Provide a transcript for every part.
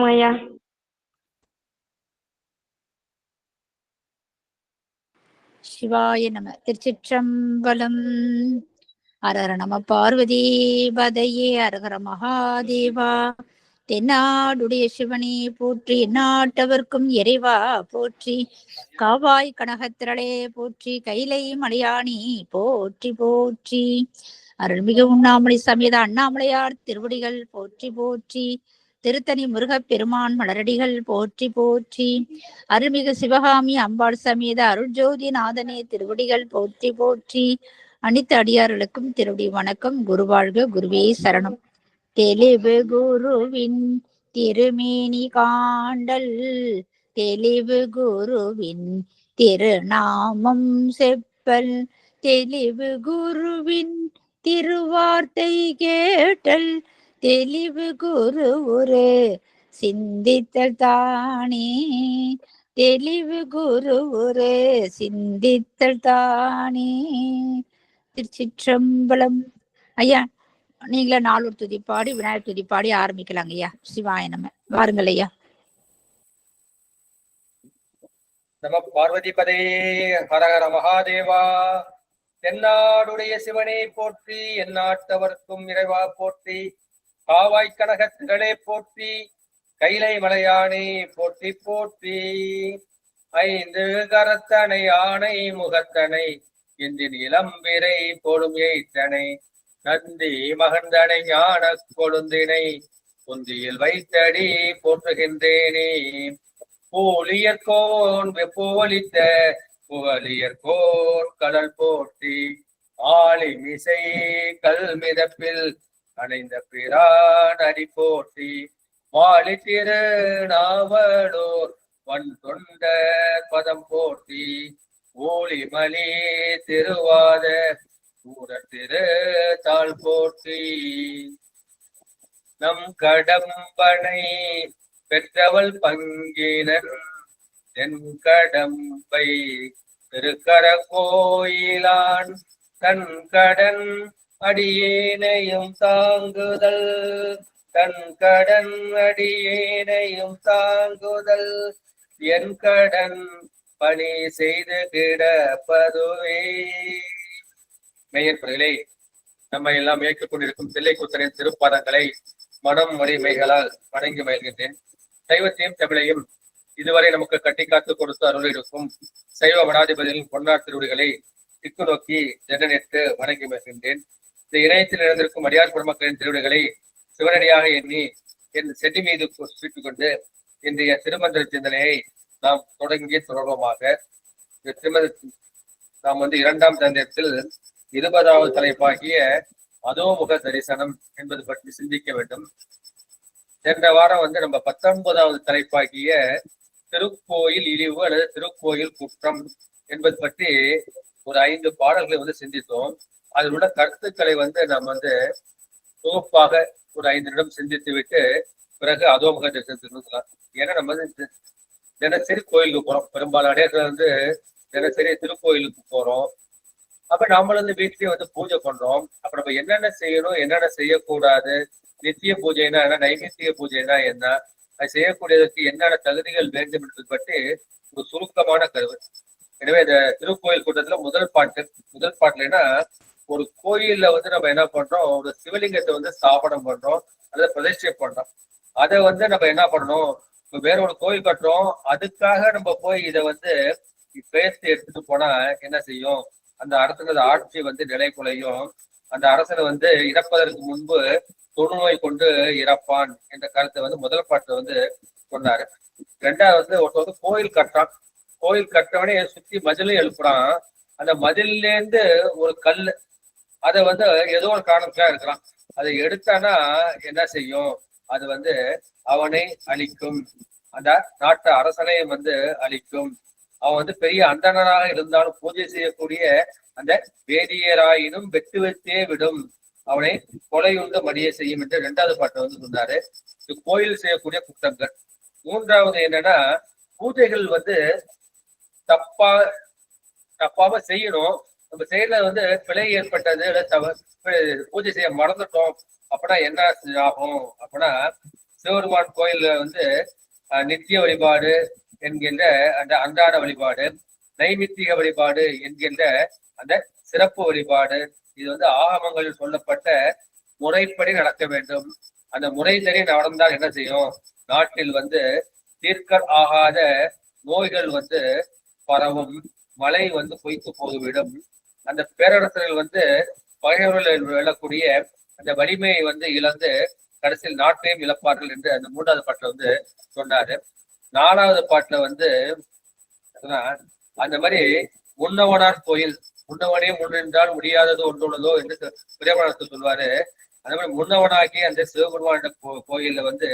ஐயா. சிவாய நம. திருச்சிற்றம்பலம். அரஹர நம பார்வதி பதையே அரஹர மகாதேவா. தென்னாடுடைய சிவனே போற்றி, எந்நாட்டவர்க்கும் இறைவா போற்றி. காவாய் கனகத்திரளே போற்றி, கைலை மலையாணி போற்றி போற்றி. அருள்மிகு உண்ணாமலை சமேத அண்ணாமலையார் திருவடிகள் போற்றி போற்றி. திருத்தணி முருகப் பெருமான் மலரடிகள் போற்றி போற்றி. அருள்மிகு சிவகாமி அம்பாள் சமேத அருள்ஜோதி நாதனே திருவடிகள் போற்றி போற்றி. அனைத்து அடியார்களுக்கும் திருவடி வணக்கம். குருவாழ்க, குருவே சரணம். தெளிவு குருவின் திருமேனி காண்டல், தெளிவு குருவின் திருநாமம் செப்பல், தெளிவு குருவின் திருவார்த்தை கேட்டல், தெளிவு குரு ஒரு சிந்தித்தல் தானே, தெளிவு குரு ஒரு சிந்தித்தல் தானே. திருச்சிற்றம்பலம். ஐயா, நீங்களே நாலூர் துதி பாடி விநாயகர் துதி பாடி ஆரம்பிக்கலாங்க ஐயா. சிவாய நம. வாருங்கள் ஐயா. நம பார்வதி பதே ஹரஹர மகாதேவா. தென்னாடுடைய சிவனை போற்றி, எந்நாட்டவர்க்கும் இறைவா போற்றி. காவாய் கனகத்திரளே போற்றி, கைலை மலையானை போற்றி போற்றி. ஐந்து கரத்தனை ஆணை முகத்தனை, இந்தின் இளம்பிரை போடும் எய்த்தனை, நந்தி மகந்தனை ஞான கொழுந்தினை குந்தியில் வைத்தடி போற்றுகின்றேனே. பூலியர்கோன் வெப்போலித்த புகழியர்கோன் கடல் போற்றி, ஆளி மிசை கல் மிதப்பில் அணைந்த பிரான் அடி போற்றி. மாலி திரு நாவலோர் வன் தொண்ட பதம் போற்றி, ஊழிமலி திருவாத ஊர திரு தாள் போற்றி. நம் கடம்பனை பெற்றவள் பங்கினன் தென் கடம்பை திருக்கர கோயிலான், தன் கடன் அடியேனையும் தாங்குதல், தன் கடன் அடியேனையும் தாங்குதல், என் கடன் பணி செய்து கிடப்பதுவே. மேயற்பர்களே, நம்ம எல்லாம் இயக்கிக் கொண்டிருக்கும் தில்லை கூத்தரின் திருப்பாதங்களை மனம் வலிமைகளால் வணங்கி மகிழ்கின்றேன். சைவத்தையும் தமிழையும் இதுவரை நமக்கு கட்டி காத்து கொடுத்து அருளிருக்கும் சைவ மடாதிபதியின் பொன்னார் திருவடிகளை திக்கு நோக்கி ஜெனநெட்டு வணங்கி மகிழ்கின்றேன். இந்த இணையத்தில் இழந்திருக்கும் அடியார் குடும்பங்களின் திருவடிகளை சிவனடியாக எண்ணி என் செடி மீது சுற்றிக் கொண்டு இன்றைய திருமந்திர சிந்தனையை நாம் தொடங்கிய தொடர்பமாக இந்த திருமந்திர நாம் இரண்டாம் தந்திரத்தில் 20வது தலைப்பாகிய அதோமுக தரிசனம் என்பது பற்றி சிந்திக்க வேண்டும். சென்ற வாரம் நம்ம 19வது தலைப்பாகிய திருக்கோயில் இழிவு அல்லது திருக்கோயில் குற்றம் என்பது பற்றி ஒரு 5 பாடல்களை சிந்தித்தோம். அதில் உள்ள கருத்துக்களை நாம் தொகுப்பாக ஒரு 5 நிமிடம் சிந்தித்து விட்டு பிறகு அதோமுக தரிசனத்துக்கு. ஏன்னா நம்ம தினசரி கோயிலுக்கு போறோம், பெரும்பாலான இடத்துல தினசரி திருக்கோயிலுக்கு போறோம். அப்ப நம்மளும் வீட்லயே பூஜை பண்றோம். அப்ப நம்ம என்னென்ன செய்யணும், என்னென்ன செய்யக்கூடாது, நித்திய பூஜைனா என்ன, நைமித்திய பூஜைனா என்ன, அது செய்யக்கூடியதற்கு என்னென்ன தகுதிகள் வேண்டும் என்பது பற்றி ஒரு சுருக்கமான கருவு. எனவே இந்த திருக்கோயில் கூட்டத்துல முதல் பாட்டுலன்னா ஒரு கோயில்ல நம்ம என்ன பண்றோம், ஒரு சிவலிங்கத்தை ஸ்தாபனம் பண்றோம் அல்லது பிரதிஷ்டை பண்றோம். அதை நம்ம என்ன பண்ணணும், வேற ஒரு கோயில் கட்டுறோம், அதுக்காக நம்ம போய் இதை பேசி எடுத்துட்டு போனா என்ன செய்யும், அந்த அரசனது ஆட்சி நிலை குலையும். அந்த அரசனை இறப்பதற்கு முன்பு தொழுநோய் கொண்டு இறப்பான் என்ற கருத்தை முதல் பாட்டு சொன்னாரு. ரெண்டாவது ஒருத்தர் கோயில் கட்டுறான், கோயில் கட்டவனே சுத்தி மதிலும் எழுப்புறான். அந்த மதில்ல இருந்து ஒரு கல் அதை ஏதோ ஒரு காரணத்துக்காக இருக்கிறான், அதை எடுத்தானா என்ன செய்யும், அது அவனை அழிக்கும், அந்த நாட்டு அரசனையும் அழிக்கும். அவன் பெரிய அந்தணனாக இருந்தாலும் பூஜை செய்யக்கூடிய அந்த வேதியராயினும் வெட்டு வெத்தே விடும், அவனை கொலையுண்டு மடிய செய்யும் என்று 2வது பாட்டு சொன்னாரு. இது கோயில் செய்யக்கூடிய குற்றங்கள். 3வது என்னன்னா, பூஜைகள் தப்பாம செய்யணும். நம்ம செயல பிழை ஏற்பட்டது, பூஜை செய்ய மறந்துட்டோம் அப்படின்னா என்ன ஆகும் அப்படின்னா, சிவபெருமான் கோயில்ல வந்து நித்திய வழிபாடு என்கின்ற அந்த அன்றாட வழிபாடு, நைமித்திக வழிபாடு என்கின்ற அந்த சிறப்பு வழிபாடு, இது வந்து ஆகமங்களில் சொல்லப்பட்ட முறைப்படி நடக்க வேண்டும். அந்த முறை சரி நடந்தால் என்ன செய்யும்? நாட்டில் வந்து தீர்க்க ஆகாத நோய்கள் வந்து பரவும், மழை வந்து பொய்த்து போய்விடும், அந்த பேரரசர்கள் வந்து பகைவர்கள் வெல்லக்கூடிய அந்த வலிமையை வந்து இழந்து கடைசியில் நாட்டையும் இழப்பார்கள் என்று அந்த 3வது பாட்டுல வந்து சொன்னாரு. 4வது பாட்டுல வந்து அந்த மாதிரி முன்னவனார் கோயில், முன்னவனே முன்னின்றால் முடியாதது ஒன்றுள்ளதோ என்று பிரியமானத்தில் சொல்வாரு. அந்த மாதிரி முன்னவனாகி அந்த சிவபெருமான கோயில்ல வந்து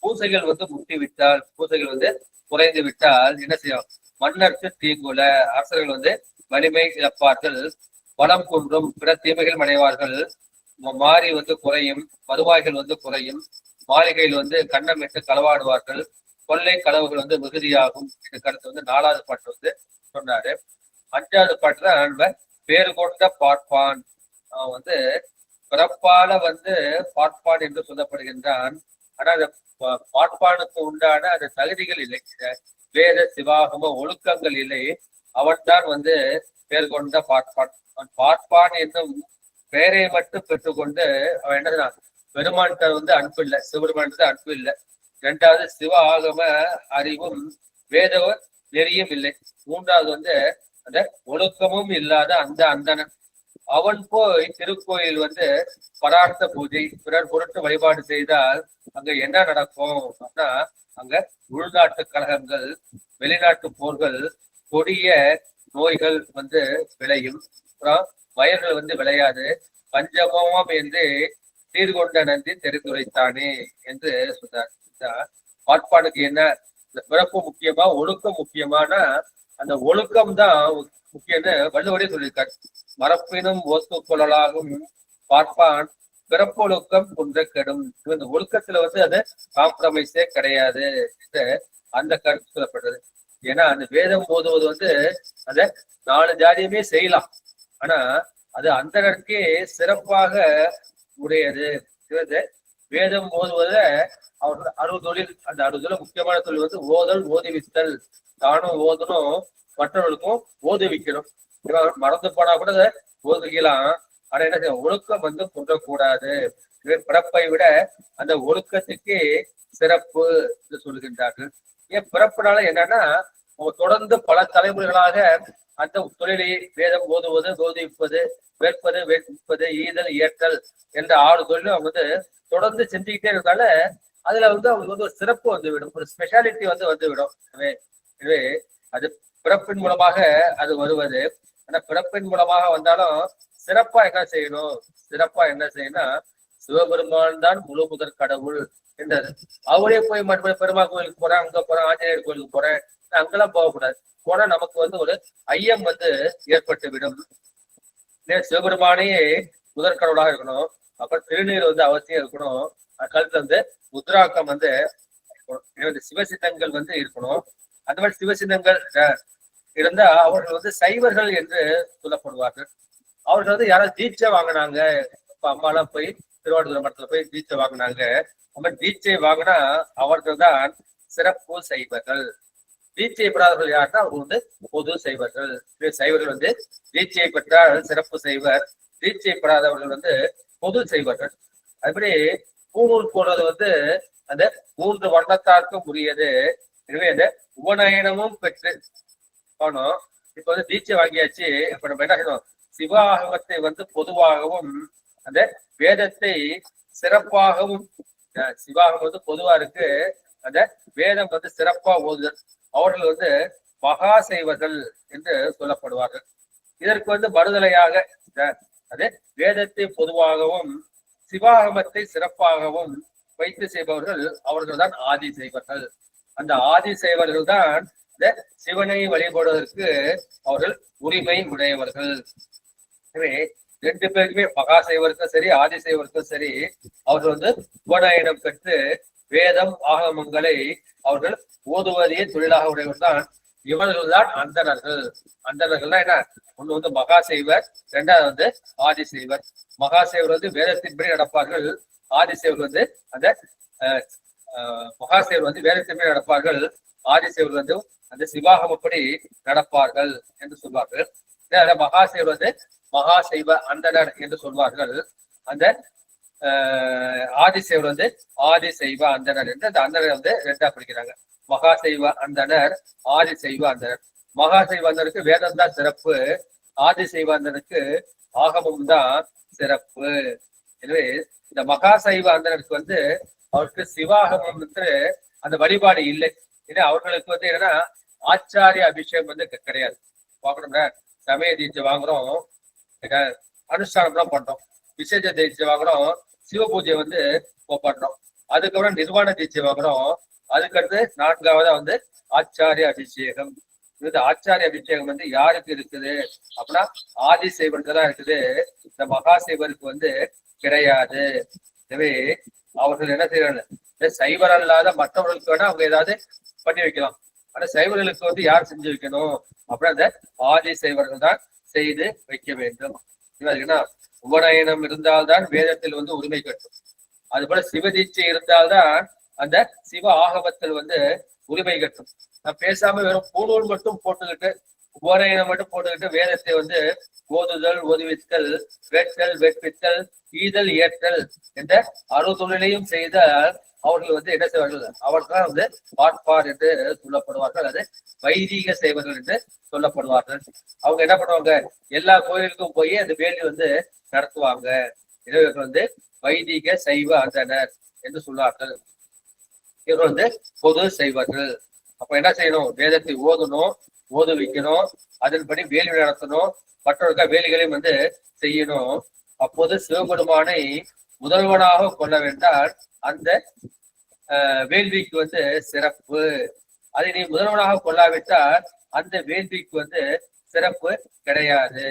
பூசைகள் வந்து முட்டி விட்டால், பூசைகள் வந்து குறைந்து விட்டால் என்ன செய்யும்? மன்னருக்கு தீங்குல, அரசர்கள் வந்து வலிமை இழப்பார்கள், வளம் குன்றும், பிற தீமைகள் அடைவார்கள், மாறி வந்து குறையும், வருவாய்கள் வந்து குறையும், மாளிகையில் வந்து கண்ணமிட்டு களவாடுவார்கள், கொள்ளை களவுகள் வந்து மிகுதியாகும். இந்த கருத்து வந்து 4வது பாட்டு வந்து சொன்னாரு. 5வது பாட்டுல நம்ம பேரு கொண்ட பார்ப்பான், அவன் வந்து பிறப்பால வந்து பார்ப்பான் என்று சொல்லப்படுகின்றான். ஆனா அந்த பார்ப்பானுக்கு உண்டான அந்த தகுதிகள் இல்லை, வேத சிவாகம ஒழுக்கங்கள் இல்லை. அவன்தான் வந்து பேர் கொண்ட பார்ப்பான். அவன் பார்ப்பான் என்னும் பெயரை மட்டும் பெற்றுக்கொண்டு அவன் என்னதுதான் பெருமான்கிட்ட வந்து அன்பு இல்லை, சிவபெருமான்கிட்ட அன்பு இல்லை. 2வது சிவ ஆகம அறிவும் வேத நெறியும் இல்லை. 3வது வந்து அந்த ஒழுக்கமும் இல்லாத அந்த அந்தணன். அவன் போய் திருக்கோயில் வந்து பரார்த்த பூஜை, பிறர் பொருட்டு வழிபாடு செய்தால் அங்க என்ன நடக்கும் அப்படின்னா, அங்க உள்நாட்டு கழகங்கள், வெளிநாட்டு போர்கள், கொடிய நோய்கள் வந்து விளையும், அப்புறம் வயல்கள் வந்து விளையாது, பஞ்சமோம் என்று சீர்கொண்ட நன்றி தெரிந்துரைத்தானே என்று சொன்னார். பாட்பாடுக்கு என்ன இந்த பிறப்பு முக்கியமா ஒழுக்கம் முக்கியமான அந்த ஒழுக்கம் தான் முக்கியம்னு வள்ளுவரே சொல்லியிருக்காரு. மரப்பினும் ஒத்துக்கொள்ளலாகும் பார்ப்பான் பிறப்பொழுக்கம் குன்ற கெடும். இந்த ஒழுக்கத்துல வந்து அது காம்ப்ரமைஸே கிடையாது அந்த கருத்து சொல்லப்படுறது. ஏன்னா அந்த வேதம் போதுவது வந்து அத 4 ஜாதியுமே செய்யலாம், ஆனா அது அந்தனருக்கே சிறப்பாக உடையது. வேதம் ஓதுவத அவர்கள் 60 தொழில், அந்த 60 தொழில் முக்கியமான தொழில் வந்து ஓதல், ஓதுவித்தல். தானும் ஓதணும், மற்றவர்களுக்கும் ஓதுவிக்கணும். மறந்து போனா கூட ஓதுக்கலாம், ஆனா என்ன செய்ய, ஒழுக்கம் வந்து குன்றக்கூடாது. பிறப்பை விட அந்த ஒழுக்கத்துக்கே சிறப்பு என்று சொல்லுகின்றார்கள். ஏன் பிறப்புனால என்னன்னா, தொடர்ந்து பல தலைமுறைகளாக அந்த தொழிலை வேதம் ஓதுவது, ஓதுவிப்பது, வேட்பது, வேட்பிப்பது, ஈதல், ஏற்றல் என்ற 6 தொழிலும் அவங்க வந்து தொடர்ந்து செஞ்சுக்கிட்டே இருந்தால அதுல வந்து அவங்களுக்கு வந்து ஒரு சிறப்பு வந்துவிடும், ஒரு ஸ்பெஷாலிட்டி வந்து வந்துவிடும். எனவே அது பிறப்பின் மூலமாக அது வருவது. ஆனா பிறப்பின் மூலமாக வந்தாலும் சிறப்பா என்ன செய்யணும்? சிறப்பா என்ன செய்யணும்? சிவபெருமான் தான் முழு முதற் கடவுள் என்றது. அவரே போய் மறுபடியும் பெருமாள் கோயிலுக்கு போறேன், அங்க போறேன், ஆஞ்சநேயர் கோயிலுக்கு போறேன், அங்கெல்லாம் போகக்கூடாது. போனா நமக்கு வந்து ஒரு ஐயம் வந்து ஏற்பட்டு விடும். சிவபெருமானையே முதற் கடவுளாக இருக்கணும், அப்புறம் திருநீர் வந்து அவசியம் இருக்கணும், கழுத்துல வந்து முத்ராக்கம் வந்து சிவசித்தங்கள் வந்து இருக்கணும். அந்த மாதிரி சிவசித்தங்கள் இருந்தா அவர்கள் வந்து சைவர்கள் என்று சொல்லப்படுவார்கள். அவர்கள் வந்து யாராவது தீட்சை வாங்கினாங்க, இப்ப அம்மாலாம் போய் திருவாரூர் மடத்துல போய் தீட்சை வாங்கினாங்க, அந்த தீட்சை வாங்கினா அவர்கள் தான் சிறப்பு சைவர்கள். தீட்சை பெறாதவர்கள் யாருன்னா அவங்க வந்து பொது சைவர்கள். சைவர்கள் வந்து தீட்சையை பெற்றால் சிறப்பு செய்வர், தீட்சை பெறாதவர்கள் வந்து பொது செய்வர்கள். அதுபடி பூநூல் போடுறது வந்து அந்த 3 வர்ணத்தாருக்கும் உரியது. எனவே அந்த உபநயனமும் பெற்று போனோம். இப்ப வந்து தீட்சை வாங்கியாச்சு, இப்ப நம்ம என்ன செய்யணும்? சிவாகமத்தை வந்து பொதுவாகவும் அந்த வேதத்தை சிறப்பாகவும், சிவாகம் வந்து பொதுவா இருக்கு, அந்த வேதம் வந்து சிறப்பா ஓதுதல். அவர்கள் வந்து மகா செய்வர்கள் என்று சொல்லப்படுவார்கள். இதற்கு வந்து மறுதலையாக அது வேதத்தை பொதுவாகவும் சிவாகமத்தை சிறப்பாகவும் வைத்து செய்பவர்கள் அவர்கள் தான் ஆதி செய்வர்கள். அந்த ஆதி செய்வர்கள் தான் இந்த சிவனை வழிபடுவதற்கு அவர்கள் உரிமை உடையவர்கள். எனவே 2 பேருக்குமே மகா செய்வருக்கும் சரி, ஆதி செய்வருக்கும் சரி, அவர்கள் வந்து உபநயனம் பெற்று வேதம் ஆகமங்களை அவர்கள் ஓதுவதையே தொழிலாக உடையவர் தான் இவர்கள் தான் அந்தணர்கள். அந்தணர்கள் தான் என்ன? ஒண்ணு வந்து மகா செய்வர், 2வது வந்து ஆதி செய்வர். மகா செய்வர் வந்து வேதத்தின்படி நடப்பார்கள், ஆதி செய்வர் வந்து அந்த மகாசேவர் வந்து வேதத்தின்படி நடப்பார்கள், ஆதிசேவர் வந்து அந்த சிவாகமப்படி நடப்பார்கள் என்று சொல்வார்கள். மகாசேவர் வந்து மகாசைவ அந்தனர் என்று சொல்வார்கள். அந்த ஆதிசேவர் வந்து ஆதிசைவ அந்தனர் என்று அந்த அந்தனர் வந்து ரெண்டா பிடிக்கிறாங்க. மகாசைவ அந்தனர், ஆதிசைவ அந்தனர். மகாசைவ அந்தனுக்கு வேதம் தான் சிறப்பு, ஆதிசைவ அந்தனுக்கு ஆகமம் தான் சிறப்பு. எனவே இந்த மகாசைவ அந்தனருக்கு வந்து அவருக்கு சிவாகமம் வந்து அந்த வழிபாடு இல்லை. ஏன்னா அவர்களுக்கு வந்து என்னன்னா ஆச்சாரிய அபிஷேகம் வந்து கிடையாது. பார்க்கணும்னா சமய தீட்சை வாங்குறோம், அனுஷ்டானம்லாம் பண்றோம், விசேஷ தீட்சை வாங்குறோம், சிவ பூஜை வந்து பண்றோம், அதுக்கப்புறம் நிர்வாண தீட்சை வாங்குறோம், அதுக்கடுத்து 4வது வந்து ஆச்சாரிய அபிஷேகம். இந்த ஆச்சாரிய அபிஷேகம் வந்து யாருக்கு இருக்குது அப்படின்னா ஆதிசைவருக்கு தான் இருக்குது, இந்த மகாசைவருக்கு வந்து கிடையாது. எனவே அவர்கள் என்ன செய்யறாங்க, சைவர் அல்லாத மற்றவர்களுக்கு வேணா அவங்க ஏதாவது பண்ணி வைக்கலாம். ஆனா சைவர்களுக்கு வந்து யார் செஞ்சு வைக்கணும் அப்படின்னா அந்த ஆதிசைவர்கள் தான் செய்து வைக்க வேண்டும். உபநயனம் இருந்தால்தான் வேதத்தில் வந்து உரிமை கட்டும். அது போல சிவதீட்சை இருந்தால்தான் அந்த சிவ ஆகமத்தில் வந்து உரிமை கட்டும். நான் பேசாம வெறும் பூணூல் மட்டும் போட்டுக்கிட்டு உபநயனம் மட்டும் போட்டுக்கிட்டு வேதத்தை வந்து ஓதுதல், ஓதுவித்தல், வேட்டல், வேட்பித்தல், ஈதல், ஏற்றல் என்ற 6 தொழிலையும் செய்த அவர்கள் வந்து என்ன செய்வார்கள், அவர்கள் வந்து பாட்பார் என்று சொல்லப்படுவார்கள். அது வைதிக செய்வர்கள் என்று சொல்லப்படுவார்கள். அவங்க என்ன பண்ணுவாங்க, எல்லா கோயிலுக்கும் போய் அந்த வேலி வந்து நடத்துவாங்க. இவர்கள் வந்து வைதிக சைவ அந்தனர் என்று சொல்வார்கள். இவர்கள் வந்து பொது செய்வார்கள். அப்ப என்ன செய்யணும், வேதத்தை ஓதணும், ஓது வைக்கணும், அதன்படி வேலி நடத்தணும், மற்றவர்கள் வேலிகளையும் வந்து செய்யணும். அப்போது சிவபெருமானை முதல்வனாக கொள்ள வேண்டால் அந்த வேள்விக்கு வந்து சிறப்பு. அதை நீ முதல்வனாக கொள்ளாவிட்டால் அந்த வேள்விக்கு வந்து சிறப்பு கிடையாது.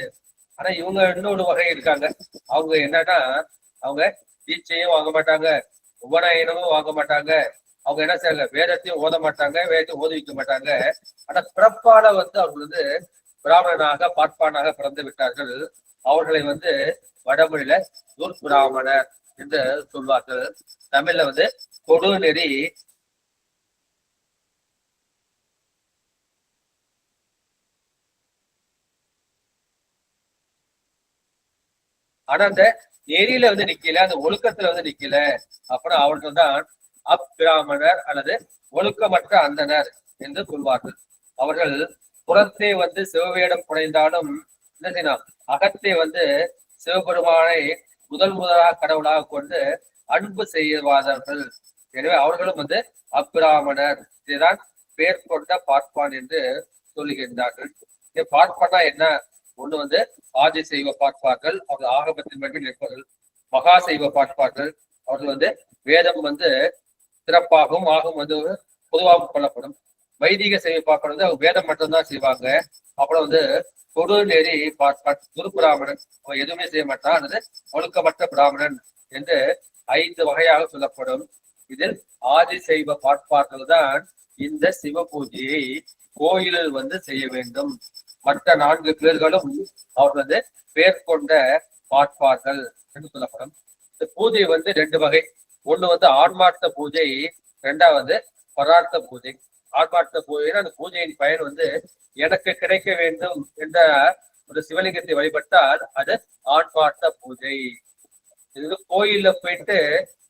ஆனா இவங்க இன்னொரு வகை இருக்காங்க. அவங்க என்னன்னா அவங்க தீட்சையும் வாங்க மாட்டாங்க, உபநயனமும் வாங்க மாட்டாங்க, அவங்க என்ன செய்யல வேதத்தையும் ஓத மாட்டாங்க, வேதத்தையும் ஓதி வைக்க மாட்டாங்க. ஆனா பிறப்பால வந்து அவங்க வந்து பிராமணனாக பாட்பானாக பிறந்து விட்டார்கள். அவர்களை வந்து வடமொழியில துர்பிராமணர் என்று சொல்வார்கள். தமிழ்ல வந்து கொடுநெறி ஆனா அந்த நெறியில வந்து நிக்கல, அந்த ஒழுக்கத்துல வந்து நிக்கல, அப்புறம் அவர்கள் தான் அப்பிராமணர் அல்லது ஒழுக்கமற்ற அந்தனர் என்று சொல்வார்கள். அவர்கள் புறத்தை வந்து சிவவேடம் புனைந்தாலும் என்ன செய்யணும், அகத்தை வந்து சிவபெருமானை முதலாக கடவுளாக கொண்டு அன்பு செய்வார்கள். எனவே அவர்களும் வந்து அப்பிராமணர். இதுதான் பேர் கொண்ட பார்ப்பான் என்று சொல்லுகின்றார்கள். பார்ப்பானா என்ன, ஒண்ணு வந்து ஆதி செய்வ பார்ப்பார்கள், அவர்கள் ஆகமத்தின் மட்டும் நிற்பவர்கள். மகா செய்வ பார்ப்பார்கள், அவர்கள் வந்து வேதம் வந்து சிறப்பாகவும் ஆகும் வந்து பொதுவாகவும் கொள்ளப்படும். வைதிக செய்வ பார்ப்பது வந்து அவங்க வேதம் மட்டும்தான் செய்வாங்க. அப்புறம் வந்து கொடு நெறி பார்ப்பான் குரு பிராமணன், அவன் எதுவுமே செய்ய மாட்டான், அல்லது ஒழுக்கமற்ற பிராமணன் என்று 5 வகையாக சொல்லப்படும். இதில் ஆதி செய்வ பார்ப்பார்கள் தான் இந்த சிவ பூஜையை கோயிலில் வந்து செய்ய வேண்டும். மற்ற 4 பேர்களும் அவர் வந்து பேர் கொண்ட பார்ப்பார்கள் என்று சொல்லப்படும். இந்த பூஜை வந்து 2 வகை. ஒண்ணு வந்து ஆன்மார்த்த பூஜை, 2வது பரார்த்த பூஜை. ஆன்மார்த்த பூஜைனா அந்த பூஜையின் பயன் வந்து எனக்கு கிடைக்க வேண்டும் என்ற ஒரு சிவலிங்கத்தை வழிபட்டால் அது ஆன்மார்த்த பூஜை. இது கோயில்ல போயிட்டு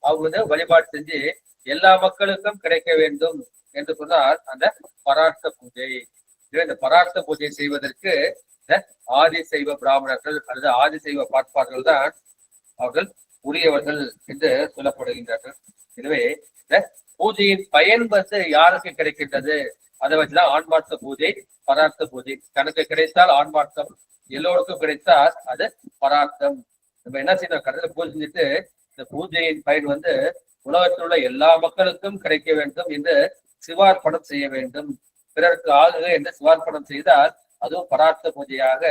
அவங்க வந்து வழிபாடு செஞ்சு எல்லா மக்களுக்கும் கிடைக்க வேண்டும் என்று சொன்னால் அந்த பரார்த்த பூஜை. இந்த பரார்த்த பூஜை செய்வதற்கு இந்த ஆதி செய்வ பிராமணர்கள் அல்லது ஆதி செய்வ பார்ப்பார்கள் தான் அவர்கள் உரியவர்கள் என்று சொல்லப்படுகின்றார்கள். எனவே இந்த பூஜையின் பயன் வந்து யாருக்கு கிடைக்கின்றது, அதை வச்சுதான் ஆன்மார்த்த பூஜை, பரார்த்த பூஜை. தனக்கு கிடைத்தால் ஆன்மார்த்தம், எல்லோருக்கும் கிடைத்தால் அது பரார்த்தம். நம்ம என்ன செய்யணும், கடவுளை பூஜை செஞ்சுட்டு இந்த பூஜையின் பயன் வந்து உலகத்தில் உள்ள எல்லா மக்களுக்கும் கிடைக்க வேண்டும் என்று சிவார்ப்பணம் செய்ய வேண்டும். பிறருக்கு ஆகுக என்று சிவார்ப்பணம் செய்தால் அதுவும் பரார்த்த பூஜையாக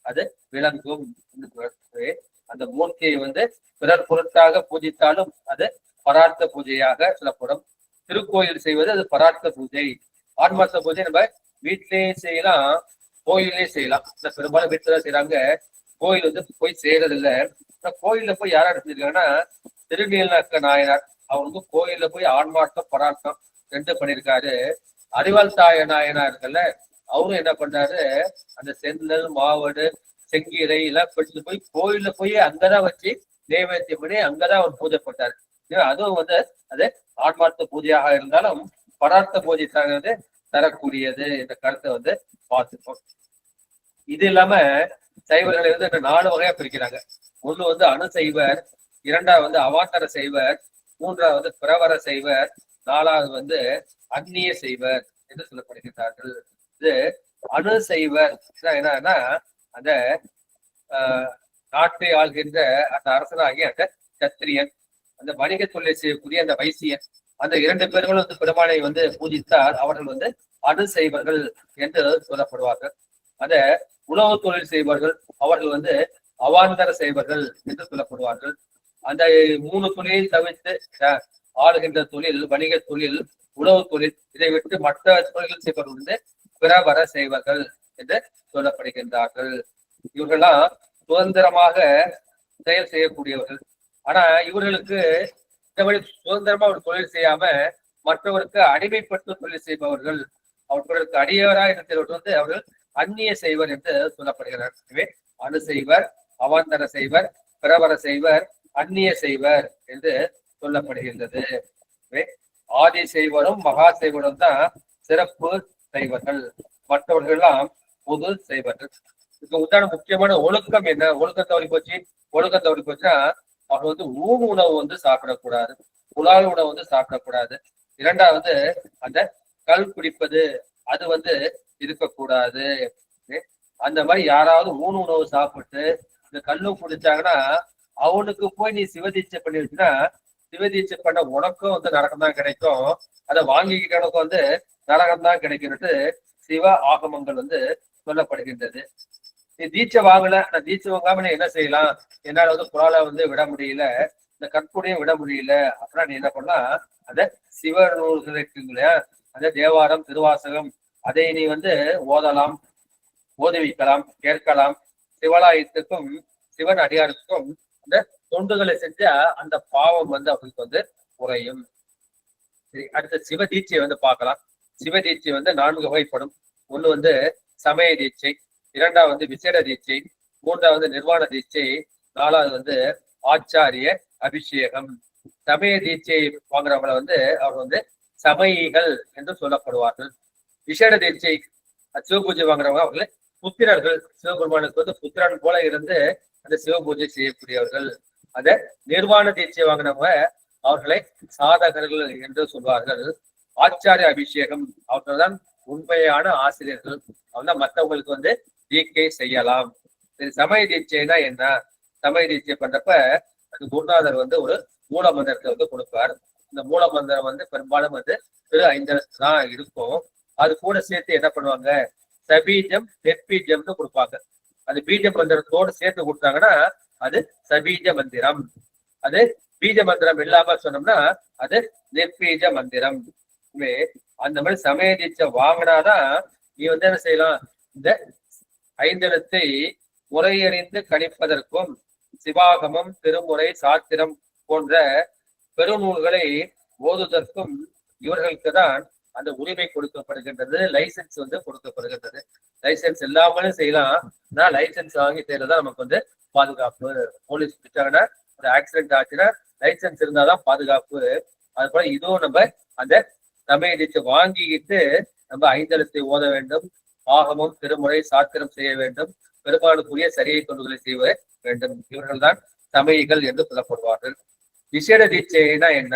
அது விளங்கும். அந்த மூர்த்தியை வந்து பிறர் பொருட்டாக பூஜித்தாலும் அது பரார்த்த பூஜையாக சொல்லப்படும். திருக்கோயில் செய்வது அது பரார்த்த பூஜை. ஆன்மார்த்த பூஜை நம்ம வீட்டிலேயே செய்யலாம், கோயிலே செய்யலாம். பெரும்பாலும் வீட்டுல செய்யறாங்க, கோயில் வந்து போய் செய்யறது இல்லை. கோயில்ல போய் யாரா செஞ்சிருக்காங்கன்னா திருநீலக்க நாயனார், அவர் வந்து கோயில்ல போய் ஆன்மாட்டம் பராட்டம் ரெண்டு பண்ணியிருக்காரு. அறிவால் தாய நாயனா இருக்குல்ல, அவரும் என்ன பண்ணாரு, அந்த செந்தல் மாவடு செங்கீரை எல்லாம் எடுத்துட்டு போய் கோயில்ல போய் அங்கதான் வச்சு நைவேத்தியம் பண்ணி அங்கதான் அவர் பூஜை பண்ணாரு. அதுவும் வந்து அது ஆன்மார்த்த பூஜையாக இருந்தாலும் பரார்த்த பூஜை தரக்கூடியது என்ற கருத்தை வந்து பார்த்துப்போம். இது இல்லாம சைவர்களை வந்து 4 வகையா பிரிக்கிறாங்க. ஒண்ணு வந்து அணு செய்வர், இரண்டாவது வந்து அவாந்தர செய்வர், மூன்றாவது வந்து பிரவர செய்வர், நாலாவது வந்து அந்நிய செய்வர் என்று சொல்லப்படுகிறார்கள். இது அணு செய்வர் என்னன்னா அந்த நாட்டை ஆள்கின்ற அந்த அரசனாகிய அந்த சத்திரியன், அந்த வணிக தொழிலை செய்யக்கூடிய அந்த வைசியன், அந்த 2 பேர்களும் வந்து பெருமானை வந்து பூஜித்தால் அவர்கள் வந்து அணு செய்வர்கள் என்று சொல்லப்படுவார்கள். அந்த உணவு தொழில் செய்வார்கள் அவர்கள் வந்து அவாந்தர செய்வர்கள் என்று சொல்லப்படுவார்கள். அந்த 3 தொழிலை தவிர்த்து ஆளுகின்ற தொழில், வணிக தொழில், உணவு தொழில், இதை விட்டு மற்ற தொழில்கள் செய்வர்கள் வந்து பிறவர செய்வர்கள் என்று சொல்லப்படுகின்றார்கள். இவர்கள்லாம் சுதந்திரமாக செயல் செய்யக்கூடியவர்கள். ஆனா இவர்களுக்கு இந்த மாதிரி சுதந்திரமா ஒரு தொழில் செய்யாம மற்றவருக்கு அடிமைப்பட்டு தொழில் செய்பவர்கள், அவர்களுக்கு அடியவரா இருக்கிறவர்கள் வந்து அவர்கள் அந்நிய செய்வர் என்று சொல்லப்படுகிறார். எனவே அணு செய்வர், அவாந்தர செய்வர், பிரவர செய்வர், அந்நிய செய்வர் என்று சொல்லப்படுகின்றது. ஆதி செய்வரும் மகா செய்வரும் தான் சிறப்பு செய்வர்கள், மற்றவர்கள் எல்லாம் பொது செய்வர்கள். இதுக்கு உண்டான முக்கியமான ஒழுக்கம் என்ன? ஒழுக்கம் தவறி போச்சுன்னா அவங்க வந்து ஊன் உணவு வந்து சாப்பிடக்கூடாது, புலால் உணவு வந்து சாப்பிடக்கூடாது. இரண்டாவது அந்த கல் குடிப்பது அது வந்து இருக்கக்கூடாது. அந்த மாதிரி யாராவது ஊன் உணவு சாப்பிட்டு இந்த கல்லும் குடிச்சாங்கன்னா அவனுக்கு போய் நீ சிவதீட்சை பண்ணிருச்சுன்னா சிவதீட்சை பண்ண உனக்கும் வந்து நரகம் தான் கிடைக்கும், அதை வாங்கிக்கிறவனுக்கும் வந்து நரகம் தான் கிடைக்கிறது சிவ ஆகமங்கள் வந்து சொல்லப்படுகின்றது. நீ தீட்சை வாங்கல, நான் தீட்சை வாங்காம நீ என்ன செய்யலாம், என்னால வந்து குரால வந்து விட முடியல, இந்த கற்புடையும் விட முடியல அப்படின்னா நீ என்ன பண்ணலாம், அந்த சிவ நூல்கள் இருக்குங்க இல்லையா, அந்த தேவாரம் திருவாசகம் அதை நீ வந்து ஓதலாம், ஓதுவிக்கலாம், கேட்கலாம். சிவலாயத்துக்கும் சிவன் அடியாருக்கும் அந்த தொண்டுகளை செஞ்சா அந்த பாவம் வந்து அவங்களுக்கு வந்து குறையும். சரி, அடுத்த சிவ தீட்சையை வந்து பார்க்கலாம். சிவ தீட்சை வந்து 4 வகைப்படும். ஒண்ணு வந்து சமய தீட்சை, இரண்டாவது வந்து விசேட தீட்சை, மூன்றாவது நிர்வாண தீட்சை, நாலாவது வந்து ஆச்சாரிய அபிஷேகம். சமய தீட்சை வாங்குறவங்களை வந்து அவங்க வந்து சமயிகள் என்று சொல்லப்படுவார்கள். விசேட தீட்சை சிவபூஜை வாங்குறவங்க அவர்கள் புத்திரர்கள், சிவபெருமானுக்கு வந்து புத்திரன் போல இருந்து அந்த சிவபூஜை செய்யக்கூடியவர்கள். அத நிர்வாண தீட்சை வாங்கினவங்க அவர்களை சாதகர்கள் என்று சொல்வார்கள். ஆச்சாரிய அபிஷேகம் அவர்கள் தான் உண்மையான ஆசிரியர்கள், அவங்க மற்றவங்களுக்கு வந்து தீக்கை செய்யலாம். சரி, சமய தீட்சைனா என்ன? சமய தீட்சை பண்றப்ப அது குருநாதர் வந்து ஒரு மூல மந்திரத்தை வந்து கொடுப்பார். இந்த மூல மந்திரம் வந்து பெரும்பாலும் வந்து 5 தான் இருக்கும். அது கூட சேர்த்து என்ன பண்ணுவாங்க, சபீஜம் நெற்பீஜம்னு கொடுப்பாங்க. அது பீஜ மந்திரத்தோடு சேர்த்து கொடுத்தாங்கன்னா அது சபீஜ மந்திரம். அது பீஜ மந்திரம் இல்லாம சொன்னோம்னா அது நெற்பீஜ மந்திரம். அந்த மாதிரி சமய தீட்சை வாங்கினாதான் நீ வந்து என்ன செய்யலாம், இந்த 5 எழுத்தை முறையறிந்து கணிப்பதற்கும் சிவாகமம், திருமுறை, சாத்திரம் போன்ற பெருநூல்களை ஓதுவதற்கும் இவர்களுக்கு தான் அந்த உரிமை கொடுக்கப்படுகின்றது, லைசன்ஸ் வந்து கொடுக்கப்படுகின்றது. லைசன்ஸ் இல்லாமலும் செய்யலாம், நான் லைசன்ஸ் வாங்கி செய்யறதுதான் நமக்கு வந்து பாதுகாப்பு. போலீஸ் பிடிச்சாங்கன்னா ஒரு ஆக்சிடென்ட் ஆச்சுன்னா லைசன்ஸ் இருந்தாதான் பாதுகாப்பு. அது போல இதுவும் நம்ம அந்த சமய தீட்சை வாங்கிக்கிட்டு நம்ம 5 எழுத்தை ஓத வேண்டும், ஆகமும் திருமுறை சாத்திரம் செய்ய வேண்டும், பெருமாளுக்குரிய சரியை தொண்டுகளை செய்ய வேண்டும். இவர்கள் தான் சமயிகள் என்று சொல்லப்படுவார்கள். விசேட தீட்சைனா என்ன?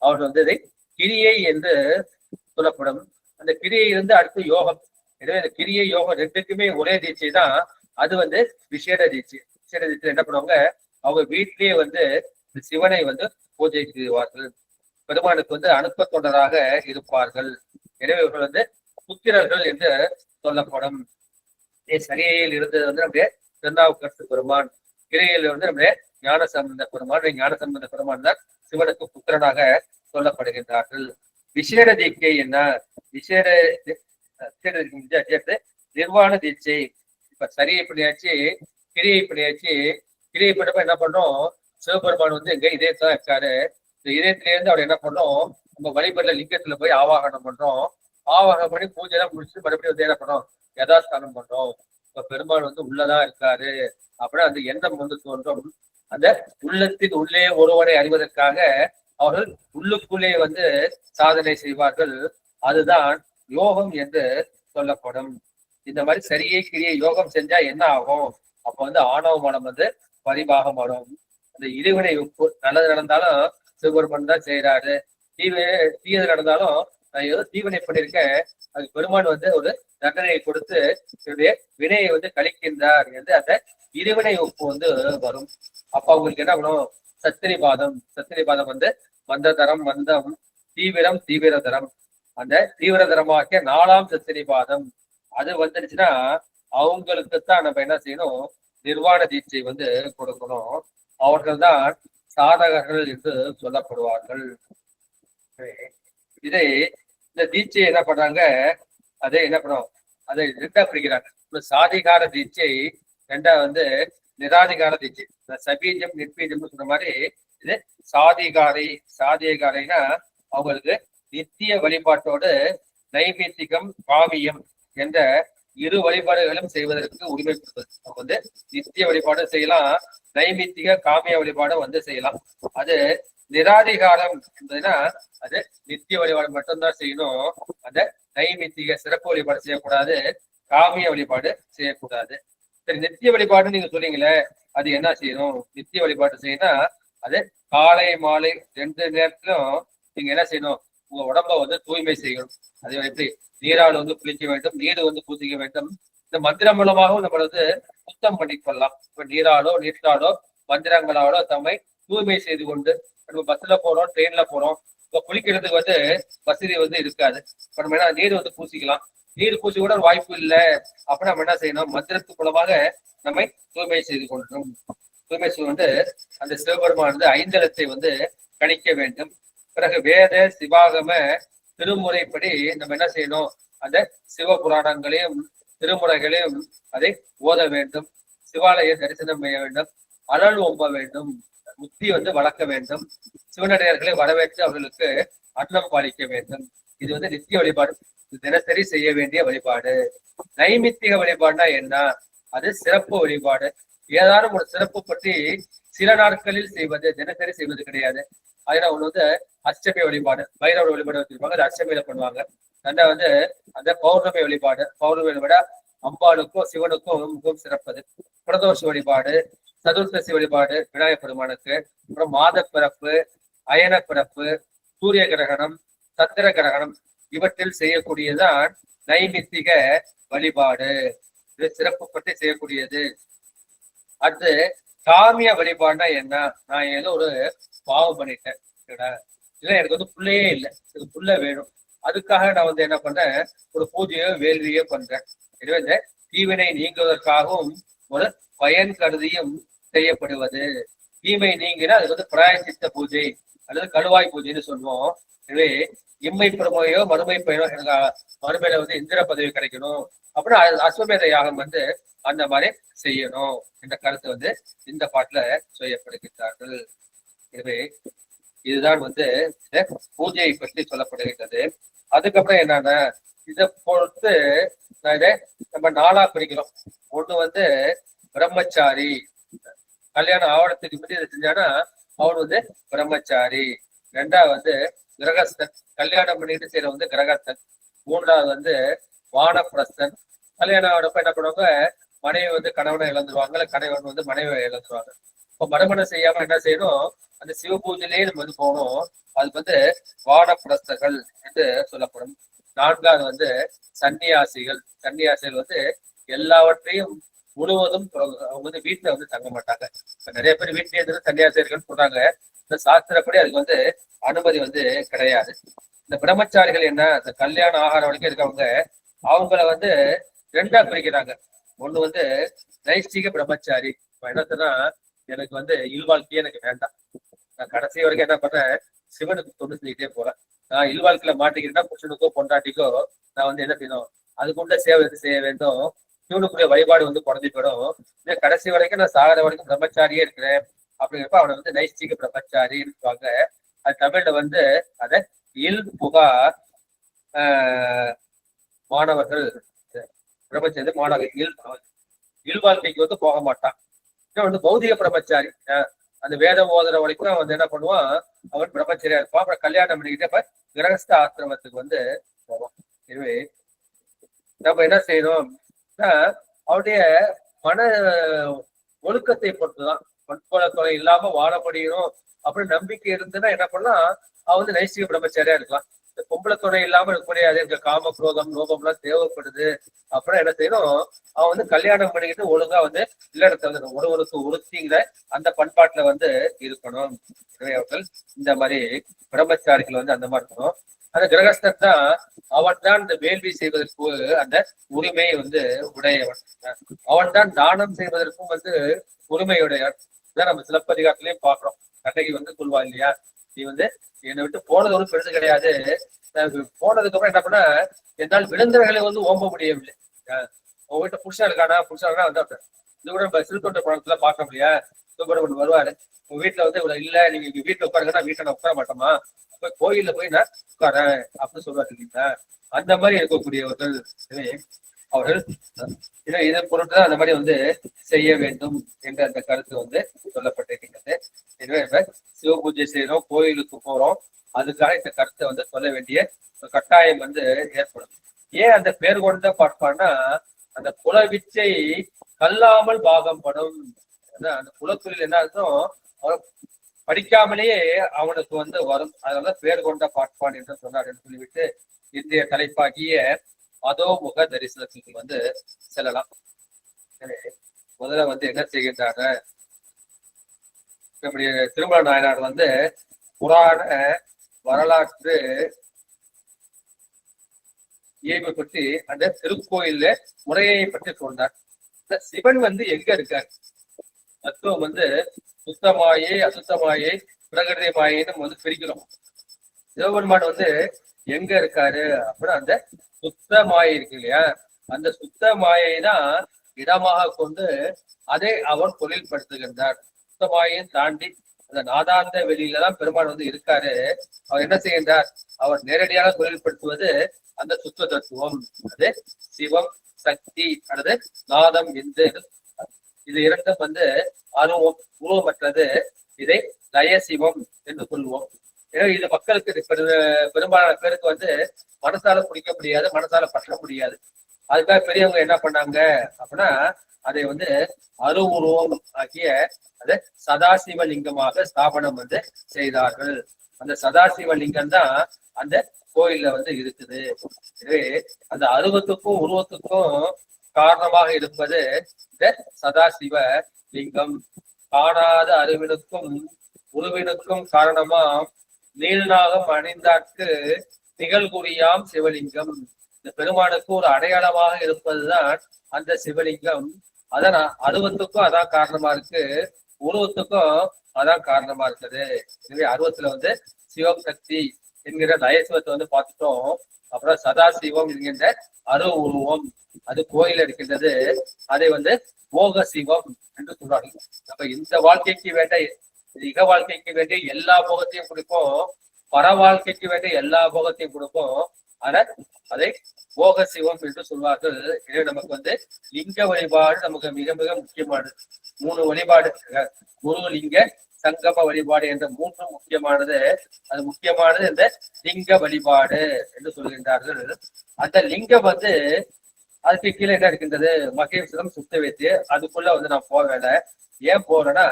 அவர்கள் வந்து இதை கிரியை என்று சொல்லப்படும். அந்த கிரியை இருந்து அடுத்து யோகம். எனவே இந்த கிரியை யோகம் ரெண்டுக்குமே ஒரே தீட்சை தான். அது வந்து விசேட தீட்சை. விசேட தீட்சை என்ன பண்ணுவாங்க, அவங்க வீட்டிலேயே வந்து சிவனை வந்து பூஜை செய்வார்கள், பெருமானுக்கு வந்து அனுப்ப தொண்டராக இருப்பார்கள். எனவே இவர்கள் வந்து புத்திரர்கள் என்று சொல்லப்படும். சரியையில் இருந்தது வந்து நம்முடைய திருநாவுக்கரசு பெருமான், கிரையில் வந்து நம்முடைய ஞானசம்பந்த பெருமான். ஞானசம்பந்த பெருமான் தான் சிவனுக்கு புத்திரனாக சொல்லப்படுகின்றார்கள். விசேட தீட்சை என்ன? விசேட நிர்வாண தீட்சை. இப்ப சரியை பண்ணியாச்சு, கிரியை பண்ணியாச்சு. கிரியை பண்ணப்ப என்ன பண்றோம், சிவபெருமான் வந்து எங்க இதே தான் இருக்காரு, இந்த இதயத்தில இருந்து அவர் என்ன பண்றோம், நம்ம வழிபடுற லிங்கத்துல போய் ஆவாகனம் பண்றோம். ஆவாகனம் பண்ணி பூஜை எல்லாம் முடிச்சுட்டு மறுபடியும் வந்து என்ன பண்றோம், யதாஸ்தானம் பண்றோம். இப்ப பெருமாள் வந்து உள்ளதான் இருக்காரு அப்படின்னா அந்த எண்ணம் வந்து தோன்றும். அந்த உள்ளத்தின் உள்ளே ஒருவரை அறிவதற்காக அவர்கள் உள்ளுக்குள்ளே வந்து சாதனை செய்வார்கள். அதுதான் யோகம் என்று சொல்லப்படும். இந்த மாதிரி சரியே கிரியை யோகம் செஞ்சா என்ன ஆகும்? அப்ப வந்து ஆணவ மனம் வந்து பரிபாகம் வரும். அந்த இறைவனை நல்லது நடந்தாலும் சிவபெருமன் தான் செய்யறாரு, தீயது நடந்தாலும் நான் ஏதோ தீவனை பண்ணிருக்கேன், அது பெருமான் வந்து ஒரு தண்டனையை கொடுத்து என்னுடைய வினையை வந்து கழிக்கின்றார் என்று அந்த இறைவனை ஒப்பு வந்து வரும். அப்ப அவங்களுக்கு என்ன பண்ணும், சத்திரிபாதம் வந்து மந்ததரம் மந்தம் தீவிரம் தீவிரதரம், அந்த தீவிரதரமாக்கிய 4ஆம் சத்திரிபாதம் அது வந்துருச்சுன்னா அவங்களுக்குத்தான் நம்ம என்ன செய்யணும், நிர்வாண தீட்சை வந்து கொடுக்கணும். அவர்கள் தான் சாதகர்கள் என்று சொல்லப்படுவார்கள். இதை இந்த தீட்சையை என்ன பண்றாங்க, அதை என்ன பண்ணும், அதை ரெண்டா பிரிக்கிறாங்க. சாதிகார தீட்சை, ரெண்டா வந்து நிராதிகார தீட்சை. சபீஜம் நிர்பீஜம்னு சொன்ன மாதிரி இது சாதிகாரைனா அவங்களுக்கு நித்திய வழிபாட்டோடு நைமித்திகம் காவியம் என்ற இரு வழிபாடுகளும் செய்வதற்கு உரிமை கொடுத்தது. நம்ம வந்து நித்திய வழிபாடு செய்யலாம், நைமித்திக காமிய வழிபாடும் வந்து செய்யலாம். அது நிராதிகாரம் என்பதுன்னா அது நித்திய வழிபாடு மட்டும்தான் செய்யணும். அந்த நைமித்திக சிறப்பு வழிபாடு செய்யக்கூடாது, காமிய வழிபாடு செய்யக்கூடாது. சரி, நித்திய வழிபாடு நீங்க சொல்றீங்களே, அது என்ன செய்யணும்? நித்திய வழிபாடு செய்யணும் அது காலை மாலை 2 நேரத்திலும் நீங்க என்ன செய்யணும், உங்க உடம்ப வந்து தூய்மை செய்யணும். அது எப்படி, நீரால் வந்து குளிக்க வேண்டும், நீர் வந்து பூசிக்க வேண்டும். இந்த மந்திரம் மூலமாகவும் நம்ம வந்து சுத்தம் பண்ணிக்கொள்ளலாம். இப்ப நீராலோ நீட்டாலோ மந்திரங்களாலோ தம்மை தூய்மை செய்து கொண்டு, நம்ம பஸ்ல போறோம், ட்ரெயின்ல போறோம், இப்ப குளிக்கிறதுக்கு வந்து வசதி வந்து இருக்காது. இப்ப நம்ம என்ன நீர் வந்து பூசிக்கலாம், நீர் பூசி கூட வாய்ப்பு இல்லை அப்படின்னா நம்ம என்ன செய்யணும், மந்திரத்து மூலமாக நம்மை தூய்மை செய்து கொள்ளணும். தூய்மை செய்து கொண்டு அந்த சிவபெருமானது 5 வந்து கணிக்க வேண்டும். பிறகு வேத சிவாகம திருமுறைப்படி நம்ம என்ன செய்யணும், அந்த சிவபுராணங்களையும் திருமுறைகளையும் அதை ஓத வேண்டும். சிவாலய தரிசனம் செய்ய வேண்டும், அனல் ஒம்ப வேண்டும், முத்தி வந்து வளர்க்க வேண்டும், சிவனடியார்களை வரவேற்று அவர்களுக்கு அன்னம் பாலிக்க வேண்டும். இது வந்து நித்திய வழிபாடு, தினசரி செய்ய வேண்டிய வழிபாடு. நைமித்திக வழிபாடுனா என்ன, அது சிறப்பு வழிபாடு. ஏதாரும் ஒரு சிறப்பு பற்றி சில நாட்களில் செய்வது, தினசரி செய்வது கிடையாது. அதனால ஒண்ணு வந்து அஷ்டமி வழிபாடு, பைரவர் வழிபாடு வச்சிருப்பாங்க, அது அஷ்டமியில பண்ணுவாங்க. ரெண்டா வந்து அந்த பௌர்ணமி வழிபாடு, பௌர்ணமி வழிபாடு அம்பாளுக்கும் சிவனுக்கும் மிகவும் சிறப்பது. பிரதோஷ வழிபாடு, சதுர்த்தசி வழிபாடு விநாயகர் பெருமானுக்கு. அப்புறம் மாத பிறப்பு, அயன பிறப்பு, சூரிய கிரகணம், சத்திர கிரகணம் இவற்றில் செய்யக்கூடியதுதான் நைமித்திக வழிபாடு. இது சிறப்பு பற்றி செய்யக்கூடியது. அடுத்து காமிய வழிபாடுனா என்ன, நான் ஏதோ ஒரு பாவம் பண்ணிட்டேன், இல்லை எனக்கு வந்து புள்ளையே இல்லை, எனக்கு புள்ள வேணும், அதுக்காக நான் வந்து என்ன பண்றேன், ஒரு பூஜையோ வேள்வியோ பண்றேன். எனவே இந்த தீவினை நீங்குவதற்காகவும் ஒரு பயன் கருதியும் செய்யப்படுவது. தீமை நீங்கினா அது வந்து பிராயச்சித்த பூஜை அல்லது கழுவாய் பூஜைன்னு சொல்லுவோம். எனவே இம்மை பெருமையோ மறுமை பயனோ, எனக்கு மறுமையில வந்து இந்திர பதவி கிடைக்கணும் அப்படின்னா அஸ்வமேத யாகம் வந்து அந்த மாதிரி செய்யணும் என்ற கருத்து வந்து இந்த பாட்டுல செய்யப்படுகின்றார்கள். எனவே இதுதான் வந்து பூஜையை பற்றி சொல்லப்படுகின்றது. அதுக்கப்புறம் என்னன்னா, இதை பொறுத்து நான் இதை நம்ம 4ஆ பிரிக்கிறோம். ஒண்ணு வந்து பிரம்மச்சாரி, கல்யாணம் ஆவணத்துக்கு முன்னாடி இதை செஞ்சானா அவன் வந்து பிரம்மச்சாரி. 2ஆவது வந்து கிரகஸ்தன், கல்யாணம் பண்ணிட்டு செய்யற வந்து கிரகஸ்தன். 3ஆவது வந்து வானப்பிரஸ்தன், கல்யாணம் ஆனப்ப என்ன பண்ணுவாங்க, மனைவி வந்து கணவனை இழந்துருவாங்க, இல்ல கணவன் வந்து மனைவியை இழந்துருவாங்க. இப்ப மறுமணம் செய்யாம என்ன செய்யணும், அந்த சிவ பூஜையிலேயே நம்ம வந்து போகணும். அதுக்கு வந்து வானப்பிரஸ்தர்கள் என்று சொல்லப்படும். 4ஆவது வந்து சன்னியாசிகள். சன்னியாசிகள் வந்து எல்லாவற்றையும் முழுவதும் அவங்க வந்து வீட்டுல வந்து தங்க மாட்டாங்க. இப்ப நிறைய பேர் வீட்டிலேயே இருந்து சன்னியாசிகள் சொல்றாங்க, இந்த சாஸ்திரப்படி அதுக்கு வந்து அனுமதி வந்து கிடையாது. இந்த பிரம்மச்சாரிகள் என்ன, இந்த கல்யாணம் ஆகார வரைக்கும் இருக்கவங்க, அவங்கள வந்து 2ஆ பிரிக்கிறாங்க. ஒண்ணு வந்து நைஷ்டிக பிரம்மச்சாரி. என்னத்துனா, எனக்கு வந்து இல்வாழ்க்கையே எனக்கு வேண்டாம், நான் கடைசி வரைக்கும் என்ன பண்றேன், சிவனுக்கு தொண்டு செஞ்சுக்கிட்டே போறேன். நான் இல்வாழ்க்கையில மாட்டிக்கிட்டா புருஷனுக்கோ பொண்டாட்டிக்கோ நான் வந்து என்ன செய்யணும், அதுக்குள்ள சேவை செய்ய வேண்டும், சிவனுக்குரிய வழிபாடு வந்து குறைஞ்சி போயிடும். கடைசி வரைக்கும் நான் சாகர வரைக்கும் பிரம்மச்சாரியே இருக்கிறேன் அப்படிங்கிறப்ப அவனை வந்து நைஷ்டிக பிரம்மச்சாரி இருப்பாங்க. அது தமிழ்ல வந்து அத இல் புகார் மாணவர்கள் பிரம்மச்சாரி மாணவர்கள் இல் வாழ்க்கைக்கு வந்து போக மாட்டான். இன்னும் வந்து பௌதிக பிரம்மச்சாரி அந்த வேதம் ஓதுற வரைக்கும் அவன் வந்து என்ன பண்ணுவான், அவன் பிரம்மச்சரியா இருப்பான். அப்புறம் கல்யாணம் பண்ணிக்கிட்டு அப்ப கிரகஸ்த ஆசிரமத்துக்கு வந்து போவான். எனவே நம்ம என்ன செய்யணும்னா அவருடைய மன ஒழுக்கத்தை பொறுத்துதான் பண்புல தொலை இல்லாம வாழ முடியணும் அப்படின்னு நம்பிக்கை இருந்துன்னா என்ன பண்ணலாம், அவன் வந்து நைஷ்டிக பிரம்மச்சாரியா இருக்கலாம். இந்த பொம்பளை துணை இல்லாம இருக்க முடியாது, இந்த காம குரோதம் லோகம் எல்லாம் தேவைப்படுது. அப்புறம் என்ன செய்யணும், அவன் வந்து கல்யாணம் பண்ணிக்கிட்டு ஒழுங்கா வந்து இல்லறத்தை வந்து ஒருவருக்கு உறுத்திங்கிற அந்த பண்பாட்டுல வந்து இருக்கணும். எனவே அவர்கள் இந்த மாதிரி பிரம்மச்சாரிகள் வந்து அந்த மாதிரி இருக்கணும். அந்த கிரகஸ்தன் தான் அவன் தான் இந்த வேள்வி செய்வதற்கு அந்த உரிமையை வந்து உடையவன். அவன் தான் தானம் செய்வதற்கும் வந்து உரிமையுடையவன். இதான் நம்ம சிலப்பதிகாரத்திலையும் பாக்குறோம். கண்ணகி வந்து சொல்வா இல்லையா, நீ வந்து என்னை விட்டு போனது ஒன்றும் பெருசு கிடையாது, போனதுக்கு அப்புறம் என்ன பண்ண என்னால் விழுந்தவர்களை வந்து ஓம்ப முடியவில்லை. உங்க வீட்டு புருஷன் இருக்கானா வந்து இது கூட நம்ம சிறுத்தொண்ட படத்துல பார்க்க முடியா, சுப்பிரமணியன் வருவாரு, உங்க வீட்டுல வந்து இவ்வளவு இல்ல, நீங்க இங்க வீட்டுல உட்காருங்கன்னா வீட்டுல நான் உட்கார மாட்டோமா, போய் கோயில்ல போய் நான் உட்காரேன் அப்படின்னு சொல்றாரு இல்லைங்களா. அந்த மாதிரி இருக்கக்கூடியவர்கள் அவர்கள் இதை பொருட்டுதான் அந்த மாதிரி வந்து செய்ய வேண்டும் என்ற அந்த கருத்து வந்து சொல்லப்பட்டிருக்கின்றது. எனவே நம்ம சிவ பூஜை செய்யறோம், கோயிலுக்கு போறோம், அதுக்காக இந்த கருத்தை வந்து சொல்ல வேண்டிய கட்டாயம் வந்து ஏற்படும். ஏன் அந்த பேர் கொண்ட பார்ப்பான்னா, அந்த குலவிச்சை கல்லாமல் பாகம் படும். அந்த குலத்தொழில் என்ன அர்த்தம், படிக்காமலேயே அவனுக்கு வந்து வரும். அதனால பேர் கொண்ட பார்ப்பான் என்று சொன்னார் என்று சொல்லிவிட்டு இந்திய தலைப்பாகிய அதோ முக தரிசனத்துக்கு வந்து செல்லலாம். முதல்ல வந்து என்ன செய்கின்றாங்க, நம்முடைய திருமல நாயனார் வந்து புராண வரலாற்று இயல்பை பற்றி அந்த திருக்கோயில முறையை பற்றி சொன்னார். இந்த சிவன் வந்து எங்க இருக்கார், தத்துவம் வந்து சுத்தமாயே அசுத்தமாயே பிரகிருதி மாயின்னு வந்து பிரிக்கிறோம். சிவபெருமான் வந்து எங்க இருக்காரு அப்படின்னா அந்த சுத்த மாயை இருக்கு இல்லையா, அந்த சுத்த மாயை தான் இடமாக கொண்டு அதை அவர் தொழில்படுத்துகின்றார். சுத்த மாயையும் தாண்டி அந்த நாதாந்த வெளியில தான் பெருமான் வந்து இருக்காரு. அவர் என்ன செய்கின்றார், அவர் நேரடியாக தொழில்படுத்துவது அந்த சுத்த தத்துவம். அது சிவம் சக்தி அல்லது நாதம் என்று இது இரண்டும் வந்து அருவம் உருவமற்றது. இதை லய சிவம் என்று சொல்லுவோம். இது மக்களுக்கு பெரும்பாலான பேருக்கு வந்து மனசால பிடிக்க முடியாது, மனசால பற்ற முடியாது. அதுக்காக பெரியவங்க என்ன பண்ணாங்க அப்படின்னா, அதை வந்து அருவுருவம் ஆகிய அதை சதாசிவ லிங்கமாக ஸ்தாபனம் வந்து செய்தார்கள். அந்த சதாசிவ லிங்கம் தான் அந்த கோயில்ல வந்து இருக்குது. எனவே அந்த அருவத்துக்கும் உருவத்துக்கும் காரணமாக இருப்பது இந்த சதாசிவ லிங்கம். காணாத அறிவினுக்கும் உருவினுக்கும் காரணமாம் நீள்நாகம் அணிந்தாற்கு நிகழ்குறியாம் சிவலிங்கம். இந்த பெருமானுக்கு ஒரு அடையாளமாக இருப்பதுதான் அந்த சிவலிங்கம். அதான் அருவத்துக்கும் அதான் காரணமா இருக்கு, உருவத்துக்கும் அதான் காரணமா இருக்குது. எனவே அருவத்துல வந்து சிவம் சக்தி என்கிற நயசிவத்தை வந்து பார்த்துட்டோம். அப்புறம் சதாசிவம் என்கின்ற அரு உருவம் அது கோயில் இருக்கின்றது. அதை வந்து போக சிவம் என்று சொல்றாங்க. அப்ப இந்த வாழ்க்கைக்கு வேண்டிய இக வாழ்க்கைக்கு வேண்டிய எல்லா போகத்தையும் கொடுப்போம், பர வாழ்க்கைக்கு வேண்டிய எல்லா போகத்தையும் கொடுப்போம். ஆனா அதை போக சிவம் என்று சொல்வார்கள். எனவே நமக்கு வந்து லிங்க வழிபாடு நமக்கு மிக மிக முக்கியமானது. 3 வழிபாடு, குரு லிங்க சங்கம வழிபாடு என்ற 3 முக்கியமானது. அது முக்கியமானது இந்த லிங்க வழிபாடு என்று சொல்கின்றார்கள். அந்த லிங்கம் வந்து அதுக்கு கீழே என்ன இருக்கின்றது, மகேஸ்வரம் சுத்த வைத்து அதுக்குள்ள வந்து நான் போவேல. ஏன் போறேன்னா,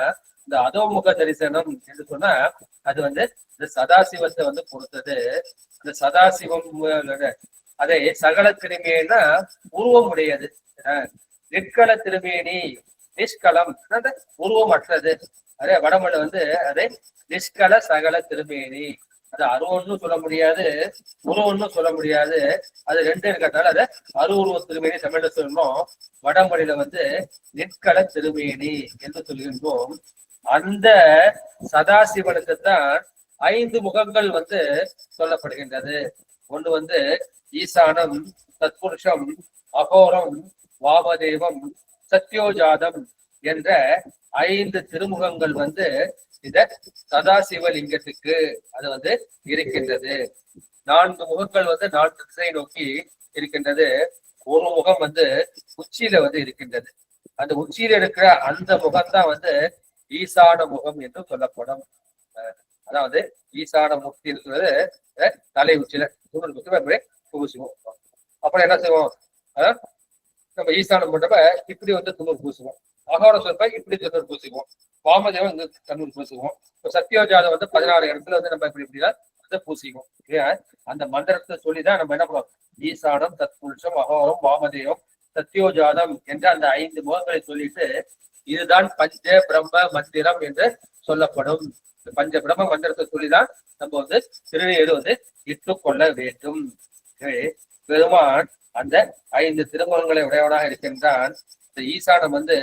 இந்த அதோமுக தரிசனம் என்று சொன்னா அது வந்து இந்த சதாசிவத்தை வந்து பொறுத்தது. அந்த சதாசிவம் அதை சகல திருமேனா உருவம் உடையது. நிற்கள திருமேனி நிஷ்கலம் உருவம் அற்றது. அதே வடமொழி வந்து அதை நிஷ்கல சகல திருமேனி, அது அருவம்னு சொல்ல முடியாது, உருவம்னு சொல்ல முடியாது. அது ரெண்டு இருக்கிறதால அதை அருவுருவ திருமேனி தமிழ்ல சொல்லணும். வடமொழியில வந்து நிற்கள திருமேனி என்று சொல்கின்றோம். அந்த சதாசிவனுக்கு தான் 5 முகங்கள் வந்து சொல்லப்படுகின்றது. ஒண்ணு வந்து ஈசானம், தத்புருஷம், அகோரம், வாமதேவம், சத்யோஜாதம், என்ற 5 திருமுகங்கள் வந்து இந்த சதாசிவலிங்கத்துக்கு அது வந்து இருக்கின்றது. 4 முகங்கள் வந்து 4 திசை நோக்கி இருக்கின்றது. ஒரு முகம் வந்து உச்சியில வந்து இருக்கின்றது. அந்த உச்சியில இருக்கிற அந்த முகம்தான் வந்து ஈசான முகம் என்று சொல்லப்படும். அதாவது ஈசான முக்தி இருக்கிறது தலை உச்சியில பூசுவோம். அப்புறம் என்ன செய்வோம், நம்ம ஈசானம் பண்றப்ப இப்படி வந்து துணூர் பூசுவோம். அகோர சொல்றப்ப இப்படி துணூர் பூசிக்குவோம். வாமதேவன் வந்து தண்ணூர் பூசுவோம். இப்போ சத்தியோஜாதம் வந்து 16 இடத்துல வந்து நம்ம இப்படி இப்படிதான் வந்து பூசிக்குவோம். ஏன் அந்த மந்திரத்தை சொல்லிதான் நம்ம என்ன பண்ணுவோம், ஈசானம், தத்புருஷம், அகோரம், வாமதேவம், சத்தியோஜாதம் என்ற அந்த 5 முகங்களை சொல்லிட்டு இதுதான் பஞ்ச பிரம்ம மந்திரம் என்று சொல்லப்படும். பஞ்ச பிரம்ம மந்திரத்தை சொல்லிதான் நம்ம வந்து திருநீர் வந்து இட்டுக்கொள்ள வேண்டும். பெருமான் அந்த 5 திருமுகங்களை உடையவனாக இருக்கின்றான். இந்த ஈசானம் வந்து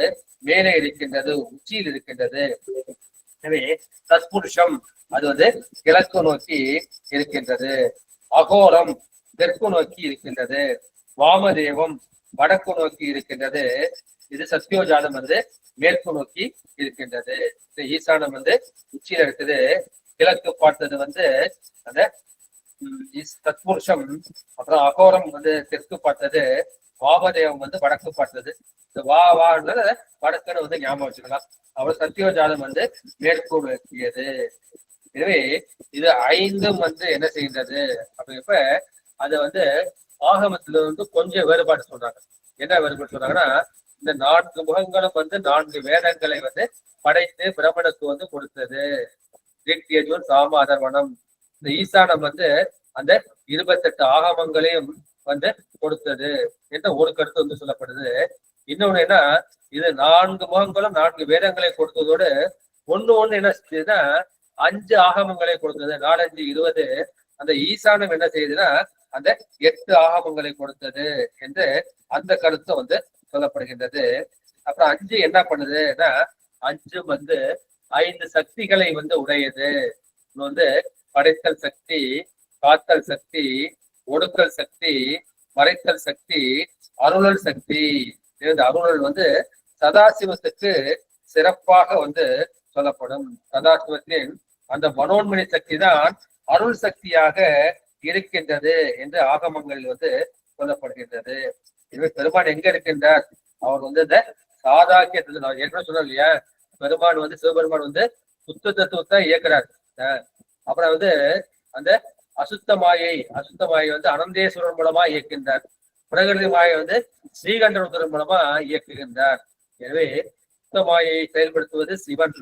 மேலே இருக்கின்றது, உச்சியில் இருக்கின்றது. எனவே தத்புருஷம் அது வந்து கிழக்கு நோக்கி இருக்கின்றது. அகோரம் தெற்கு நோக்கி இருக்கின்றது. வாமதேவம் வடக்கு நோக்கி இருக்கின்றது. இது சத்தியோஜாதம் வந்து மேற்கு நோக்கி இருக்கின்றது. இந்த ஈசானம் வந்து உச்சியில இருக்குது. கிழக்கு பார்த்தது வந்து அந்த தத்புருஷம். அப்புறம் அகோரம் வந்து தெற்கு பார்த்தது. வாமதேவம் வந்து வடக்கு பார்த்தது. இந்த வான்றது வடக்குன்னு வந்து ஞாபகம் வச்சுக்கலாம். அப்புறம் சத்தியோஜாதம் வந்து மேற்கு நோக்கியது. எனவே இது 5ம் வந்து என்ன செய்கின்றது அப்படிங்கிறப்ப அது வந்து ஆகமத்துல வந்து கொஞ்சம் வேறுபாடு சொல்றாங்க. என்ன வேறுபாடு சொல்றாங்கன்னா, இந்த 4 முகங்களும் வந்து 4 வேதங்களை வந்து படைத்து பிரம்மனுக்கு வந்து கொடுத்தது. சாம அதர்வனம். இந்த ஈசானம் வந்து அந்த 28 ஆகமங்களையும் வந்து கொடுத்தது என்ற ஒரு கருத்து வந்து சொல்லப்படுது. இன்னொன்னு என்ன, இது 4 முகங்களும் 4 வேதங்களை கொடுத்ததோடு ஒண்ணு என்ன செஞ்சதுன்னா 5 ஆகமங்களை கொடுத்தது. 4, 5, 20. அந்த ஈசானம் என்ன செய்யுதுன்னா அந்த 8 ஆகமங்களை கொடுத்தது என்று அந்த கருத்து வந்து சொல்லப்படுகின்றது. அப்புறம் 5 என்ன பண்ணுதுன்னா 5 வந்து 5 சக்திகளை வந்து உடையது. வந்து படைத்தல் சக்தி, காத்தல் சக்தி, ஒடுக்கல் சக்தி, மறைத்தல் சக்தி, அருளல் சக்தி. இந்த அருளல் வந்து சதாசிவத்துக்கு சிறப்பாக வந்து சொல்லப்படும். சதாசிவத்தின் அந்த மனோன்மணி சக்தி தான் அருள் சக்தியாக இருக்கின்றது என்று ஆகமங்கள் வந்து சொல்லப்படுகின்றது. இதுவே பெருமான் எங்க இருக்கின்றார், அவர் வந்து இந்த சாதாக்கியத்துல நான் ஏற்கனவே சொன்னோம் இல்லையா, பெருமான் வந்து சிவபெருமான் வந்து சுத்த தத்துவத்தை இயக்குறார். அப்புறம் வந்து அந்த அசுத்த மாயை வந்து அனந்தேஸ்வரன் மூலமா இயக்கின்றார். பிரகிருதி மாயை வந்து ஸ்ரீகண்டருத்தர் மூலமா இயக்குகின்றார். எனவே சுத்த மாயை செயல்படுத்துவது சிவன்,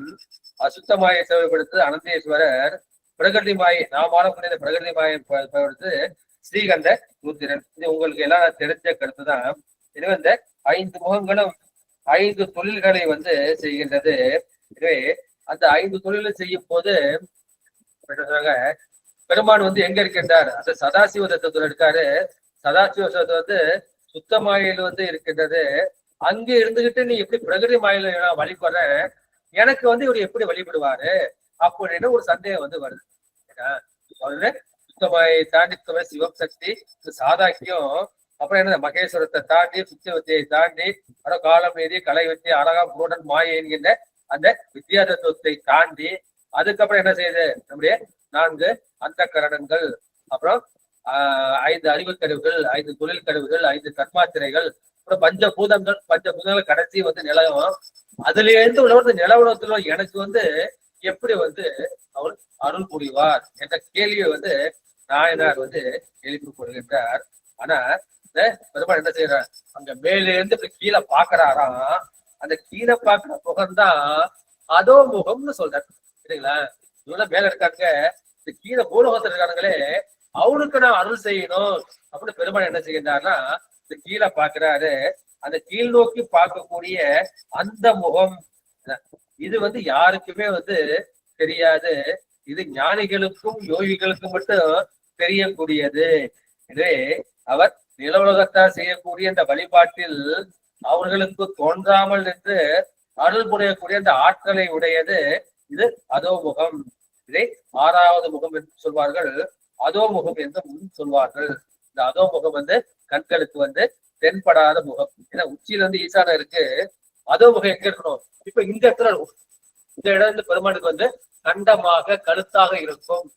அசுத்த மாயை செயல்படுத்துவது அனந்தேஸ்வரர், பிரகிருதி மாயை நாம் ஆளக்கூடிய பிரகிருதி மாயை பயன்படுத்து ஸ்ரீகண்ட ருத்திரன். இது உங்களுக்கு எல்லாம் தெரிஞ்ச கருத்துதான். எனவே இந்த 5 முகங்களும் 5 தொழில்களை வந்து செய்கின்றது. எனவே அந்த 5 தொழிலை செய்யும் போது பெருமான் வந்து எங்க இருக்கின்றார், அந்த சதாசிவ தத்துவத்துல இருக்காரு. சதாசிவ தத்துவம் வந்து சுத்த மாயில வந்து இருக்கின்றது. அங்க இருந்துகிட்டு நீ எப்படி பிரகிருதி மாயில நான் வழிபடுற, எனக்கு வந்து இவர் எப்படி வழிபடுவாரு அப்படின்னு ஒரு சந்தேகம் வந்து வருது. அவரு சுத்தமாயை தாண்டி சிவம் சக்தி சாதாக்கியம், அப்புறம் என்ன மகேஸ்வரத்தை தாண்டி சுத்தியவத்தியை தாண்டி அப்புறம் காலம் மீறி கலை வத்தி அழகா பூடன் மாயை என்கின்ற அந்த வித்யா தத்துவத்தை தாண்டி அதுக்கப்புறம் என்ன செய்யுது, நம்முடைய 4 அந்த கரணங்கள், அப்புறம் 5 அறிவுக்கருவுகள், 5 தொழில் கருவுகள், 5 கர்மாத்திரைகள், அப்புறம் பஞ்சபூதங்கள் கடைசி வந்து நிலவரம். அதுல இருந்து உள்ள நிலவரத்துல எனக்கு வந்து எப்படி வந்து அவர் அருள் புரிவார் என்ற கேள்வியை வந்து நாயனார் வந்து எழுப்பி கொள்கின்றார். ஆனா இந்த பெருமாள் என்ன செய்யறார், அங்க மேல இருந்து இப்படி கீழே பாக்குறாராம். அந்த கீழே பாக்குற முகம்தான் அதோ முகம்னு சொல்றாரு. சரிங்களா, இவங்க மேல இருக்காங்க, இந்த கீழே பூலோகத்துல இருக்காங்களே அவனுக்கு நான் அருள் செய்யணும் அப்படின்னு பெருமாள் என்ன செய்கின்றார்னா இந்த கீழே பாக்குறாரு. அந்த கீழ் நோக்கி பார்க்கக்கூடிய அந்த முகம் இது வந்து யாருக்குமே வந்து தெரியாது. இது ஞானிகளுக்கும் யோகிகளுக்கும் மட்டும் தெரியக்கூடியது. எனவே அவர் நில உலகத்தால் செய்யக்கூடிய இந்த வழிபாட்டில் அவர்களுக்கு தோன்றாமல் நின்று அருள் புரியக்கூடிய அந்த ஆற்றலை உடையது இது அதோ முகம். இதை 6வது முகம் என்று சொல்வார்கள், அதோ முகம் என்றும் சொல்வார்கள். இந்த அதோ முகம் வந்து கண்களுக்கு வந்து தென்படாத முகம். ஏன்னா உச்சியில வந்து ஈசானம் இருக்கு, அதோ முகம் எங்க இருக்கணும்? இப்ப இந்த இடத்துல இந்த இடம் வந்து பெருமானுக்கு வந்து கண்டமாக கழுத்தாக இருக்கும்.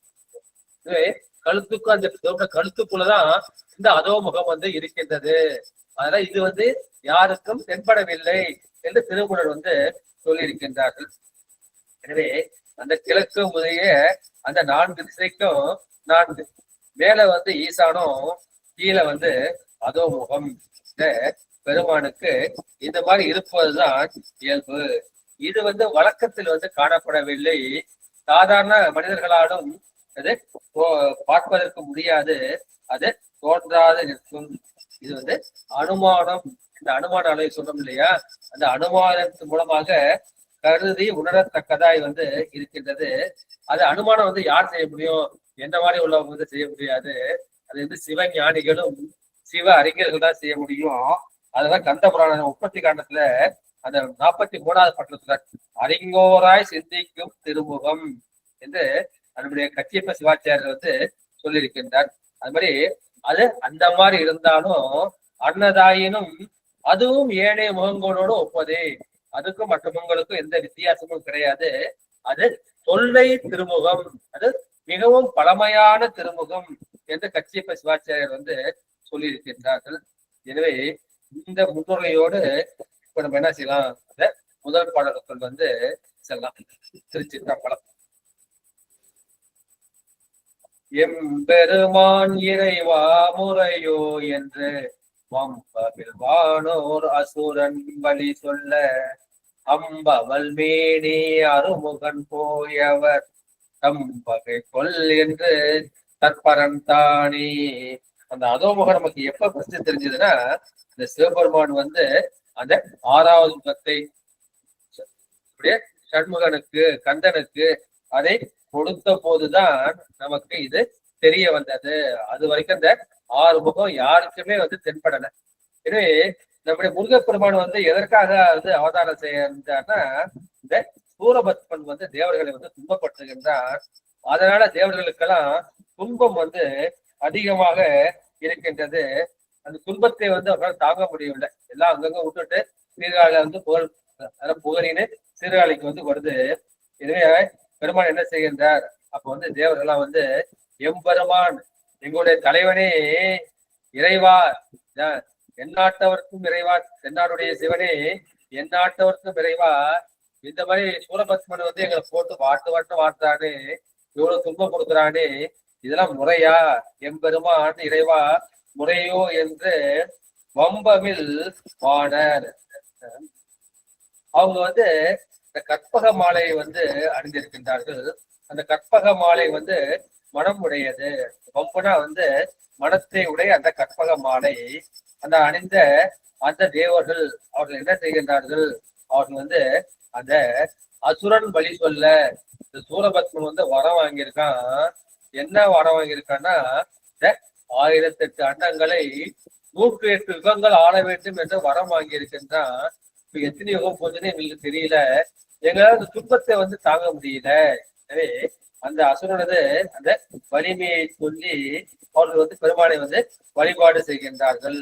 கழுத்துக்கும் அந்த கழுத்துக்குள்ளதான் இந்த அதோ முகம் வந்து இருக்கின்றது. அதனால இது வந்து யாருக்கும் தென்படவில்லை என்று திருமூலர் வந்து சொல்லியிருக்கின்றார்கள். எனவே அந்த கிழக்கு முதலிய அந்த 4 திசைக்கும் 4 மேல வந்து ஈசானம், கீழே வந்து அதோ முகம். பெருமானுக்கு இந்த மாதிரி இருப்பதுதான் இயல்பு. இது வந்து வழக்கத்தில் வந்து காணப்படவில்லை. சாதாரண மனிதர்களாலும் அது பார்ப்பதற்கு முடியாது, அது தோன்றாது நிற்கும். இது வந்து அனுமானம். இந்த அனுமான அளவை சொல்றோம் இல்லையா, அந்த அனுமானத்தின் மூலமாக கருதி உணரத்தக்கதாய் வந்து இருக்கின்றது. அது அனுமானம் வந்து யார் செய்ய முடியும்? எந்த மாதிரி உள்ளவங்க வந்து செய்ய முடியாது. அது வந்து சிவஞானிகளும் சிவ அறிஞர்கள் தான் செய்ய முடியும். அதுதான் கந்த புராண 30 காண்டத்துல அந்த 43வது பட்டத்துல அறிங்கோராய் சிந்திக்கும் திருமுகம் என்று நம்முடைய கச்சியப்ப சிவாச்சாரியர் வந்து சொல்லியிருக்கின்றார். அது மாதிரி அது அந்த மாதிரி இருந்தாலும் அன்னதாயினும் அதுவும் ஏனைய முகங்களோடு ஒப்பதே. அதுக்கும் மற்ற முகங்களுக்கும் எந்த வித்தியாசமும் கிடையாது. அது தொல்லை திருமுகம், அது மிகவும் பழமையான திருமுகம் என்று கச்சியப்ப சிவாச்சாரியர் வந்து சொல்லியிருக்கின்றார்கள். எனவே இந்த முன்னுரையோடு இப்ப நம்ம என்ன செய்யலாம்? அந்த முதல் பாடல்கள் வந்து செல்லலாம். திருச்சிற்றம்பலம். எம்பெருமான் இறைவா முறையோ என்று வம்பவில் வானோர் அசுரன் வழி சொல்ல அம்பவல் மேனி அருமுகன் போயவர் தம்பகை கொல் என்று தற்பரன் தானே. அந்த அதோமுகம் நமக்கு எப்ப பிரச்சனை தெரிஞ்சதுன்னா, இந்த சிவபெருமான் வந்து அந்த 6வது முகத்தை சண்முகனுக்கு கந்தனுக்கு அதை கொடுத்த போதுதான் நமக்கு இது தெரிய வந்தது. அது வரைக்கும் அந்த 6 முகம் யாருக்குமே வந்து தென்படல. எனவே நம்முடைய முருகப்பெருமான் வந்து எதற்காக வந்து அவதாரம் செய்யறார்னா, இந்த சூரபத்மன் வந்து தேவர்களை வந்து துன்பப்படுத்துகின்றார். அதனால தேவர்களுக்கெல்லாம் துன்பம் வந்து அதிகமாக இருக்கின்றது. அந்த துன்பத்தை வந்து அவர்களால் தாங்க முடியவில்லை. எல்லாம் அங்கங்க விட்டுட்டு சீர்காழில வந்து புகழின்னு சீர்காழிக்கு வந்து வருது. எனவே பெருமான் என்ன செய்கின்றார்? அப்ப வந்து தேவர்கள்லாம் வந்து எம்பெருமான் எங்களுடைய தலைவனே இறைவா, எந்நாட்டவர்க்கும் இறைவா, தென்னாடுடைய சிவனே எந்நாட்டவர்க்கும் இறைவா, இந்த மாதிரி சூரபத்மன் வந்து எங்களை போட்டு வாட்டுறானே, இவ்வளவு துன்பம் கொடுக்குறானே, இதெல்லாம் முறையா? எம்பெருமான் இறைவா முறையோ என்று வம்பமில் வாணர். அவங்க வந்து இந்த கற்பக மாலையை வந்து அணிந்திருக்கின்றார்கள். அந்த கற்பக மாலை வந்து மனம் உடையது. வம்புனா வந்து மனத்தை உடைய அந்த கற்பக மாலை அந்த அணிந்த அந்த தேவர்கள் அவர்கள் என்ன செய்கின்றார்கள்? அவர்கள் வந்து அந்த அசுரன் வழி சொல்ல, இந்த சூரபத்மன் வந்து வரம் வாங்கியிருக்கான். என்ன வரம் வாங்கியிருக்கான்னா, இந்த 1008 அண்டங்களை 108 யுகங்கள் ஆள வேண்டும் என்று வரம் வாங்கியிருக்கின்றான். இப்ப எத்தனை யுகம் போச்சுன்னு எங்களுக்கு தெரியல, எங்களால் அந்த துன்பத்தை வந்து தாங்க முடியல. எனவே அந்த அசுரனது அந்த வலிமையை சொல்லி அவர்கள் வந்து பெருமானை வந்து வழிபாடு செய்கின்றார்கள்.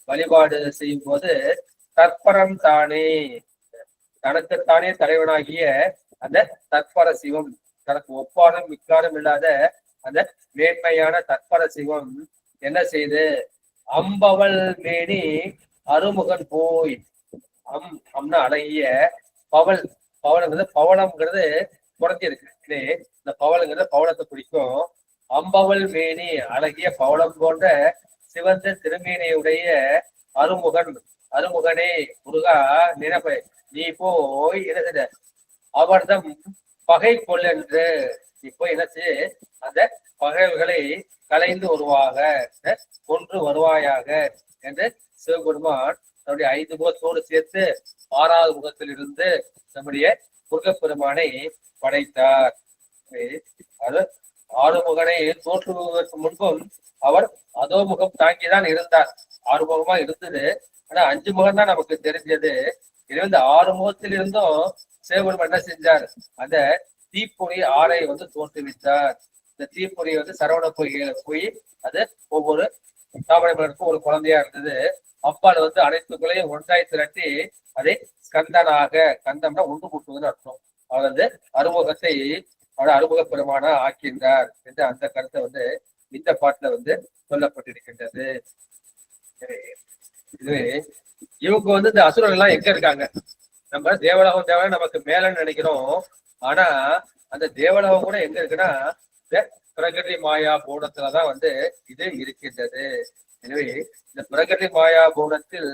வழிபாடு செய்யும் போது தற்பரம் தானே, தனக்குத்தானே தலைவனாகிய அந்த தற்பர சிவம், தனக்கு ஒப்பாடும் மிக்காடும் இல்லாத அந்த மேன்மையான தற்பர சிவம் என்ன செய்து அம்பவல் மேனி அருமுகன் போய், அம்னா அழகிய பவல், பவளங்கிறது பவளம்ங்கிறது குறைஞ்சிருக்கு. இந்த பவளங்கிறது பவளத்தை பிடிக்கும். அம்பவல் மேனி அழகிய பவளம் போன்ற சிவந்த திருமேனியுடைய அருமுகன், அருமுகனே முருகா நினைப்ப நீ போய் என்ன அவர்தம் பகை கொள்ளென்று இப்போ என்னச்சு அந்த பகைகளை கலைந்து வருவாக, கொன்று வருவாயாக என்று சிவபெருமான் நம்முடைய 5 முகத்தோடு சேர்த்து 6வது முகத்தில் இருந்து நம்முடைய முருகப்பெருமானை படைத்தார். அது ஆறுமுகனை தோற்றுவதற்கு முன்பும் அவர் அதோ முகம் தாங்கிதான் இருந்தார். 6 முகமா இருந்தது, ஆனா 5 முகம் தான் நமக்கு தெரிஞ்சது. இது வந்து 6 முகத்தில் இருந்தும் சிவபெருமான் என்ன செஞ்சார்? அந்த தீப்பொறி ஆறை வந்து தோற்றுவித்தார். இந்த தீப்பொறி வந்து சரவண பொய்கையில போய் அது ஒவ்வொரு தாமரை மலருக்கு ஒரு குழந்தையா இருந்தது. அப்பால் வந்து அனைத்து குலையும் ஒன்றாய் திரட்டி அதை கந்தனாக, கந்தம்னா ஒன்று கூட்டுவதுன்னு அர்த்தம், அவர் வந்து அறுமுகத்தை அவர் அறுமுக பெருமானா ஆக்கின்றார் என்று அந்த கருத்தை வந்து இந்த பாட்டுல வந்து சொல்லப்பட்டிருக்கின்றது. இதுவே இவங்க வந்து இந்த அசுரர்கள் எல்லாம் எங்க இருக்காங்க? நம்ம தேவலோகம் தேவை நமக்கு மேலன்னு நினைக்கிறோம். ஆனா அந்த தேவலோகம் கூட எங்க இருக்குன்னா பிரகிருதி மாயா பூணத்துலதான் வந்து இது இருக்கின்றது. எனவே இந்த பிரகிருதி மாயா பூணத்தில்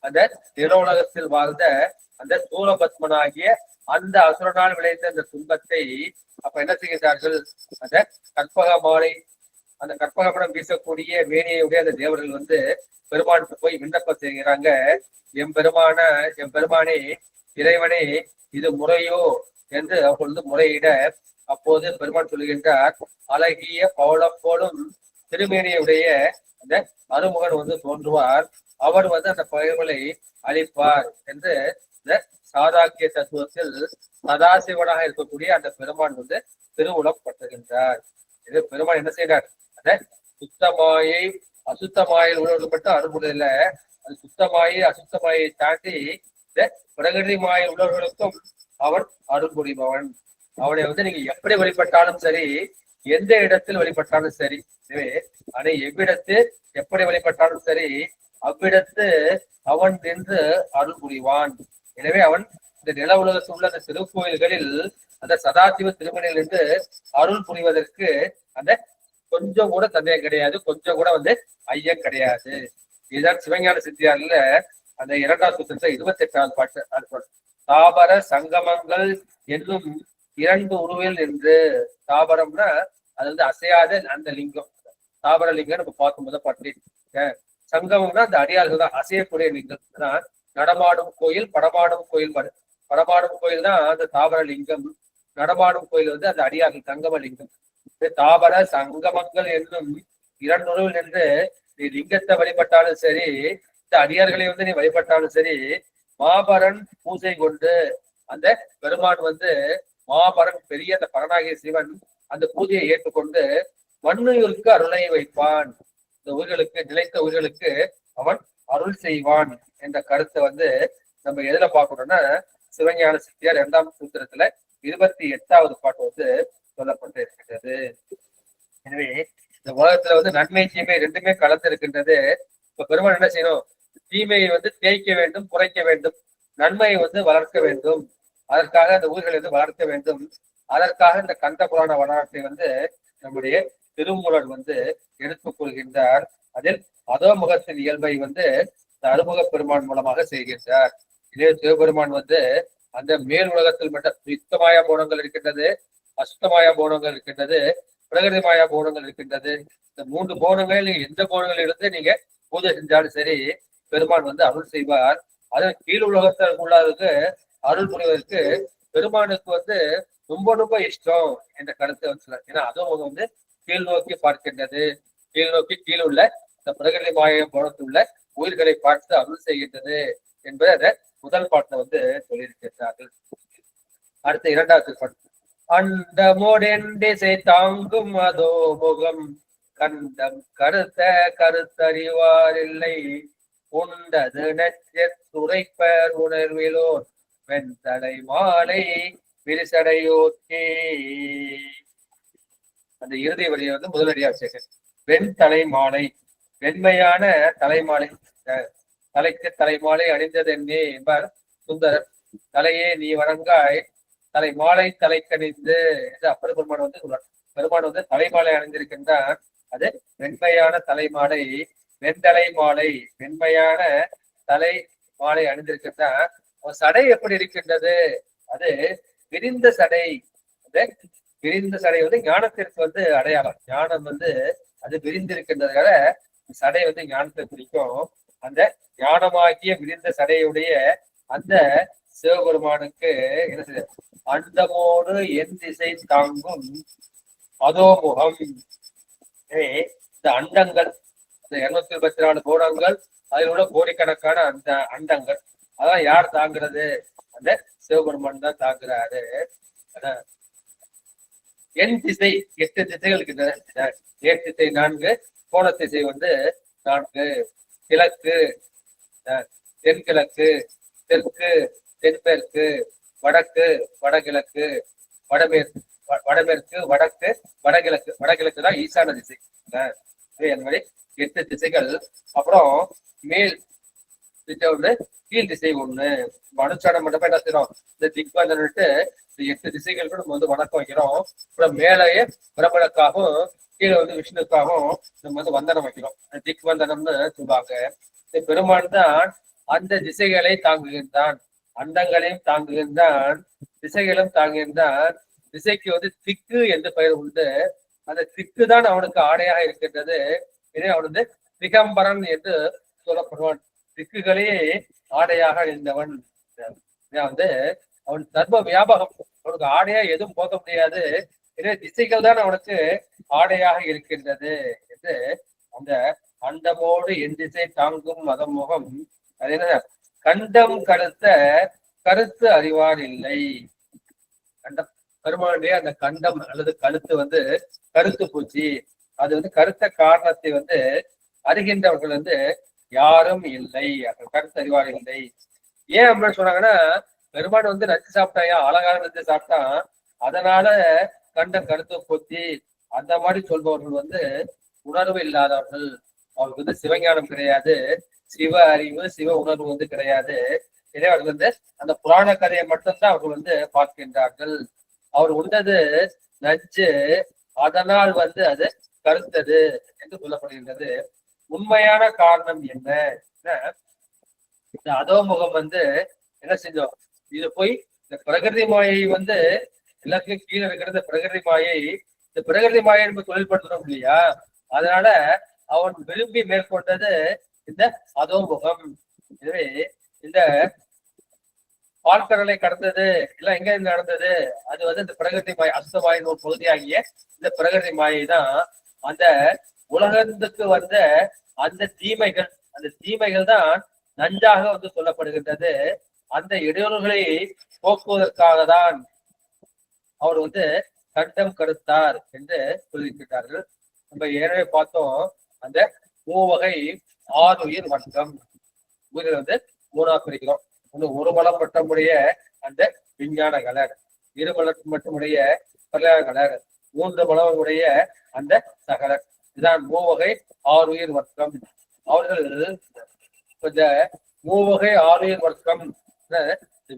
அந்த நிலவுலகத்தில் வாழ்ந்த அந்த சூரபத்மனாகிய அந்த அசுரனால் விளைந்த அந்த துன்பத்தை அப்ப என்ன செய்கின்றார்கள்? அந்த கற்பக மாலை, அந்த கற்பகப்படம் வீசக்கூடிய மேனியுடைய அந்த தேவர்கள் வந்து பெருமானுக்கு போய் விண்ணப்பம் செய்கிறாங்க. எம்பெருமானே, இறைவனே, இது முறையோ என்று அப்பொழுது முறையிட, அப்போது பெருமான் சொல்லுகின்றார், அழகிய பவளம் போலும் திருமேனியுடைய அந்த அருமுகன் வந்து தோன்றுவார், அவர் வந்து அந்த பகைகளை அழிப்பார் என்று இந்த சாதாக்கிய தத்துவத்தில் சதாசிவனாக இருக்கக்கூடிய அந்த பெருமான் வந்து திருவுளம் பட்டுகின்றார். இது பெருமான் என்ன செய்கிறார்? அந்த சுத்தமாயை அசுத்தமாயில் உள்ளவர்கள் மட்டும் அருள்புரியல, அது சுத்தமாயி அசுத்தமாயை தாண்டி இந்த பிரகிருதி மாய உள்ளவர்களுக்கும் அவன் அருள்புரிபவன். அவனை வந்து நீங்க எப்படி வழிபட்டாலும் சரி, எந்த இடத்தில் வழிபட்டாலும் சரி, எனவே அதை எவ்விடத்து எப்படி வழிபட்டாலும் சரி, அவ்விடத்து அவன் நின்று அருள் புரிவான். எனவே அவன் இந்த நில உலகத்தில் உள்ள அந்த திருக்கோயில்களில் அந்த சதாசிவ திருமணில் இருந்து அருள் புரிவதற்கு அந்த கொஞ்சம் கூட சந்தேகம் கிடையாது, கொஞ்சம் கூட வந்து ஐயம் கிடையாது. இதுதான் சிவஞான சித்தியார்ல அந்த 2ஆம் சூத்திரத்தை 28ஆவது பாட்டு. தாபர சங்கமங்கள் என்னும் 2 உருவில் என்று, தாபரம்னா அது வந்து அசையாத அந்த லிங்கம், தாபர லிங்கம் நம்ம பார்க்கும்போது பாட்டு. சங்கமம்னா அந்த அடியார்கள் தான் அசையக்கூடிய லிங்கம் தான். நடமாடும் கோயில், படமாடும் கோயில், படமாடும் கோயில் தான் அந்த தாபர லிங்கம், நடமாடும் கோயில் வந்து அந்த அடியார்கள் சங்கம லிங்கம். தாபர சங்கமங்கள் என்னும் 2 உருவில் என்று நீ லிங்கத்தை வழிபட்டாலும் சரி, இந்த அடியார்களை வந்து நீ வழிபட்டாலும் சரி, மாபரன் பூஜை கொண்டு அந்த பெருமான் வந்து மாபரன் பெரிய அந்த பரனாகிய சிவன் அந்த பூஜையை ஏற்றுக்கொண்டு மண்ணுயிருக்கு அருளை வைப்பான், இந்த உயிர்களுக்கு, நிலைத்த உயிர்களுக்கு அவன் அருள் செய்வான் என்ற கருத்தை வந்து நம்ம எதுல பார்க்கணும்னா சிவஞான சித்தியார் 2ஆம் சூத்திரத்துல 28ஆவது பாட்டு வந்து சொல்லப்பட்டு இருக்கின்றது. எனவே இந்த உலகத்துல வந்து நன்மை தீமை ரெண்டுமே கலந்து இருக்கின்றது. இப்ப பெருமாள் என்ன செய்யணும்? தீமையை வந்து தேய்க்க வேண்டும், குறைக்க வேண்டும், நன்மையை வந்து வளர்க்க வேண்டும், அதற்காக அந்த ஊர்களை வந்து வளர்க்க வேண்டும். அதற்காக இந்த கந்த புராண வரலாற்றை வந்து நம்முடைய திருமூலர் வந்து எடுத்துக் கொள்கின்றார். அதில் அதோமுகத்தின் இயல்பை வந்து இந்த அறுமுக பெருமான் மூலமாக செய்கின்றார். இதே சிவபெருமான் வந்து அந்த மேல் உலகத்தில் மட்டும் யுத்தமாயா போனங்கள் இருக்கின்றது, அசுத்தமாயா போனங்கள் இருக்கின்றது, பிரகிருதி மாயா போனங்கள் இருக்கின்றது. இந்த 3 போனங்கள் எந்த போனங்கள் இருந்து நீங்க பூஜை செஞ்சாலும் சரி, பெருமான் வந்து அருள் செய்வார். அது கீழ் உலகத்தில் உள்ளவருக்கு அருள் புரிவதற்கு பெருமானுக்கு வந்து ரொம்ப ரொம்ப இஷ்டம் என்ற கருத்தை வந்து சொல்ல. ஏன்னா அதுவும் வந்து கீழ் நோக்கி பார்க்கின்றது, கீழ் நோக்கி கீழ் உள்ள இந்த பிரகிருதி மாய போனத்தில் உள்ள உயிர்களை பார்த்து அருள் செய்கின்றது என்பதை அதை முதல் பாட்டுல வந்து சொல்லியிருக்கிறார்கள். அடுத்த 2ஆவது பாட்டு. அண்டமோடெண்டிசை தாங்கும் அதோ முகம் கண்டம் கருத்த கருத்தறிவாரில்லை உண்டது நெச்சுரைப்பர் உணர்விலோர் வெண்தலை மாலை விரிசடையோக்கே. அந்த இறுதி வரியை வந்து முதலடியா வச்சிருக்கேன். வெண்தலை மாலை, வெண்மையான தலைமாலை, தலைக்கு தலைமாலை அணிந்தது என்னே என்பார் சுந்தரர். தலையே நீ வணங்காய் தலை மாலை தலைக்கணிந்து என்று அப்பர் பெருமான் வந்து சொல்றார். பெருமான் வந்து தலைமாலை அணிந்திருக்கின்றான். அது வெண்மையான தலைமாலை, வெண்தலை மாலை, வெண்மையான தலை மாலை அணிந்திருக்கின்றான். சடை எப்படி இருக்கின்றது? அது விரிந்த சடை. அந்த விரிந்த சடை வந்து ஞானத்திற்கு வந்து அடையாளம். ஞானம் வந்து அது விரிந்திருக்கின்றதால சடை வந்து ஞானத்தை குறிக்கும். அந்த ஞானமாகிய விரிந்த சடையுடைய அந்த சிவபெருமானுக்கு என்ன செய்ய, அண்டமோடு என் திசை தாங்கும் அதோமுகம். இந்த அண்டங்கள், இந்த 224 கோணங்கள், அதில் உள்ள கோடிக்கணக்கான அந்த அண்டங்கள், அதான் யார் தாங்குறது? அந்த சிவபெருமான் தான் தாங்குறாரு. என் திசை 8 திசைகள் இருக்கின்றன. 8 திசை 4, கோண திசை வந்து 4, கிழக்கு, தென்கிழக்கு, தெற்கு, தென்மேற்கு, வடக்கு, வடகிழக்கு, வடமேற்கு, வடமேற்கு, வடக்கு, வடகிழக்கு. வடகிழக்கு தான் ஈசான திசை. அந்த மாதிரி 8 திசைகள். அப்புறம் மேல் திசை ஒண்ணு, கீழ் திசை ஒண்ணு. அனுஷ்டானம் மட்டும் என்ன செய்யறோம், இந்த திக்பந்தன்ட்டு இந்த 8 திசைகளுக்கு நம்ம வந்து வணக்கம் வைக்கிறோம். அப்புறம் மேலேயே பிரபலக்காகவும் கீழே வந்து விஷ்ணுக்காகவும் நம்ம வந்து வந்தனம் வைக்கிறோம். திக்வந்தனம்னு சொல்லுவாங்க. இந்த பெருமான் தான் அந்த திசைகளை தாங்குகின்றான், அண்டங்களையும் தாங்குகின்றான், திசைகளும் தாங்குகின்றான். திசைக்கு வந்து திக்கு என்று பெயர் உண்டு. அந்த திக்கு தான் அவனுக்கு ஆடையாக இருக்கின்றது. எனவே அவன் வந்து திகம்பரன் என்று சொல்லப்படுவான். திக்குகளே ஆடையாக இருந்தவன். வந்து அவன் சர்வ வியாபகம், அவனுக்கு ஆடையா எதுவும் போக முடியாது. எனவே திசைகள் தான் அவனுக்கு ஆடையாக இருக்கின்றது என்று அந்த அண்டமோடு என் திசை தாங்கும் மதமுகம். அது என்ன, கண்டம் கருத்த கருத்து அறிவார் இல்லை. கண்டம் பெருமானுடைய அந்த கண்டம் அல்லது கழுத்து வந்து கருத்து பூச்சி. அது வந்து கருத்த காரணத்தை வந்து அறிகின்றவர்கள் வந்து யாரும் இல்லை, கருத்து அறிவார் இல்லை. ஏன் அப்படின்னு சொன்னாங்கன்னா, பெருமான் வந்து நச்சு சாப்பிட்டாயா, அழகான நச்சு சாப்பிட்டான், அதனால கண்டம் கருத்து பூச்சி அந்த மாதிரி சொல்பவர்கள் வந்து உணர்வு இல்லாதவர்கள். அவருக்கு வந்து சிவஞானம் கிடையாது, சிவ அறிவு சிவ உணர்வு வந்து கிடையாது. எனவே அவர்கள் வந்து அந்த புராண கதையை மட்டும்தான் அவர்கள் வந்து பார்க்கின்றார்கள். அவர் உண்டது நஞ்சு, அதனால் வந்து அது கருத்தது என்று சொல்லப்படுகின்றது. உண்மையான காரணம் என்ன, இந்த அதோமுகம் வந்து என்ன செஞ்சோம், இது போய் இந்த பிரகிருதி மாயை வந்து எல்லாத்துக்கும் கீழே இருக்கிற பிரகிருதி மாயை, இந்த பிரகிருதி மாயை நம்ம தொழில்படுத்தணும் இல்லையா, அதனால அவன் விரும்பி மேற்கொண்டது இந்த அதோமுகம். எனவே இந்த பால்கடலை கடந்தது எல்லாம் எங்க இருந்து நடந்தது, அது வந்து இந்த பிரகிருதி மாயை, அசுத்தமாயின் ஒரு பகுதியாகிய இந்த பிரகிருதி மாயை தான். அந்த உலகத்துக்கு வந்த அந்த தீமைகள், அந்த தீமைகள் தான் நன்றாக வந்து சொல்லப்படுகின்றது. அந்த இடையூறுகளை போக்குவதற்காக தான் அவர் வந்து கண்டம் கருத்தார் என்று சொல்லியிருக்கிறார்கள். நம்ம ஏற்கனவே பார்த்தோம், அந்த மூவகை 6 உயிர் வர்க்கம். உயிரில் வந்து 3ஆ பிரிக்கிறோம். ஒன்று ஒரு மலம் மட்டுமுடைய அந்த விஞ்ஞான கலர், 2 மலம் மட்டுமுடைய பரியாய கலர், 3 மலமுடைய அந்த சகலர். இதுதான் மூவகை 6 உயிர் வர்க்கம். அவர்கள் கொஞ்சம் மூவகை 6 உயிர் வர்க்கம்,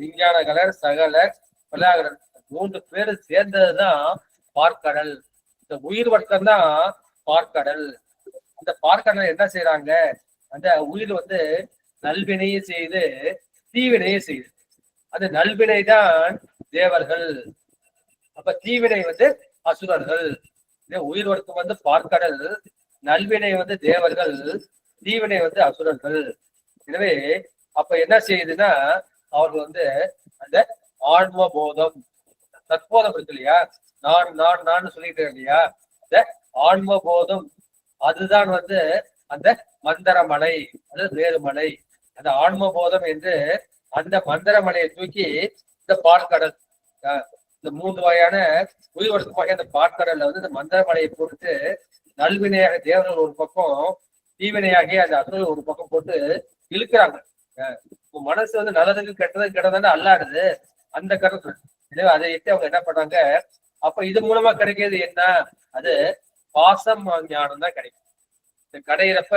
விஞ்ஞான கலர், சகலர், பரியாகலர் 3 பேரு சேர்ந்ததுதான் பார்க்கடல். இந்த உயிர் வர்க்கம் தான் பார்க்கடல். அந்த பார்க்கடல் என்ன செய்யறாங்க, அந்த உயிர் வந்து நல்வினையை செய்து தீவினையை செய்யுது. அந்த நல்வினை தான் தேவர்கள், அப்ப தீவினை வந்து அசுரர்கள். உயிர் வர்க்கம் வந்து பார்க்கடல், நல்வினை வந்து தேவர்கள், தீவினை வந்து அசுரர்கள். எனவே அப்ப என்ன செய்யுதுன்னா, அவர்கள் வந்து அந்த ஆன்ம போதம், தற்போதம் இருக்கு இல்லையா, நான் நான் நான் சொல்லிட்டு இல்லையா, அந்த ஆன்ம போதம் அதுதான் வந்து அந்த மந்திரமலை, அது வேறுமலை. அந்த ஆன்ம போதம் என்று அந்த மந்திரமலையை தூக்கி இந்த பாற்கடல், இந்த 3 வகையான உயிர் வர்க்கமாக அந்த பாற்கடல்ல வந்து இந்த மந்திரமலையை போட்டு நல்வினையாக தேவர்கள் ஒரு பக்கம், தீவினையாகி அந்த அசுரர்கள் ஒரு பக்கம் போட்டு இழுக்கிறாங்க. மனசு வந்து நல்லதுக்கு கெட்டதுக்கு கெட்டதுன்னு அல்லாடுது அந்த கருத்து. எனவே அதை இட்டு அவங்க என்ன பண்றாங்க, அப்ப இது மூலமா கிடைக்கிறது என்ன, அது பாசம் ஞானம் தான் கிடைக்கும். இந்த கடையிறப்ப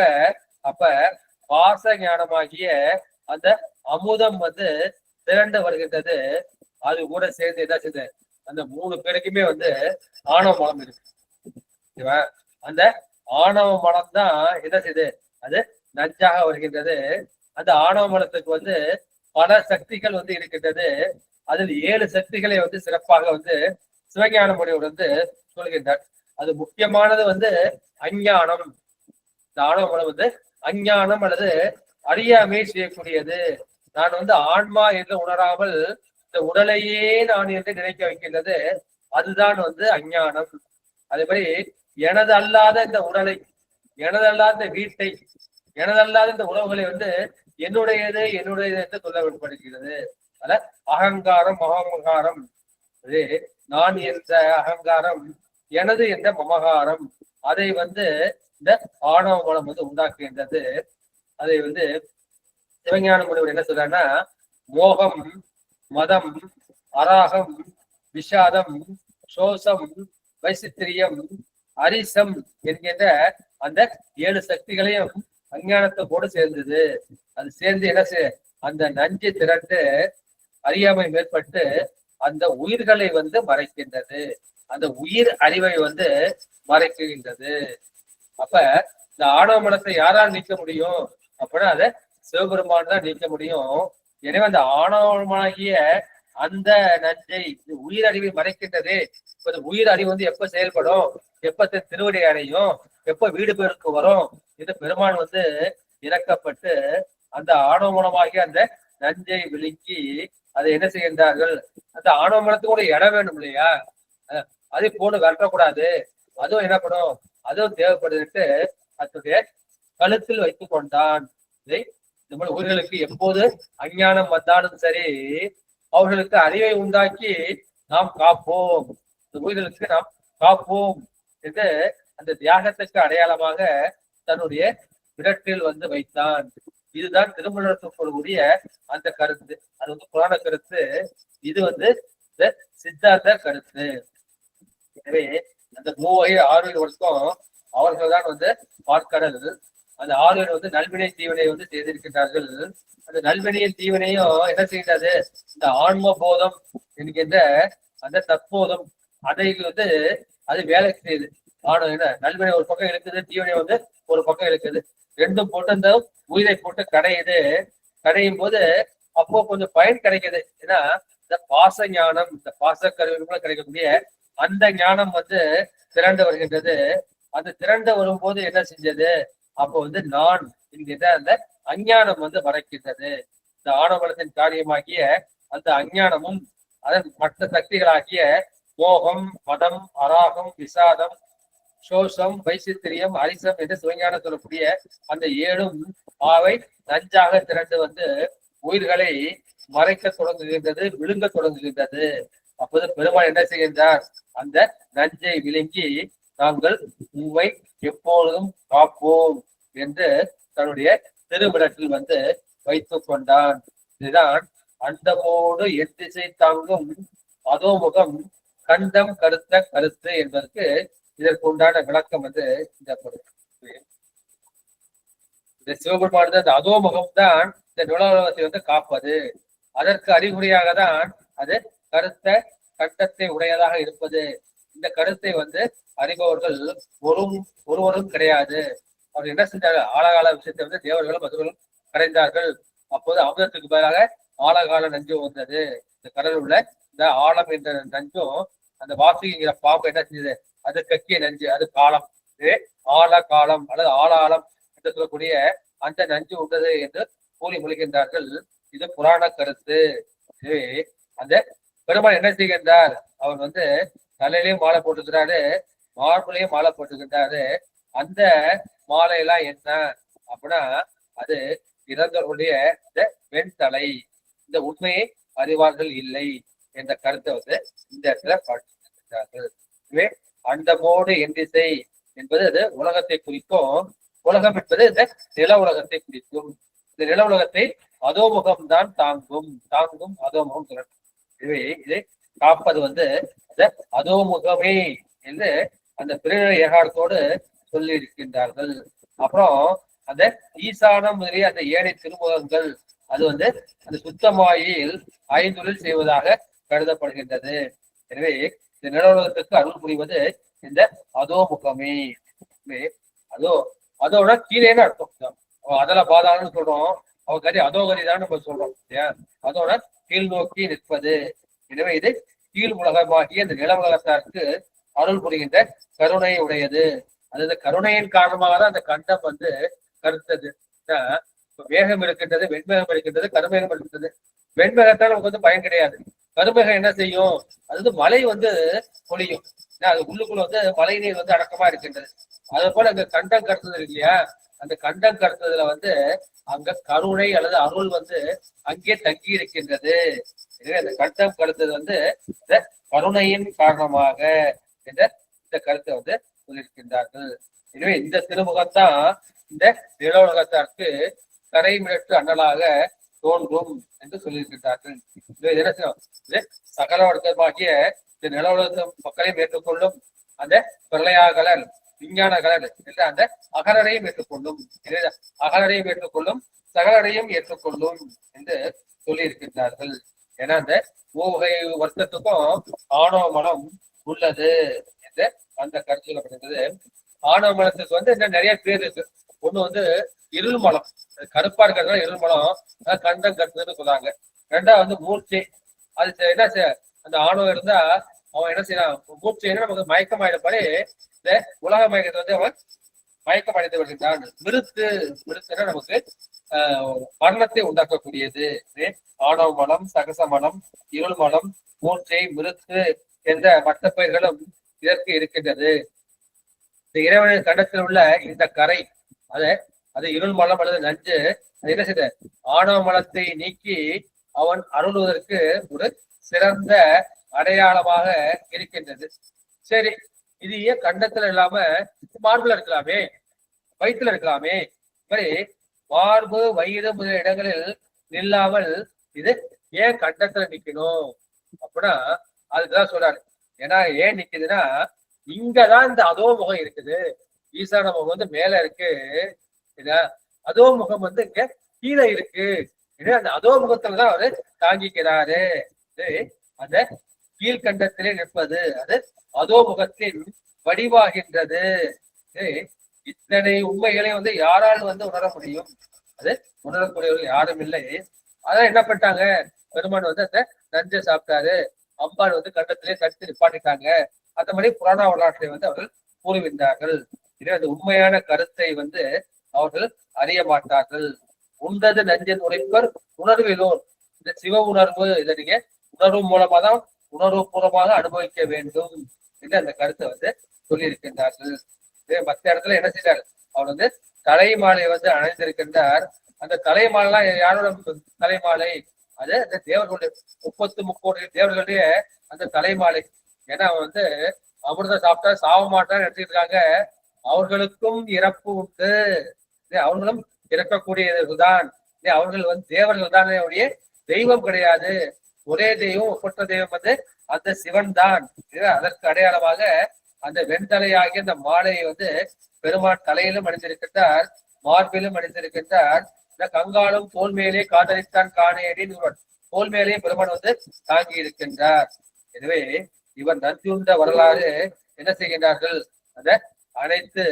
அப்ப பாச ஞானமாகிய அந்த அமுதம் வந்து திரண்டு வருகின்றது. அது கூட சேர்ந்து என்ன செய்யுது, அந்த 3 பேருக்குமே வந்து ஆணவ மலம் இருக்கு. அந்த ஆணவ மலம் தான் என்ன செய்யுது, அது நஞ்சாக வருகின்றது. அந்த ஆணவ மலத்துக்கு வந்து பல சக்திகள் வந்து இருக்கின்றது. அதில் 7 சக்திகளை வந்து சிறப்பாக வந்து சிவஞான முனிவர் வந்து சொல்கின்றார். அது முக்கியமானது வந்து அஞ்ஞானம். இந்த ஆணவ மலம் வந்து அஞ்ஞானம் அல்லது அறியாமை செய்யக்கூடியது. நான் வந்து ஆன்மா என்று உணராமல் இந்த உடலையே நான் என்று நினைக்க வைக்கின்றது, அதுதான் வந்து அஞ்ஞானம். அதே மாதிரி எனது அல்லாத இந்த உடலை, எனது அல்லாத இந்த வீட்டை, எனதல்லாத இந்த உறவுகளை வந்து என்னுடையது என்னுடையது என்று சொல்லப்படுகிறது. அத அகங்காரம் மகாமகாரம், நான் என்ற அகங்காரம், எனது என்ற மமகாரம், அதை வந்து இந்த ஆணவ மலம் வந்து உண்டாக்குகின்றது. அதை வந்து சிவஞான முனிவர் என்ன சொல்றாருன்னா, மோகம், மதம், அராகம், விஷாதம், சோசம், வைசித்திரியம், அரிசம் என்கின்ற அந்த 7 சக்திகளையும் அஞ்ஞானத்தோடு சேர்ந்தது. அது சேர்ந்து என்ன அந்த நஞ்சு திரண்டு அறியாமை மேற்பட்டு அந்த உயிர்களை வந்து மறைக்கின்றது. அந்த உயிர் அறிவை வந்து மறைக்கின்றது. அப்ப இந்த ஆணவ மலத்தை யாரால் நீக்க முடியும் அப்படின்னா அதை சிவபெருமான் தான் நீக்க முடியும். எனவே அந்த ஆணவமாகிய அந்த நஞ்சை உயிர் அறிவை மறைக்கின்றது. இப்ப உயிர் அறிவு வந்து எப்ப செயல்படும், எப்ப திருவடி அடையும், எப்ப வீடு பேருக்கு வரும், இது பெருமான் வந்து இறக்கப்பட்டு அந்த ஆணவ மூலமாகிய அந்த நஞ்சை விழுங்கி அதை என்ன செய்கின்றார்கள். அந்த ஆணவ மலத்துக்கு இடம் வேணும் இல்லையா, அதை போட்டு விரட்டக்கூடாது. அதுவும் என்ன பண்ணும், அதுவும் தேவைப்படுதுட்டு அதனுடைய கழுத்தில் வைத்துக் கொண்டான். இதை நம்ம உயிர்களுக்கு எப்போது அஞ்ஞானம் வந்தாலும் சரி அவர்களுக்கு அறிவை உண்டாக்கி நாம் காப்போம், இந்த உயிர்களுக்கு நாம் காப்போம் என்று அந்த தியாகத்துக்கு அடையாளமாக தன்னுடைய விரட்டில் வந்து வைத்தான். இதுதான் திருமணத்துக்கூடிய அந்த கருத்து. அது வந்து புராண கருத்து, இது வந்து இந்த சித்தாந்த கருத்து. எனவே அந்த 6 வருஷம் அவர்கள் தான் வந்து பார்க்கடல். அந்த 6 வந்து நல்வினை தீவினை வந்து செய்திருக்கின்றார்கள். அந்த நல்வினையின் தீவினையும் என்ன செய்கிறது, இந்த ஆன்ம போதம் என்கின்ற அந்த தற்போதம் அதை வந்து அது வேலை செய்யுது. ஆணும் என்ன நல்வினை ஒரு பக்கம் இருக்குது, தீவினை வந்து ஒரு பக்கம் இருக்குது. ரெண்டும் போட்டு அந்த உயிரை போட்டு கடையுது. கடையும் போது அப்போ கொஞ்சம் பயன் கிடைக்குது. ஏன்னா இந்த பாச ஞானம், இந்த பாச கருவிகளுக்குள்ள கிடைக்கக்கூடிய அந்த ஞானம் வந்து திரண்டு வருகின்றது. அந்த திரண்டு வரும்போது என்ன செஞ்சது, அப்போ வந்து நான் என்கின்ற அந்த அஞ்ஞானம் வந்து மறைக்கின்றது. இந்த ஆணவலத்தின் காரியமாகிய அந்த அஞ்ஞானமும் அதன் மற்ற சக்திகளாகிய மோகம், மதம், அராகம், விசாதம், சோசம், வைசித்திரியம், அரிசம் என்று சிவஞான சொல்லக்கூடிய அந்த 7ம் அவை நஞ்சாக திரண்டு வந்து உயிர்களை மறைக்க தொடங்குகின்றது, விழுங்க தொடங்குகின்றது. அப்போது பெருமாள் என்ன செய்கின்றார், அந்த நஞ்சை விழுங்கி நாங்கள் உண்மை எப்பொழுதும் காப்போம் என்று தன்னுடைய திருவிடத்தில் வந்து வைத்துக் கொண்டான். இதுதான் அண்டமோடு எத்திசை தாங்கும் அதோமுகம் கண்டம் கருத்த கருத்து என்பதற்கு இதற்கு உண்டான விளக்கம் வந்து இந்த சிவபெருமானது அந்த அதோமுகம் தான் இந்த நிலவுலகத்தை வந்து காப்பது. அதற்கு அறிகுறியாக தான் அது கருத்த கட்டத்தை உடையதாக இருப்பது. இந்த கருத்தை வந்து அறிபவர்கள் ஒருவரும் கிடையாது. அவர் என்ன செஞ்சார்கள், ஆழகால விஷயத்தை வந்து தேவர்களும் மதுர்களும் கரைந்தார்கள். அப்போது அமிர்தத்துக்கு பதிலாக ஆழகால நஞ்சும் வந்தது. இந்த கடல் உள்ள இந்த ஆழம் என்ற நஞ்சும் அந்த வாசுகிங்கிற பாம்பு என்ன செஞ்சது, அது கக்கிய நஞ்சு, அது காலம். ஆழ காலம் அல்லது ஆழாலம் என்று சொல்லக்கூடிய அந்த நஞ்சு உண்டது என்று கூறி மொழிகின்றார்கள். இது புராண கருத்து. எனவே அந்த பெருமாள் என்ன செய்கின்றார், அவர் வந்து தலையிலையும் மாலை போட்டுக்கிறாரு, மார்பிலையும் மாலை போட்டுக்கின்றாரு. அந்த மாலையெல்லாம் என்ன அப்படின்னா அது இறந்தவர்களுடைய இந்த வெண்தலை, இந்த உண்மையை அறிவார்கள் இல்லை என்ற கருத்தை வந்து இந்த இடத்துல பாட்டுகிறார்கள். எனவே அண்டமோடு எந்திசை என்பது அது உலகத்தை குறிக்கும். உலகம் என்பது இந்த நில உலகத்தை குறிக்கும். இந்த நில உலகத்தை அதோமுகம் தான் தாங்கும் அதோமுகம் திரட்டும். எனவே இதை காப்பது வந்து இந்த அதோமுகமே என்று அந்த பிறநிலை ஏகாரத்தோடு சொல்லி இருக்கின்றார்கள். அப்புறம் அந்த ஈசானம் முதலிய அந்த ஏழை திருமுகங்கள் அது வந்து அந்த சுத்தமாயில் 5 செய்வதாக கருதப்படுகின்றது. எனவே இந்த நிலவுலகத்துக்கு அருள் புரிவது இந்த அதோமுகமே. அதோட கீழேன்னு அர்த்தம். அதெல்லாம் பாதாளன்னு சொல்றோம், அவ கதி அதோகதி தான் நம்ம சொல்றோம் இல்லையா, அதோட கீழ் நோக்கி நிற்பது. எனவே இது கீழ் உலகமாகிய இந்த நில உலகத்தாருக்கு அருள் புரிகின்ற கருணை உடையது. அது கருணையின் காரணமாக தான் அந்த கண்டம் வந்து கருத்தது. வேகம் இருக்கின்றது, வெண்மேகம் இருக்கின்றது, கருமேகம் இருக்கின்றது. வெண்மேகத்தால் நமக்கு வந்து பயன் கிடையாது. கருமேகம் என்ன செய்யும், அது வந்து மழை வந்து பொழியும். அது உள்ளுக்குள்ள வந்து மழை நீர் வந்து அடக்கமா இருக்கின்றது. அதே போல அங்க கண்டம் கருத்தது இருக்கு இல்லையா, அந்த கண்டம் கருத்ததுல வந்து அங்க கருணை அல்லது அருள் வந்து அங்கே தங்கி இருக்கின்றது. எனவே அந்த கண்டம் கருத்தது வந்து இந்த கருணையின் காரணமாக என்ற இந்த கருத்தை வந்து சொல்லியிருக்கின்றார்கள். எனவே இந்த திருமுகம்தான் இந்த நில உலகத்திற்கு கரை மிரட்டு அண்ணலாக தோன்றும் என்று சொல்லியிருக்கிறார்கள். சகல வர்க்கமாகிய இந்த நில உலக மக்களையும் ஏற்றுக்கொள்ளும் அந்த பிரளயாகலர் விஞ்ஞான கலர் என்ற அந்த அகலரையும் ஏற்றுக்கொள்ளும், அகலரையும் ஏற்றுக்கொள்ளும், சகலரையும் ஏற்றுக்கொள்ளும் என்று சொல்லி இருக்கின்றார்கள். ஏன்னா அந்த மூவகை வர்க்கத்துக்கும் ஆணவ மனம் உள்ளது என்று அந்த கருத்து சொல்லப்படுகிறது. ஆணவ மலத்துக்கு வந்து இன்னும் நிறைய பேர் இருக்கு. ஒண்ணு இருள் மலம், கருப்பா இருக்கிறது இருள் மலம், கண்டம் கட்டுறதுன்னு சொல்றாங்க. ரெண்டாவது மூர்ச்சை, அது என்ன அந்த ஆணவம் இருந்தா அவன் என்ன செய்யறான், மூர்ச்சைன்னா நமக்கு மயக்கம் ஆயிடப்பாரு இந்த உலக மயக்கத்தை அவன் மயக்கம் அடைந்து வருகின்றான். மிருத்துனா நமக்கு மரணத்தை உண்டாக்கக்கூடியது. ஆணவ மலம், சகச மலம், இருள் மலம், மூர்ச்சை, மிருத்து என்ற மற்ற பெயர்களும் இதற்கு இருக்கின்றது. இந்த இறைவனின் கண்டத்தில் உள்ள இந்த கரை அது இருள் மலம் அல்லது நஞ்சு, அது என்ன செய்த ஆணவ மலத்தை நீக்கி அவன் அருள்வதற்கு ஒரு சிறந்த அடையாளமாக இருக்கின்றது. சரி, இது ஏன் கண்டத்துல இல்லாம மார்புல இருக்கலாமே, வயிற்றுல இருக்கலாமே? மாதிரி மார்பு, வயிறு முதலிய இடங்களில் நில்லாமல் இது ஏன் கண்டத்துல நிக்கணும் அப்படின்னா அதுக்குதான் சொல்றாரு. ஏன்னா ஏன் நிக்குதுன்னா, இங்கதான் இந்த அதோ முகம் இருக்குது. ஈசான முகம் வந்து மேல இருக்கு, அதோ முகம் வந்து இங்க கீழே இருக்கு. அந்த அதோ முகத்துலதான் அவரு தாங்கிக்கிறாரு. அந்த கீழ்கண்டத்திலே நிற்பது அது அதோ முகத்தின் வடிவாகின்றது. இத்தனை உண்மைகளை வந்து யாரால் வந்து உணர முடியும்? அது உணரக்கூடியவர்கள் யாரும் இல்லை. அதான் என்ன பண்ணிட்டாங்க, பெருமான் வந்து அந்த நஞ்சை சாப்பிட்டாரு, அம்பாள் வந்து கண்டத்திலே தடுத்து நிப்பாட்டிட்டாங்க. அந்த மாதிரி புராண வரலாற்றை வந்து அவர்கள் கூறுகின்றார்கள். இதே அந்த உண்மையான கருத்தை வந்து அவர்கள் அறிய மாட்டார்கள். உண்டது நஞ்சன் உரைப்பர் உணர்விலோர். இந்த சிவ உணர்வு இதை நீங்க உணர்வு மூலமா தான் உணர்வு பூர்வமாக அனுபவிக்க வேண்டும் என்று அந்த கருத்தை வந்து சொல்லியிருக்கின்றார்கள். மற்ற இடத்துல என்ன செய்தார், அவர் வந்து தலைமாலை வந்து அணைந்திருக்கின்றார். அந்த தலைமாலைலாம் யாரோட தலைமாலை? அது அந்த தேவர்களுடைய 33 தேவர்களுடைய அந்த தலைமாலை. ஏன்னா அவன் வந்து அமிர்தம் சாப்பிட்டா சாவ மாட்டான்னு எடுத்துக்கிட்டாங்க. அவர்களுக்கும் இறப்பு உண்டு, அவர்களும் இறக்கக்கூடியவர்கள்தான். அவர்கள் வந்து தேவர்கள் தான், தெய்வம் கிடையாது. ஒரே தெய்வம், ஒப்பற்ற தெய்வம் வந்து அந்த சிவன் தான். அதற்கு அடையாளமாக அந்த வெண்தலையாகிய அந்த மாலையை வந்து பெருமான் தலையிலும் அணிந்திருக்கின்றார், மார்பிலும் அணிந்திருக்கின்றார். இந்த கங்காலும் தோல் மேலே காதலித்தான் காணேடின்னு தோல் மேலே பெருமான் வந்து தாங்கி இருக்கின்றார். எனவே இவர் நந்தியுண்ட வரலாறு என்ன செய்கின்றார்கள், அந்த அனைத்து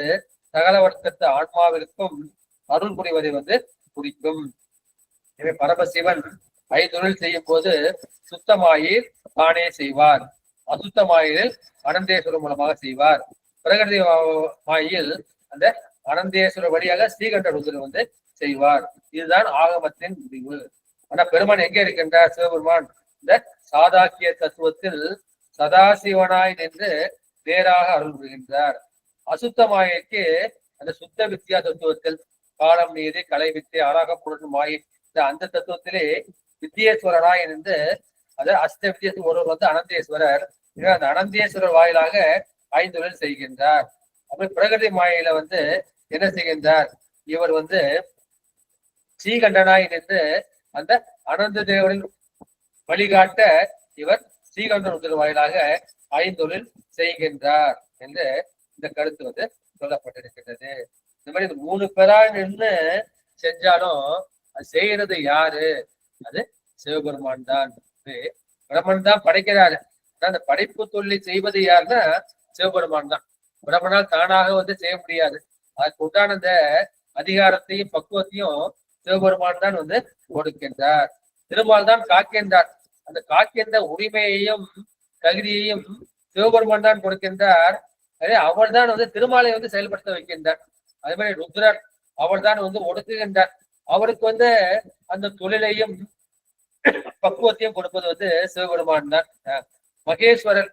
சகல வர்க்கத்து ஆன்மாவிற்கும் அருள் புரிவதை வந்து குறிக்கும். எனவே பரமசிவன் ஐந்தொழில் செய்யும் போது சுத்தமாயில் தானே செய்வார், அசுத்தமாயில் அனந்தேஸ்வரர் மூலமாக செய்வார். பிரகிருதி மாயில் அந்த அனந்தேஸ்வரர் வழியாக ஸ்ரீகண்ட ருத்ரர் வந்து செய்வார். இதுதான் ஆகமத்தின் முடிவு. ஆனா பெருமான் எங்கே இருக்கின்றார்? சிவபெருமான் இந்த சாதாக்கிய தத்துவத்தில் சதாசிவனாய் நின்று நேராக அருள் புரிகின்றார். அசுத்தமாயிற்கு அந்த சுத்த வித்தியா தத்துவத்தில் காலம், நீதி, கலை, வித்தை, ஆறாக பொருள் மாய் அந்த தத்துவத்திலே வித்தியேஸ்வரராய் இருந்து அது அஷ்ட வித்தியத்து ஒருவர் வந்து அனந்தேஸ்வரர். அந்த அனந்தேஸ்வரர் வாயிலாக ஐந்தொழில் செய்கின்றார். அப்படி பிரகிருதி மாயில வந்து என்ன செய்கின்றார், இவர் வந்து ஸ்ரீகண்டனாய் நின்று அந்த அனந்த தேவரின் வழிகாட்ட இவர் ஸ்ரீகண்டன் உத்தர வாயிலாக ஐந்தொழில் செய்கின்றார் என்று இந்த கருத்து வந்து சொல்லப்பட்டிருக்கின்றது. இந்த மாதிரி 3 பேரா நின்று செஞ்சாலும் அது செய்யறது யாரு? அது சிவபெருமான் தான். பிரம்மன் தான் படைக்கிறாரு. அந்த படைப்பு தொழிலை செய்வது யாருன்னா சிவபெருமான் தான். பிரம்மனால் தானாக வந்து செய்ய முடியாது. அதுக்கு உண்டான அந்த அதிகாரத்தையும் பக்குவத்தையும் சிவபெருமான் தான் வந்து கொடுக்கின்றார். திருமால் தான் காக்கின்றார். அந்த காக்கின்ற உரிமையையும் தகுதியையும் சிவபெருமான் தான் கொடுக்கின்றார். அதே அவர் தான் வந்து திருமாலை வந்து செயல்படுத்த வைக்கின்றார். அதே மாதிரி ருத்ரர் அவர் தான் வந்து ஒடுக்குகின்றார். அவருக்கு வந்து அந்த தொழிலையும் பக்குவத்தையும் கொடுப்பது வந்து சிவபெருமான் தான். மகேஸ்வரர்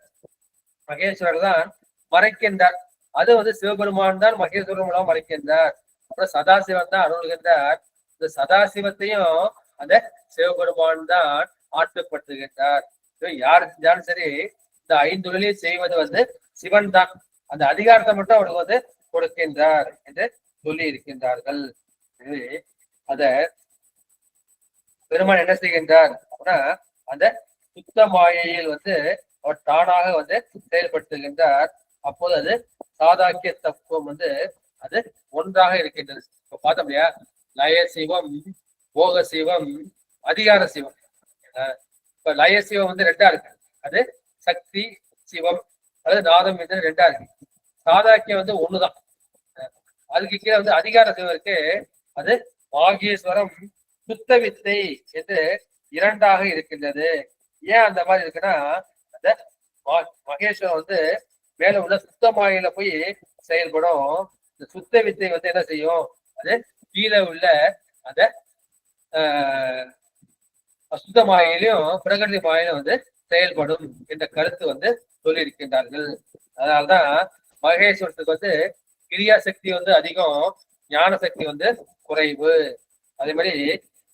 தான் மறைக்கின்றார். அது வந்து சிவபெருமான் தான் மகேஸ்வரன் மூலம் மறைக்கின்றார். அப்புறம் சதாசிவன் தான் அருள்கின்றார். இந்த சதாசிவத்தையும் அந்த சிவபெருமான் தான் ஆற்றுப்படுத்துகின்றார். யாரு செஞ்சாலும் சரி இந்த ஐந்தொழிலையும் செய்வது வந்து சிவன் தான். அந்த அதிகாரத்தை மட்டும் அவருக்கு வந்து கொடுக்கின்றார் என்று சொல்லி இருக்கின்றார்கள். எனவே அத பெருமான் என்ன செய்கின்றார் அப்படின்னா அந்த சுத்த மாயையில் அவர் தானாக செயல்படுத்துகின்றார். அப்போது அது சாதாக்கிய தத்துவம் அது ஒன்றாக இருக்கின்றது. இப்ப பார்த்தோம் இல்லையா, லய சிவம், போக சிவம், அதிகார சிவம். இப்ப லய சிவம் ரெண்டா இருக்கு. அது சக்தி சிவம் அல்லது நாதம் ரெண்டா இருக்கு. சாதாக்கியம் ஒண்ணுதான். அதுக்கு கீழே அதிகார சிவம் இருக்கு. அது மாகேஸ்வரம், சுத்த வித்தை என்று இரண்டாக இருக்கின்றது. ஏன் அந்த மாதிரி இருக்குன்னா, அந்த மகேஸ்வரம் மேல உள்ள சுத்த மாயில போய் செயல்படும். இந்த சுத்த வித்தை என்ன செய்யும், அது கீழே உள்ள அந்த அசுத்த மாயிலையும் பிரகிருதி மாயிலும் செயல்படும் என்ற கருத்து சொல்லி இருக்கின்றார்கள். அதனால்தான் மகேஸ்வரத்துக்கு கிரியா சக்தி அதிகம், ஞான சக்தி குறைவு. அதே மாதிரி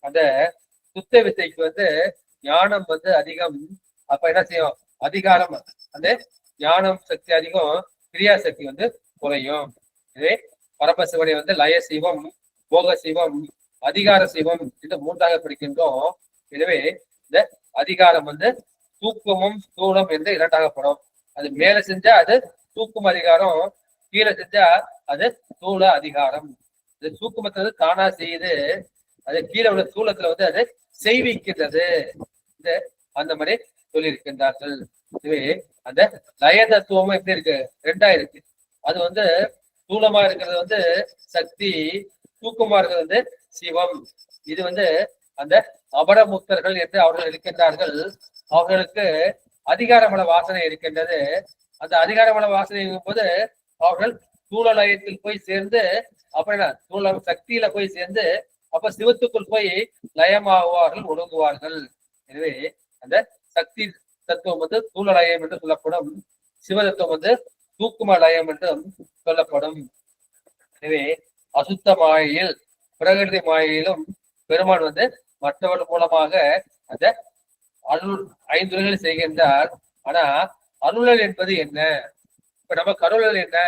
அந்த சுத்த வித்தைக்கு ஞானம் அதிகம். அப்ப என்ன செய்யும், அதிகாரம் அந்த ஞானம் சக்தி அதிகம், கிரியா சக்தி குறையும். இதே பரமசிவனை லய சிவம், போக சிவம், அதிகார சிவம் என்று மூன்றாக பிடிக்கின்றோம். எனவே இந்த அதிகாரம் தூக்கமும் ஸ்தூலம் என்று இரண்டாகப்படும். அது மேல செஞ்சா அது தூக்கும் அதிகாரம், கீழே செஞ்சா அது ஸ்தூல அதிகாரம். இது தூக்கமத்தை தானா செய்யுது, அது கீழே உள்ள ஸ்தூலத்துல அது செய்விக்கின்றது. அந்த மாதிரி சொல்லி இருக்கின்றார்கள். இதுவே அந்த லய தத்துவமும் எப்படி இருக்கு, ரெண்டா இருக்கு. அது ஸ்தூலமா இருக்கிறது சக்தி, தூக்கமா இருக்கிறது சிவம். இது அந்த அபரமுக்தர்கள் என்று அவர்கள் இருக்கின்றார்கள். அவர்களுக்கு அதிகாரமல வாசனை இருக்கின்றது. அந்த அதிகாரமல வாசனை போது அவர்கள் ஸ்தூல லயத்தில் போய் சேர்ந்து, அப்ப ஸ்தூல சக்தியில போய் சேர்ந்து, அப்ப சிவத்துக்குள் போய் லயமாகுவார்கள், ஒடுங்குவார்கள். எனவே அந்த சக்தி தத்துவம் ஸ்தூல லயம் என்று சொல்லப்படும், சிவதத்துவம் தூக்கும லயம் என்றும் சொல்லப்படும். எனவே அசுத்த மாயையில் பிரகிருதி மாயையிலும் பெருமான் மற்றவர்கள் மூலமாக அந்த அருள் ஐந்துகள் செய்கின்றார். ஆனா அருளல் என்பது என்ன? இப்ப நமக்கு அருளல் என்ன?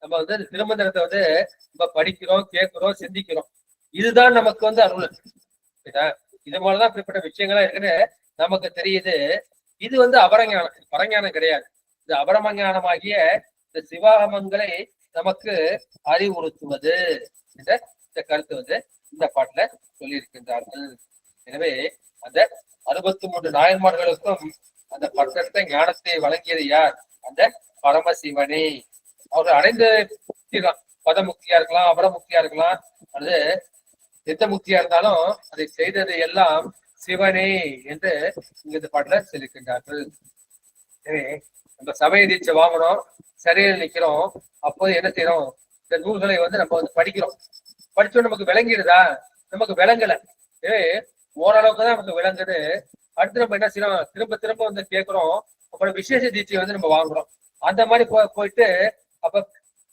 நம்ம திருமந்திரத்தை நம்ம படிக்கிறோம், கேட்கிறோம், சிந்திக்கிறோம். இதுதான் நமக்கு அருளல். இது மாதிரிதான் இப்படிப்பட்ட விஷயங்கள்லாம் இருக்குன்னு நமக்கு தெரியுது. இது அபரஞானம், பரஞானம் கிடையாது. இந்த அபரமஞானமாகிய இந்த சிவாகமங்களை நமக்கு அறிவுறுத்துவது என்ற இந்த கருத்து இந்த பாட்டுல சொல்லி இருக்கின்றார்கள். எனவே அந்த 63 நாயன்மார்களுக்கும் அந்த பட்டத்தை ஞானத்தை வழங்கியது யார்? அந்த பரமசிவனே. அவர்கள் அடைந்த பதமுக்தியா இருக்கலாம், அபரமுக்தியா இருக்கலாம், அல்லது எந்த முக்தியா இருந்தாலும் அதை செய்தது எல்லாம் சிவனே என்று இங்க இந்த பாட்டுல சொல்லியிருக்கின்றார்கள். எனவே நம்ம சமய தீட்சை வாங்கணும், சரியில் நிக்கிறோம், அப்போது என்ன செய்யறோம், இந்த நூல்களை நம்ம படிக்கிறோம். படிச்சோம், நமக்கு விளங்கிடுதா? நமக்கு விளங்கல. ஓரளவுக்கு தான் நமக்கு விளங்குது. அடுத்து நம்ம என்ன செய்யறோம், திரும்ப திரும்ப கேட்கிறோம். அப்புறம் விசேஷ தீட்சை நம்ம வாங்குறோம். அந்த மாதிரி போயிட்டு அப்ப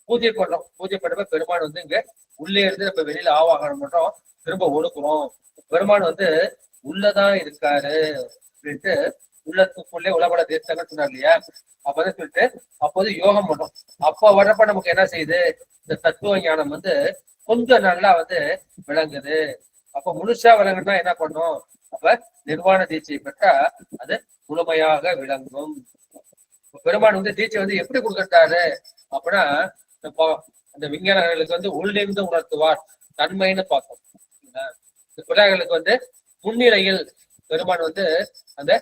பூஜை பண்றோம். பூஜை பண்றப்ப பெருமான் இங்க உள்ளே இருந்து நம்ம வெளியில ஆவாகனம் பண்றோம், திரும்ப ஒடுக்குறோம். பெருமான் உள்ளதான் இருக்காரு அப்படின்ட்டு, உள்ளத்துக்குள்ளே உலகோட தேசங்கள் சொன்னார் இல்லையா, அப்பதான் சொல்லிட்டு அப்போது யோகம் பண்றோம். அப்ப வர்றப்ப நமக்கு என்ன செய்யுது, இந்த தத்துவ ஞானம் கொஞ்சம் நல்லா விளங்குது. அப்ப முழுசா விளங்குனா என்ன பண்ணும், அப்ப நிர்வாண தீட்சை பெற்றா அது முழுமையாக விளங்கும். பெருமான் தீட்சை எப்படி கொடுக்கட்டாரு அப்படின்னா, அந்த விஞ்ஞானிகளுக்கு உள்ளிருந்து உணர்த்துவார் தன்மைன்னு பார்த்தோம். இந்த பிள்ளைகளுக்கு முன்னிலையில் பெருமான் அந்த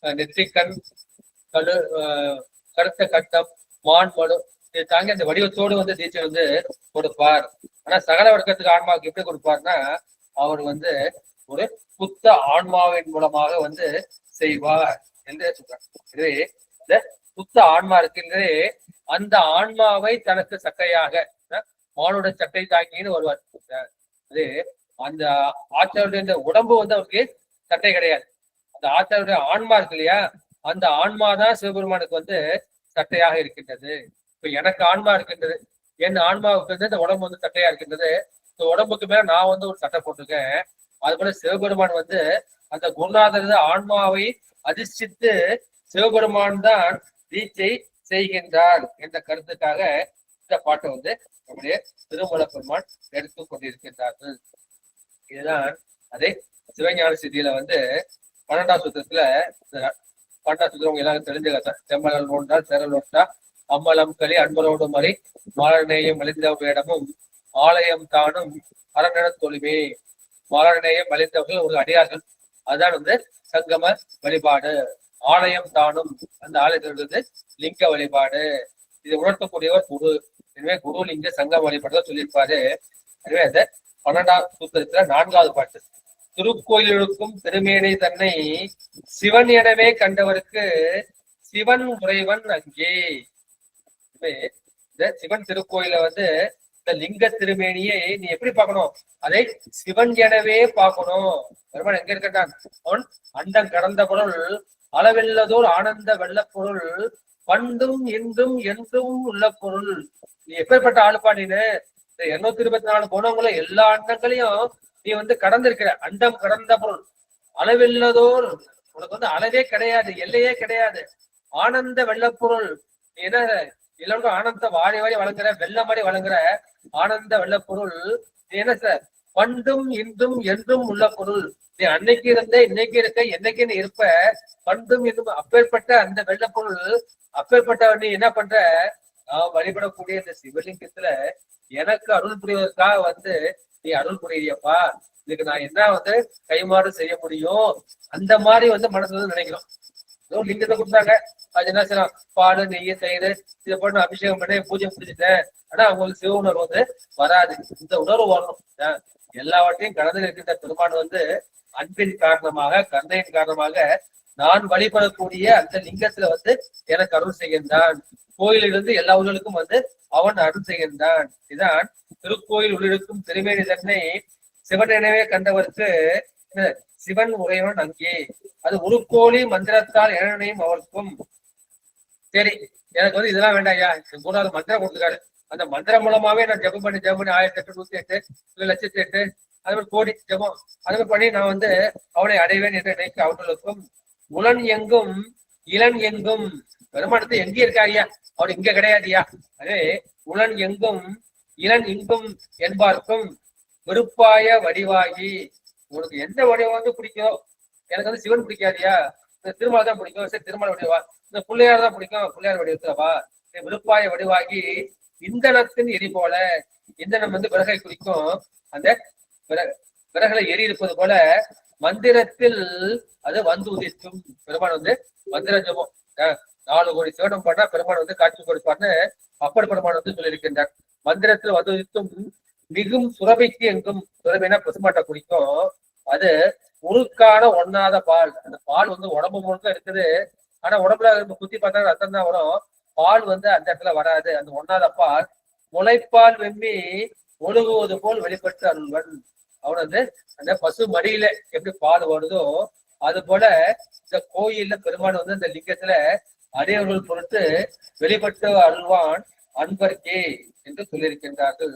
நெற்றிக்கண், கருத்த கட்டம், மான்மடு தாங்கி அந்த வடிவத்தோடு தீட்சை கொடுப்பார். ஆனா சகல வர்க்கத்துக்கு ஆன்மாவுக்கு எப்படி கொடுப்பார்னா, அவர் ஒரு புத்த ஆன்மாவின் மூலமாக செய்வார் என்று சொல்றார். எனவே இந்த புத்த ஆன்மா இருக்கின்றே, அந்த ஆன்மாவை தனக்கு சட்டையாக, மானுட சட்டை தாங்கின்னு வருவார். அது அந்த ஆச்சாருடைய உடம்பு அவருக்கு சட்டை கிடையாது. அந்த ஆச்சாருடைய ஆன்மா இருக்கு இல்லையா, அந்த ஆன்மாதான் சிவபெருமானுக்கு சட்டையாக இருக்கின்றது. இப்ப எனக்கு ஆன்மா இருக்கின்றது, என் ஆன்மாவுக்கு இந்த உடம்பு சட்டையா இருக்கின்றது. இந்த உடம்புக்கு மேல நான் ஒரு சட்டை போட்டிருக்கேன். அது போல சிவபெருமான் அந்த குருநாதர் ஆன்மாவை அதிர்ஷ்டித்து சிவபெருமான் தான் தீட்சை செய்கின்றார் என்ற கருத்துக்காக இந்த பாட்டை வந்து நம்முடைய திருமல பெருமான் எடுத்து கொண்டிருக்கின்றார்கள். இதுதான் அதே சிவஞான சித்தியில வந்து 12ஆம் சூத்திரத்துல 12ஆம் சூத்திரம் எல்லாரும் தெரிஞ்ச கதை. செம்மலல் நோண்டால் திரள் நோட்டா அம்மலம் களி அன்பரோடு மறி மாலநேயம் மலிந்த வேடமும் ஆலயம் தானும் அரணென தொழுவே. மாலநேயம் மலிந்தவர்கள் ஒரு அடியார்கள். அதுதான் வந்து சங்கம வழிபாடு. ஆலயம் தானும், அந்த ஆலயத்திலிருந்து லிங்க வழிபாடு. இதை உணர்த்தக்கூடியவர் குரு. எனவே குரு லிங்க சங்கம் வழிபாடு சொல்லியிருப்பாரு. எனவே அந்த 12ஆம் சூத்திரத்துல 4வது பாட்டு, திருக்கோயிலுக்கும் திருமேனி தன்னை சிவன் எனவே கண்டவருக்கு சிவன் உறைவன் அங்கே. இந்த சிவன் திருக்கோயில வந்து இந்த லிங்க திருமேனியை நீ எப்படி பார்க்கணும்? அதை சிவன் எனவே பார்க்கணும். பெருமாள் எங்க இருக்கின்றான்? அவன் அண்டம் கடந்த பொருள், அளவில்லதோர் ஆனந்த வெள்ள பொருள், பண்டும் இன்றும் என்றும் உள்ள பொருள். நீ எப்பேற்பட்ட ஆளுப்பாடின்னு இந்த 224 குணங்களும் எல்லா அண்டங்களையும் நீ வந்து கடந்திருக்கிற. அண்டம் கடந்த பொருள், அளவில்லதோர், உனக்கு வந்து அளவே கிடையாது, எல்லையே கிடையாது. ஆனந்த வெள்ளப்பொருள், நீ என்ன இல்லைன்னு ஆனந்த வாரி வாரி வழங்குற, வெள்ள மாதிரி வழங்குற ஆனந்த வெள்ளப்பொருள். நீ என்ன சார்? பண்டும் இன்றும் என்றும் உள்ள பொருள். நீ அன்னைக்கு இருந்த, இன்னைக்கு இருக்க, என்னைக்குன்னு இருப்ப. பண்டும் இன்னும் அப்பேற்பட்ட அந்த வெள்ளப்பொருள். அப்பேற்பட்ட நீ என்ன பண்ற? நான் வழிபடக்கூடிய இந்த சிவலிங்கத்துல எனக்கு அருள் புரிவதற்காக வந்து நீ அருள் புரியப்பா. இதுக்கு நான் என்ன வந்து கைமாறு செய்ய முடியும்? அந்த மாதிரி வந்து மனசுல வந்து நினைக்கிறோம். ஏதோ லிங்கத்தை கொடுத்தாங்க, அது என்ன செய்யலாம்? பால், நெய்ய, தயிர் இதை போட்டு அபிஷேகம் பண்ணி பூஜை முடிச்சுட்டேன். ஆனா அவங்களுக்கு சிவ உணர்வு வந்து வராது. இந்த உணர்வு வரணும். எல்லாவற்றையும் கடந்து இருக்கின்ற பெருமான் வந்து அன்பின் காரணமாக, கருணையின் காரணமாக நான் வழிபடக்கூடிய அந்த லிங்கத்துல வந்து எனக்கு அருள் செய்கின்றான். கோயிலிருந்து எல்லா ஊர்களுக்கும் வந்து அவன் அருள் செய்கின்றான். இதுதான் திருக்கோயில் உள்ளிருக்கும் திருமேனி தன்னை சிவன் எனவே கண்டவருக்கு சிவன் உறைவன் அங்கே. அது உருக்கோழி மந்திரத்தால் இறைவனையும் அவருக்கும். சரி, எனக்கு வந்து இதெல்லாம் வேண்டாம் ஐயா, கூட மந்திரம் கொடுத்துருக்காரு. அந்த மந்திரம் மூலமாவே நான் ஜபம் பண்ணி 1008, 108, 1,08,8 அது மாதிரி கோடி ஜபம் அது மாதிரி பண்ணி நான் வந்து அவனை அடைவேன் என்று நினைக்க அவர்களுக்கும். உலன் எங்கும் இளன் எங்கும். பெருமானத்தை எங்கே இருக்கா ஐயா? அவர் இங்க கிடையாதுயா. அதே உலன் எங்கும் இளன் இங்கும் என்பார்க்கும் விருப்பாய வடிவாகி. உனக்கு எந்த வடிவம் வந்து பிடிக்கும்? எனக்கு வந்து சிவன் பிடிக்காதியா, இந்த திருமலை தான் பிடிக்கும். சரி, திருமலை வடிவா. இந்த பிள்ளையார் தான் பிடிக்கும், பிள்ளையார் வடிவத்துலவா. விருப்பாய வடிவாகி இந்தனத்தின் எரி போல. இந்தனம் வந்து விறகை குறிக்கும். அந்த விறகுல எரி இருப்பது போல மந்திரத்தில் அது வந்து உதிக்கும். பெருமான் வந்து மந்திர ஜபம் 4 கோடி சிவனம் பண்ணா பெருமான் வந்து காட்சி கொடுப்பார்னு அப்பர் பெருமான் வந்து சொல்லியிருக்கின்றார். மந்திரத்தில் வந்து உதித்தும் மிகும் சுரபிக்கு எங்கும். சுரபினா பசுமாட்டை குடிக்கும். அது உருக்கான ஒண்ணாத பால். அந்த பால் வந்து உடம்பு முழுக்க இருக்குது. ஆனா உடம்புல குத்தி பார்த்தா ரத்தம் தான் வரும். பால் வந்து அந்த இடத்துல வராது. அந்த ஒண்ணாத பால் முளைப்பால் வெம்மி ஒழுகுவது போல் வெளிப்பட்டு அருள்வன். அவன் வந்து அந்த பசு மடியில எப்படி பால் வருதோ அது போல இந்த கோயில்ல பெருமான் வந்து இந்த லிங்கத்துல அடியவர்கள் பொறுத்து வெளிப்பட்டு அருள்வான் அன்பர்க்கே என்று சொல்லியிருக்கின்றார்கள்.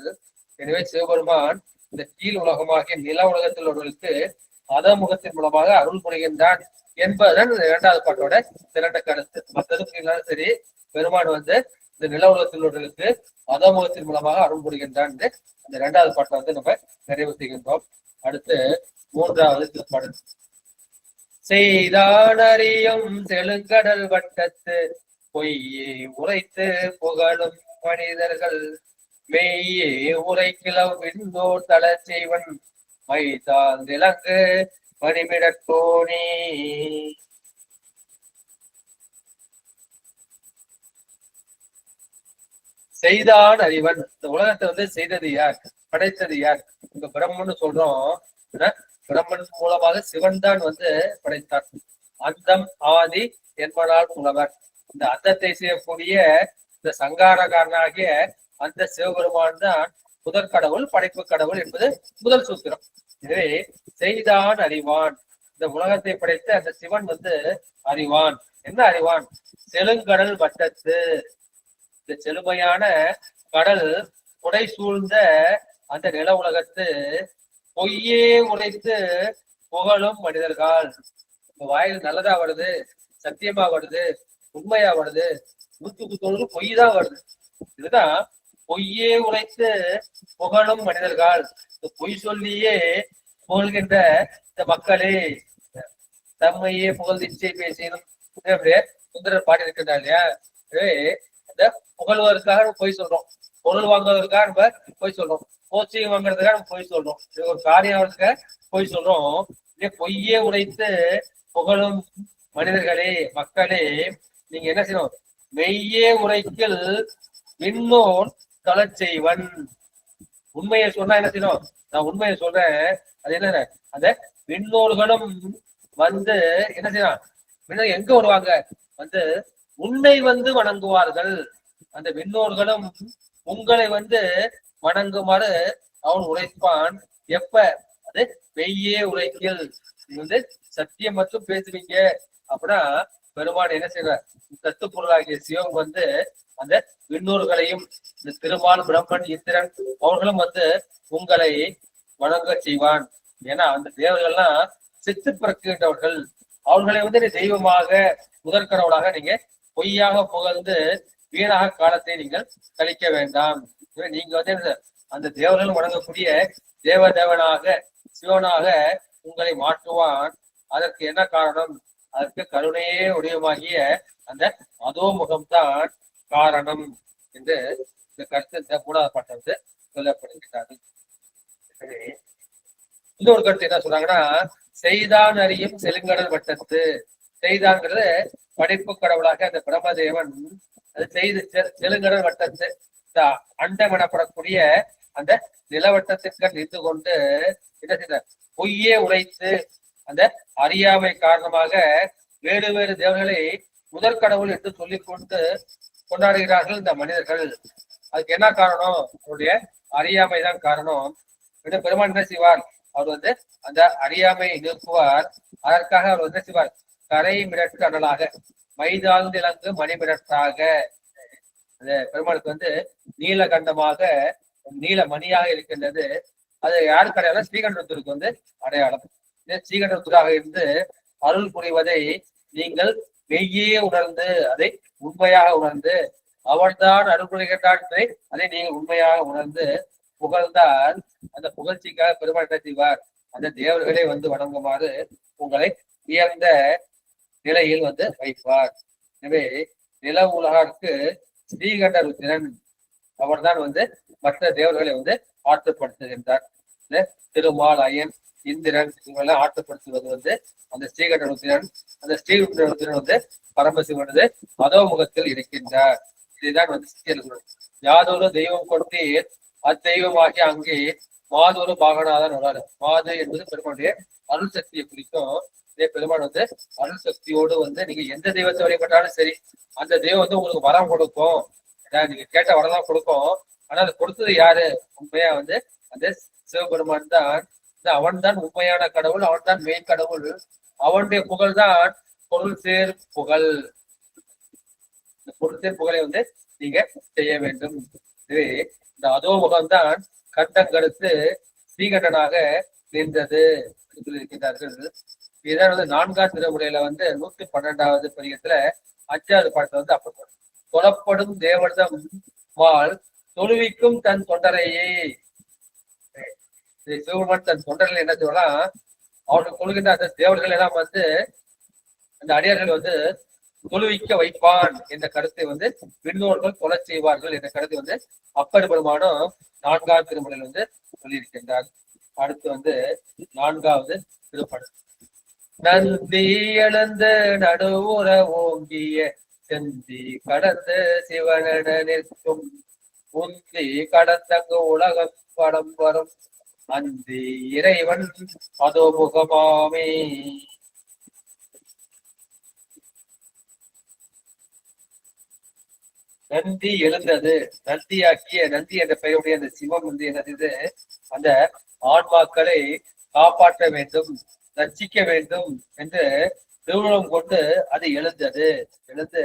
எனவே சிவபெருமான் இந்த கீழ் உலகமாகிய நில உலகத்தில் உள்ளவர்களுக்கு அதமுகத்தின் மூலமாக அருள் புரிகின்றான் என்பதுதான் 2வது பாட்டோட திரண்ட கருத்து. மற்றதுக்கு சரி, பெருமான் வந்து இந்த நில உலகத்தில் உள்ளவர்களுக்கு அதமுகத்தின் மூலமாக அருள் புரிகின்றான். அந்த 2வது பாட்டை வந்து நம்ம நிறைவு செய்கின்றோம். அடுத்து 3வது திருப்பாடு. செய்தான் அறியும் செழுங்கடல் வட்டத்து பொய்யே உரைத்து புகழும் மனிதர்கள் மெய்யே உரைக்கிளவ் விண்ணோர் தள செய்வன் மைதான் விலங்கு மணிமிடக்கோணி. செய்தான் அறிவன். இந்த உலகத்தை வந்து செய்தது யார்? படைத்தது யார்? இந்த பிரம்மன்னு சொல்றோம். பிரம்மன் மூலமாக சிவன் தான் வந்து படைத்தார். அந்தம் ஆதி என்பதால் புலவர். இந்த அந்தத்தை செய்யக்கூடிய இந்த சங்காரகாரனாகிய அந்த சிவபெருமான் தான் முதற் கடவுள், படைப்பு கடவுள் என்பது முதல் சூத்திரம். எனவே செய்தான் அறிவான். இந்த உலகத்தை படைத்த அந்த சிவன் வந்து அறிவான். என்ன அறிவான்? செழுங்கடல் வட்டத்து. இந்த செழுமையான கடல் உடை சூழ்ந்த அந்த நில உலகத்து பொய்யே உரைத்து புகழும் மனிதர்கள். வாயில் நல்லதா வருது, சத்தியமா வருது, உண்மையா வருது, 100க்கு 90 பொய் தான் வருது. இதுதான் பொய்யே உரைத்து புகழும் மனிதர்கள். பொய் சொல்லியே புகழ்கின்ற இந்த மக்களே தம்மையே புகழ்ந்திச்சை பேசினும் சுந்தரர் பாடி இருக்கின்றார் இல்லையா. இந்த புகழ்வதற்காக நம்ம பொய் சொல்றோம், பொருள் வாங்குவதற்காக நம்ம பொய் சொல்றோம், கோச்சிங் வாங்குறதுக்காக நம்ம பொய் சொல்றோம், ஒரு காரியம் பொய் சொல்றோம். பொய்யே உரைத்து புகழும் மனிதர்களே மக்களே நீங்க என்ன செய்யணும், மெய்யே உரைக்கில் விண்ணோன் தொலைச்செய்வன். உண்மையை சொன்னா என்ன செய்யணும், நான் உண்மையை சொல்றேன், அது என்ன அந்த விண்ணோர்களும் வந்து என்ன செய்யலாம், எங்க வருவாங்க வந்து உன்னை வந்து வணங்குவார்கள். அந்த விண்ணோர்களும் உங்களை வந்து வணங்குமாறு அவன் உரைப்பான். எப்ப, அது மெய்யே உரைக்கில், வந்து சத்தியம் மட்டும் பேசுவீங்க அப்படின்னா பெருமான் என்ன செய்வார், தத்துப்பொருளாகிய சிவம் வந்து அந்த விண்ணூர்களையும் இந்த திருமால் பிரம்மன் இந்திரன் அவர்களும் வந்து உங்களை வணங்க செய்வான். ஏன்னா அந்த தேவர்கள்லாம் சித்து பிறக்கின்றவர்கள், அவர்களை வந்து தெய்வமாக முதற்கடவுளாக நீங்க பொய்யாக புகழ்ந்து வீணாக காலத்தை நீங்கள் கழிக்க வேண்டாம். நீங்க வந்து அந்த தேவர்கள் வணங்கக்கூடிய தேவனாக சிவனாக உங்களை மாற்றுவான். அதற்கு என்ன காரணம், அதற்கு கருணையே உடையமாகிய அந்த அதோ முகம்தான் காரணம் என்று இந்த கருத்து மூணாவது பாட்டு சொல்லப்படுகிறார்கள். இன்னொரு கருத்து என்ன சொல்றாங்கன்னா, செய்தான் அறியும் செலுங்கடல் வட்டத்து. செய்தான்ங்கிறது படைப்பு கடவுளாக அந்த பிரம்மதேவன் அது செய்து செலுங்கடல் வட்டத்து அண்டம் எனப்படக்கூடிய அந்த நிலவட்டத்திற்கு நின்று கொண்டு என்ன செய்த பொய்யே உரைத்து அந்த அறியாமை காரணமாக வேறு வேறு தேவர்களை முதற்கடவுள் என்று சொல்லிக் கொண்டாடுகிறார்கள் இந்த மனிதர்கள். அதுக்கு என்ன காரணம், அவருடைய அறியாமை தான் காரணம். பெருமான் என்ன செய்வார், அவர் வந்து அந்த அறியாமையை நீக்குவார். அதற்காக அவர் வந்து செய்வார், கரை மிரட்டு அனலாக மைதாழ்ந்து இலங்கு மணி மிரட்டாக. அந்த பெருமானுக்கு வந்து நீலகண்டமாக நீல மணியாக இருக்கின்றது. அது யாருக்கு அடையாளம், ஸ்ரீகண்டத்திற்கு வந்து அடையாளம். ஸ்ரீகண்டத்துக்காக இருந்து அருள் புரிவதை நீங்கள் மெய்யே உணர்ந்து அதை உண்மையாக உணர்ந்து அவன்தான் அருள் புரிகின்றான் அதை நீங்கள் உண்மையாக உணர்ந்து புகழ்ந்தால் அந்த புகழ்ச்சிக்காக பெருமாள் என்ன செய்வார், அந்த தேவர்களை வந்து வணங்குமாறு உங்களை உயர்ந்த நிலையில் வந்து வைப்பார். எனவே நில உலகிற்கு ஸ்ரீகண்ட ருத்திரன் அவர்தான் வந்து மற்ற தேவர்களை வந்து ஆட்டுப்படுத்துகின்றார். திருமால் அயன் இந்திரன் இவங்கெல்லாம் ஆட்டுப்படுத்துவது வந்து அந்த ஸ்ரீகண்ட ருத்திரன். அந்த ஸ்ரீகண்ட ருத்திரன் வந்து பரமசிவனது அதோமுகத்தில் இருக்கின்றார். இதுதான் வந்து சித்தியர்கள் யாதொரு தெய்வம் கொண்டு அத்தெய்வமாகி அங்கே மாதொரு பாகனாதான் வராது. மாது என்பது பெருமானுடைய அருள் சக்தியை குறிக்கும். இதே பெருமான் வந்து அருள் சக்தியோடு வந்து நீங்க எந்த தெய்வத்தை வழிபட்டாலும் சரி, அந்த தெய்வம் வந்து உங்களுக்கு வரம் கொடுக்கும், நீங்க கேட்ட வரலாம் கொடுக்கும். ஆனா அது கொடுத்தது யாரு, உண்மையா வந்து அந்த சிவபெருமான் தான். அவன் தான் உண்மையான கடவுள், அவன் தான் மெயின் கடவுள். அவனுடைய புகழ் தான் பொருள் சேர் புகழ். இந்த பொருள் சேர் புகழை வந்து நீங்க செய்ய வேண்டும். எனவே இந்த அதோ முகம்தான் கண்டங்கருத்து ஸ்ரீகண்டனாக நின்றது சொல்லியிருக்கிறார்கள். இதான் வந்து 4ஆம் திருமுறையில வந்து 112வது பதிகத்துல 5வது பாட்டுல வந்து அப்ப தொழப்படும் தேவர்தம் மால் தொழுவிக்கும் தன் தொண்டரையே. சிவபெருமான் தன் தொண்டர்கள் என்ன சொல்லலாம், அவர்கள் கொள்கின்ற அந்த தேவர்கள் எல்லாம் வந்து அந்த அடியார்கள் வந்து தொழுவிக்க வைப்பான் என்ற கருத்தை வந்து விண்ணோர்கள் கொலை செய்வார்கள் என்ற கருத்தை வந்து அப்பர் பெருமானும் 4ஆம் திருமுறையில் வந்து சொல்லியிருக்கின்றார். அடுத்து வந்து 4வது திருப்படம். நந்தி எழுந்து நடுவுற ஓங்கிய செந்தி கடந்து சிவனட நிற்கும் முந்தி கடந்தங்கு உலகம் படம் வரும் அந்தி இறைவன் அதோ முகமாமே. நந்தி எழுந்தது, நந்தியாக்கிய நந்தி என்ற பெயருடைய அந்த சிவம் வந்து என்னது, அந்த ஆன்மாக்களை காப்பாற்ற வேண்டும், ரட்சிக்க வேண்டும் என்று திருவுளம் கொண்டு அது எழுந்தது. எழுந்து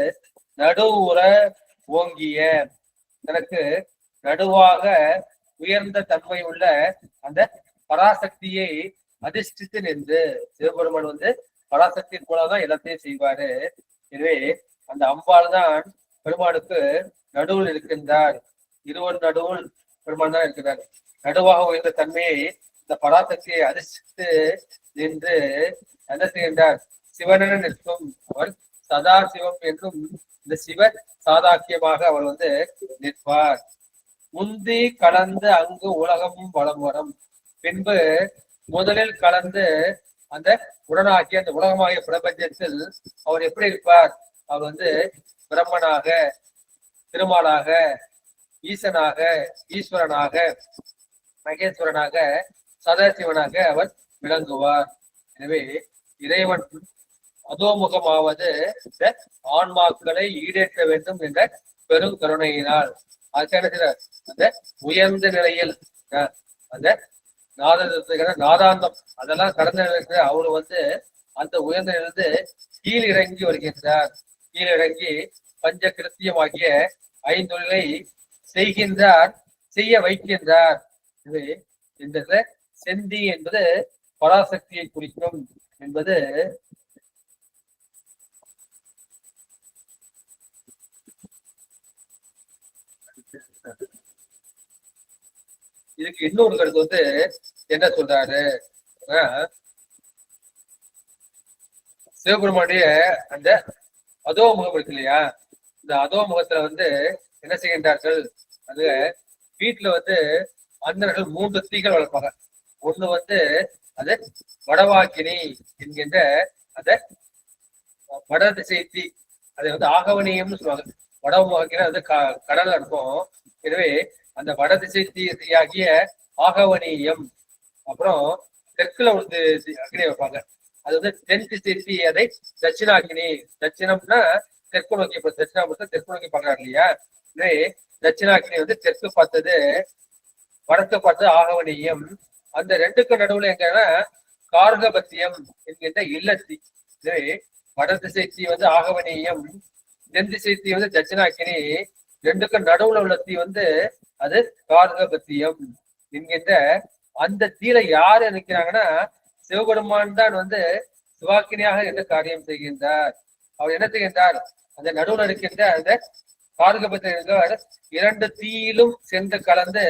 நடுவுற ஓங்கிய, தனக்கு நடுவாக உயர்ந்த தன்மை உள்ள அந்த பராசக்தியை அதிர்ஷ்டித்து நின்று, சிவபெருமான் வந்து பராசக்தியின் மூலம்தான் எல்லாத்தையும் செய்வாரு. எனவே அந்த அம்பாள் தான் பெருமானுக்கு நடுவில் இருக்கின்றார். இருவர் நடுவுள் பெருமான் தான் இருக்கிறார். நடுவாக உயர்ந்த தன்மையை இந்த பராசக்தியை அதிர்ஷ்டித்து நின்று என்ன செய்கின்றார்? சிவனென நிற்கும் அவர் சதா சிவம் என்றும் இந்த சிவ சாதாக்கியமாக அவர் வந்து நிற்பார். முந்தி கலந்து அங்கு உலகமும் வளம் வரும். பின்பு முதலில் கலந்து அந்த உடனாகிய அந்த உலகமாகிய பிரபஞ்சத்தில் அவர் எப்படி இருப்பார்? அவர் வந்து பிரம்மனாக, திருமாலாக, ஈசனாக, ஈஸ்வரனாக, மகேஸ்வரனாக, சதாசிவனாக அவர் விளங்குவார். எனவே இறைவன் அதோமுகமாவது ஆன்மாக்களை ஈடேற்ற வேண்டும் என்ற பெரும் கருணையினால் அதுக்கான அந்த உயர்ந்த நிலையில் அந்த நாதாந்தம் அதெல்லாம் கடந்த நிலையில அவரு வந்து அந்த உயர்ந்த நிலையிலிருந்து கீழ் இறங்கி வருகின்றார். கீழிறங்கி பஞ்ச கிருத்தியமாகிய ஐந்தொழிலை செய்கின்றார், செய்ய வைக்கின்றார். இந்த செந்தி என்பது பராசக்தியை குறிக்கும் என்பது இதுக்கு இன்னொரு கருத்து வந்து என்ன சொல்றாரு? சிவபெருமானுடைய அந்த அதோ முகம் இருக்கு இல்லையா, இந்த அதோ முகத்துல வந்து என்ன செய்கின்றார்கள்? அது வீட்டுல வந்து அந்தர்கள் 3 தீகள் வளர்ப்பாங்க. ஒண்ணு வந்து அது வடவாக்கினி என்கின்ற அந்த வட திசை தீ, அதை வந்து ஆகவனியம்னு சொல்லுவாங்க. வடவாக்கினா அது கடல்ல இருக்கும். எனவே அந்த வட திசை தீயாகிய ஆகவனியம், அப்புறம் தெற்குல வந்து அக்னி வைப்பாங்க. அது வந்து தென் திசை தீ, அதை தட்சிணாக்கினி. தட்சிணம்னா தெற்கு நோக்கி, இப்ப தட்சிணாபுரத்தை தெற்கு நோக்கி பாக்குறாரு இல்லையா. எனவே தட்சிணாக்கினி வந்து தெற்கு பார்த்தது, வடக்கு பார்த்தது ஆகவனியம். அந்த ரெண்டுக்கு நடுவுல எங்கன்னா கார்கபத்தியம் என்கின்ற இல்லத்தி. எனவே வட திசை தீ வந்து ஆகவனியம், தென் திசை தீ வந்து தட்சிணாக்கினி. ரெண்டுக்கும் நடுவுல உள்ள தீ வந்து அது கார்கபத்தியம் என்கின்ற அந்த தீல யாரு நிற்கிறாங்கன்னா சிவபெருமான் தான் வந்து சிவாக்கினியாக எந்த காரியம் செய்கின்றார். அவர் என்ன செய்கின்றார்? அந்த நடுவில் இருக்கின்ற அந்த கார்கபத்தியர் 2 தீயிலும் சென்று கலந்து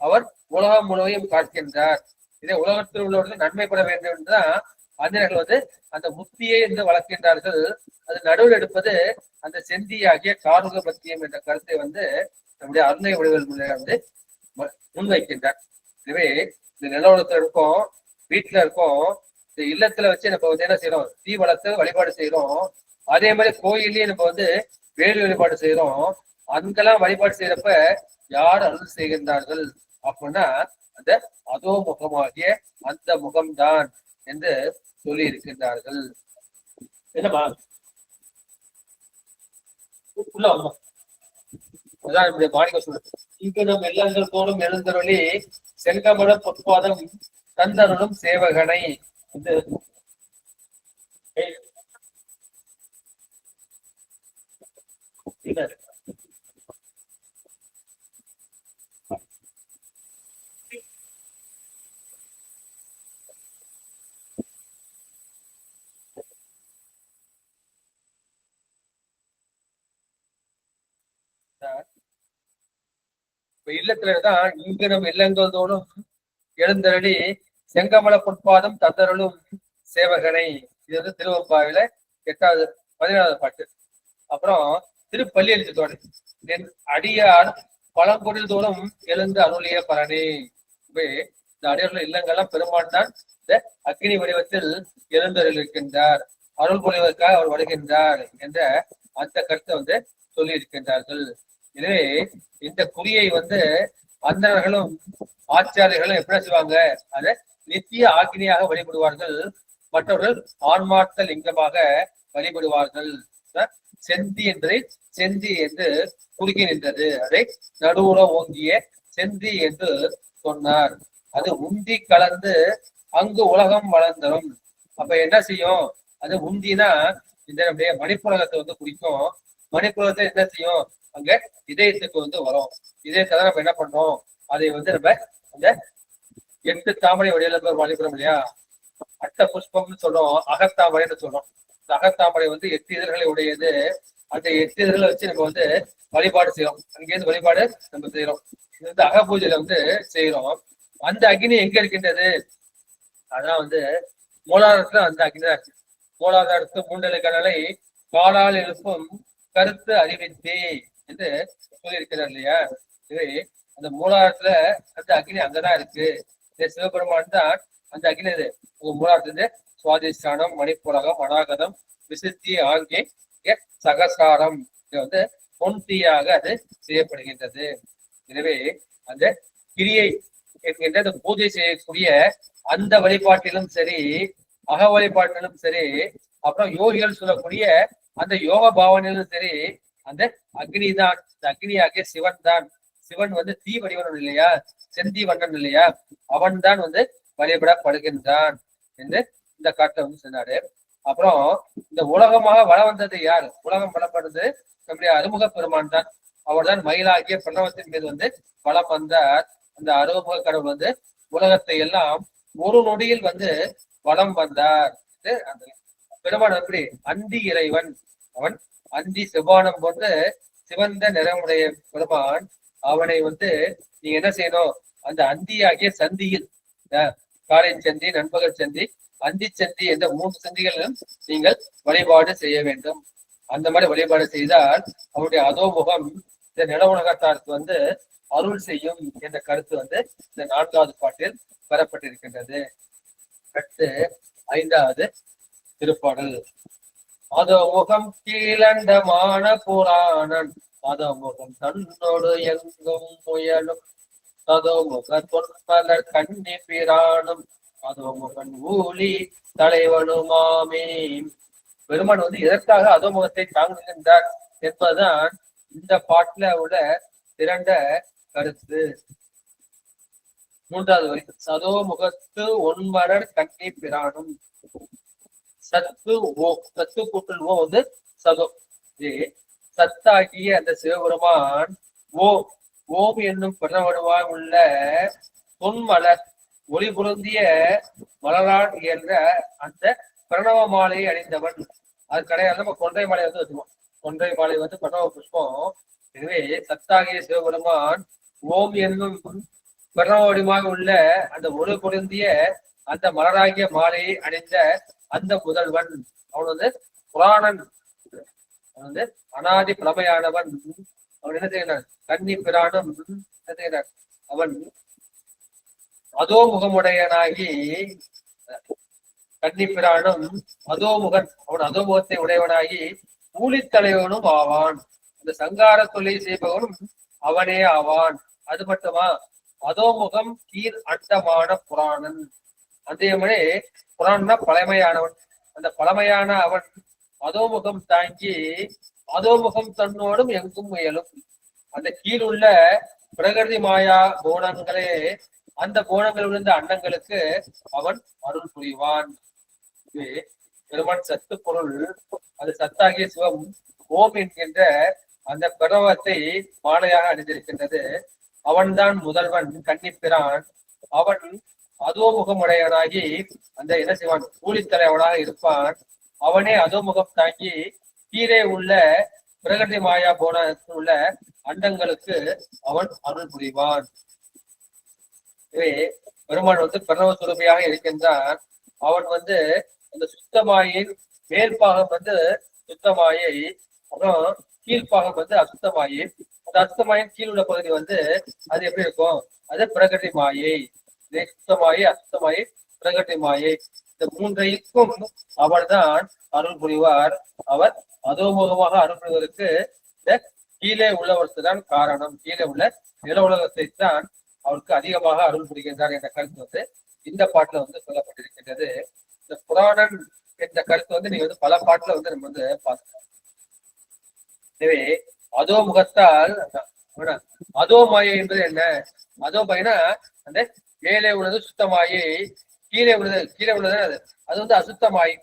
அவர் உலகம் முழுவையும் காக்கின்றார். இதை உலகத்தில் உள்ளவர்கள் நன்மைப்பட வேண்டும் என்றுதான் அறிஞர்கள் வந்து அந்த முத்தியை என்று வளர்க்கின்றார்கள். அது நடுவில் எடுப்பது அந்த செந்தியாகிய கார்கபத்தியம் என்ற கருத்தை வந்து நம்முடைய அருணை வடிவல் வந்து முன்வைக்கின்றார். எனவே இந்த நிலவரத்துல இருக்கோம், வீட்டுல இருக்கோம், இந்த இல்லத்துல வச்சு நம்ம வந்து என்ன செய்யறோம்? தீ வளர்த்து வழிபாடு செய்யறோம். அதே மாதிரி கோயிலையும் நம்ம வந்து வேறு வழிபாடு செய்யறோம். அங்கெல்லாம் வழிபாடு செய்யறப்ப யார் அருள் செய்கின்றார்கள் அப்படின்னா அந்த அதோ முகமாகிய அந்த முகம்தான் என்று சொல்லி இருக்கின்றார்கள். என்னமா அதான் நம்முடைய மாணிக்க சொல்றது. இங்கு நம் இல்லங்கள் தோறும் எழுந்தருளி செங்கமல பொற்பாதம் தந்தருளும் சேவகனை வந்து இல்லத்துலதான் இங்கு நம் இல்லங்கள் தோறும் எழுந்தருளி செங்கமல பொற்பாதம் தந்தருளும் சேவகனை. இது வந்து திருவம்பாவில 8வது 14வது பாட்டு. அப்புறம் திருப்பள்ளி எழுத்தோடு என் அடியார் பழம்பொருள் தோறும் எழுந்து அருளிய பலனே. இந்த அடியார்கள் இல்லங்கள்லாம் பெருமான் தான் இந்த அக்னி வடிவத்தில் எழுந்தருள் இருக்கின்றார், அருள் பொழிவதற்காக அவர் வருகின்றார் என்ற அந்த கருத்தை வந்து சொல்லி இருக்கின்றார்கள். எனவே இந்த குறியை வந்து அந்தனர்களும் ஆச்சாரியர்களும் எப்படி செய்வாங்க? அதை நித்திய ஆக்கினியாக வழிபடுவார்கள். மற்றவர்கள் ஆன்மார்த்த லிங்கமாக வழிபடுவார்கள். செந்தி என்பதை செந்தி என்று குறுகி நின்றது. அதை நடுவுற ஓங்கிய செந்தி என்று சொன்னார். அது உந்தி கலந்து அங்கு உலகம் வளர்ந்தரும். அப்ப என்ன செய்யும்? அது உந்தினா இந்த நம்முடைய மணிப்புலகத்தை வந்து குறிக்கும். மணிப்புலகத்தை என்ன செய்யும்? அங்க இதயத்துக்கு வந்து வரும். இதயத்தை தான் நம்ம என்ன பண்றோம்? அதை வந்து நம்ம அந்த 8 தாமரை வழியில வழிபடுறோம் இல்லையா, அட்ட புஷ்பம்னு சொல்றோம், அகத்தாமரைன்னு சொல்றோம். இந்த அகத்தாமரை வந்து 8 இதழ்களை உடையது. அந்த 8 இதுல வச்சு நம்ம வந்து வழிபாடு செய்யறோம். அங்கேருந்து வழிபாடு நம்ம செய்யறோம். இது வந்து அகபூஜையில வந்து செய்யறோம். அந்த அக்னி எங்க இருக்கின்றது? அதான் வந்து மூலாதாரத்துல அந்த அக்னி தான் இருக்கு. மூலாதாரத்து மூன்றலை கடலை காலால் எழுப்பும் கருத்து அறிவித்தே என்று சொல்லியிருக்கிறார் இல்லையா? இது அந்த மூலாதாரத்துல அந்த அக்னி அங்கதான் இருக்கு. இந்த சிவபெருமான் தான் அந்த அக்னி. இது உங்க மூலாதாரத்துல சுவாதிஷ்டானம், மணிப்புரகம், மனாகதம், விசுத்தி ஆகிய சகசாரம் இது வந்து பொன்தீயாக அது செய்யப்படுகின்றது. எனவே அந்த கிரியை என்கின்ற அந்த பூஜை செய்யக்கூடிய அந்த வழிபாட்டிலும் சரி, அக வழிபாட்டிலும் சரி, அப்புறம் யோகிகள் சொல்லக்கூடிய அந்த யோக பாவனையிலும் சரி, அந்த அக்னி தான், இந்த அக்னியாகிய சிவன் தான். சிவன் வந்து தீ வடிவன் இல்லையா, செந்தி வண்ணன் இல்லையா, அவன் தான் வந்து வழிபடப்படுகின்றான் என்று இந்த காட்டுல வந்து சொன்னாரு. அப்புறம் இந்த உலகமாக வளம் வந்தது யார்? உலகம் வளப்படுறது நம்முடைய அறுமுக பெருமான் தான். அவர் தான் மயிலாகிய பிரணவத்தின் மீது வந்து வளம் வந்தார். அந்த அறுமுக கடவுள் வந்து உலகத்தை எல்லாம் ஒரு நொடியில் வந்து வளம் வந்தார். அந்த பெருமான் எப்படி அந்தி இறைவன், அவன் அந்தி செவ்வானம் போன்ற சிவந்த நிறமுடைய பெருமான். அவனை வந்து நீங்க என்ன செய்யணும்? அந்த அந்தியாகிய சந்தியில், காலை சந்தி, நண்பகல் சந்தி, அந்தி சந்தி என்ற 3 சந்திகளிலும் நீங்கள் வழிபாடு செய்ய வேண்டும். அந்த மாதிரி வழிபாடு செய்தால் அவருடைய அதோமுகம் இந்த நில உலகத்தாருக்கு வந்து அருள் செய்யும் என்ற கருத்து வந்து இந்த 4வது பாட்டில் பெறப்பட்டிருக்கின்றது. அடுத்து 5வது திருப்பாடல். அதோமுகம் கீழண்டமான புராணன், அதோமுகம் தன்னோடு எங்கும் முயலும், அதோமுக தொன்மலர் கண்ணி பிரானும், அதோமுகன் ஊழி தலைவனுமாமே. பெருமான் வந்து எதற்காக அதோமுகத்தை தாங்குகின்றார் என்பதுதான் இந்த பாட்டுல உள்ள திரண்ட கருத்து. 3வது வரி. சதோமுகத்து ஒன்மலர் கண்ணி பிரானும். சத்து ஓ, சத்து கூட்டல் ஓ வந்து சதோ. சத்தாகிய அந்த சிவபெருமான் ஓம் என்னும் பிரணவடுவாய் உள்ள பொன்மலர் ஒளி பொருந்திய மலரான் என்ற அந்த பிரணவ மாலையை அணிந்தவன். அது கிடையாது, நம்ம கொன்றை மாலை வந்து வச்சுக்கோம். கொன்றை மாலை வந்து பிரணவ புஷ்பம். எனவே சத்தாகிய சிவபெருமான் ஓம் என்னும் பிரணவ வடிவாக உள்ள அந்த ஒளி பொருந்திய அந்த மலராகிய மாலையை அணிந்த அந்த முதல்வன். அவன் வந்து புராணன், அவன் வந்து அனாதி பழமையானவன். அவன் என்ன செய்யறான்? கன்னி பிரானும் என்ன செய்யறான்? அவன் அதோமுகமுடையனாகி, கன்னி பிரானும் அதோமுகன், அவன் அதோமுகத்தை உடையவனாகி ஊழித்தலைவனும் ஆவான். அந்த சங்கார தொழிலை செய்பவனும் அவனே ஆவான். அது மட்டுமா? அதோமுகம் கீழ் அண்டமான புராணன். அதே மாதிரி புராணம்னா பழமையானவன். அந்த பழமையான அவன் அதோமுகம் தாங்கி அதோமுகம் தன்னோடும் எங்கும் முயலும். அந்த கீழ் உள்ள பிரகிருதி மாயா கோணங்களே, அந்த கோணங்கள் உள்ள அண்டங்களுக்கு அவன் அருள் புரிவான். பெருமான் சத்து பொருள், அது சத்தாகிய சிவம் ஓம் என்கின்ற அந்த பிரணவத்தை மாலையாக அணிந்திருக்கின்றது. அவன்தான் முதல்வன், கன்னிப்பிரான். அவன் அதோமுகமுடையவனாகி அந்த என்ன செய்வான்? கூலித்தலைவனாக இருப்பான். அவனே அதோமுகம் தாங்கி கீழே உள்ள பிரகிருதி மாயா போனத்தில் உள்ள அண்டங்களுக்கு அவன் அருள் புரிவான். பெருமான் வந்து பிரணவ சுரபியாக இருக்கின்றான். அவன் வந்து அந்த சுத்தமாயின் மேல்பாகம் வந்து சுத்தமாயை, அப்புறம் கீழ்ப்பாகம் வந்து அசுத்தமாயி. அந்த அசுத்தமாயின் கீழ் உள்ள பகுதி வந்து அது எப்படி இருக்கும்? அது பிரகிருதி மாயை. சுத்தமாயி, அசுத்தமாயி, பிரகிருதி மாயை. இந்த 3க்கும் அவர் தான் அருள் புரிவார். அவர் அதோமுகமாக அருள் புரிவதற்கு இந்த கீழே உள்ளவருக்கு தான் காரணம். கீழே உள்ள நில உலகத்தை தான் அவருக்கு அதிகமாக அருள் புரிகின்றார் என்ற கருத்து வந்து இந்த பாட்டுல வந்து சொல்லப்பட்டிருக்கின்றது. இந்த புராணன் என்ற கருத்து வந்து நீங்க வந்து பல பாட்டுல வந்து நம்ம வந்து பார்க்கலாம். எனவே அதோ முகத்தால் அதோ மாயை என்பது என்ன? அதோ மாயினா அந்த மேலே உள்ளது சுத்தமாயை, கீழே உள்ளது அது வந்து அசுத்தமாய்.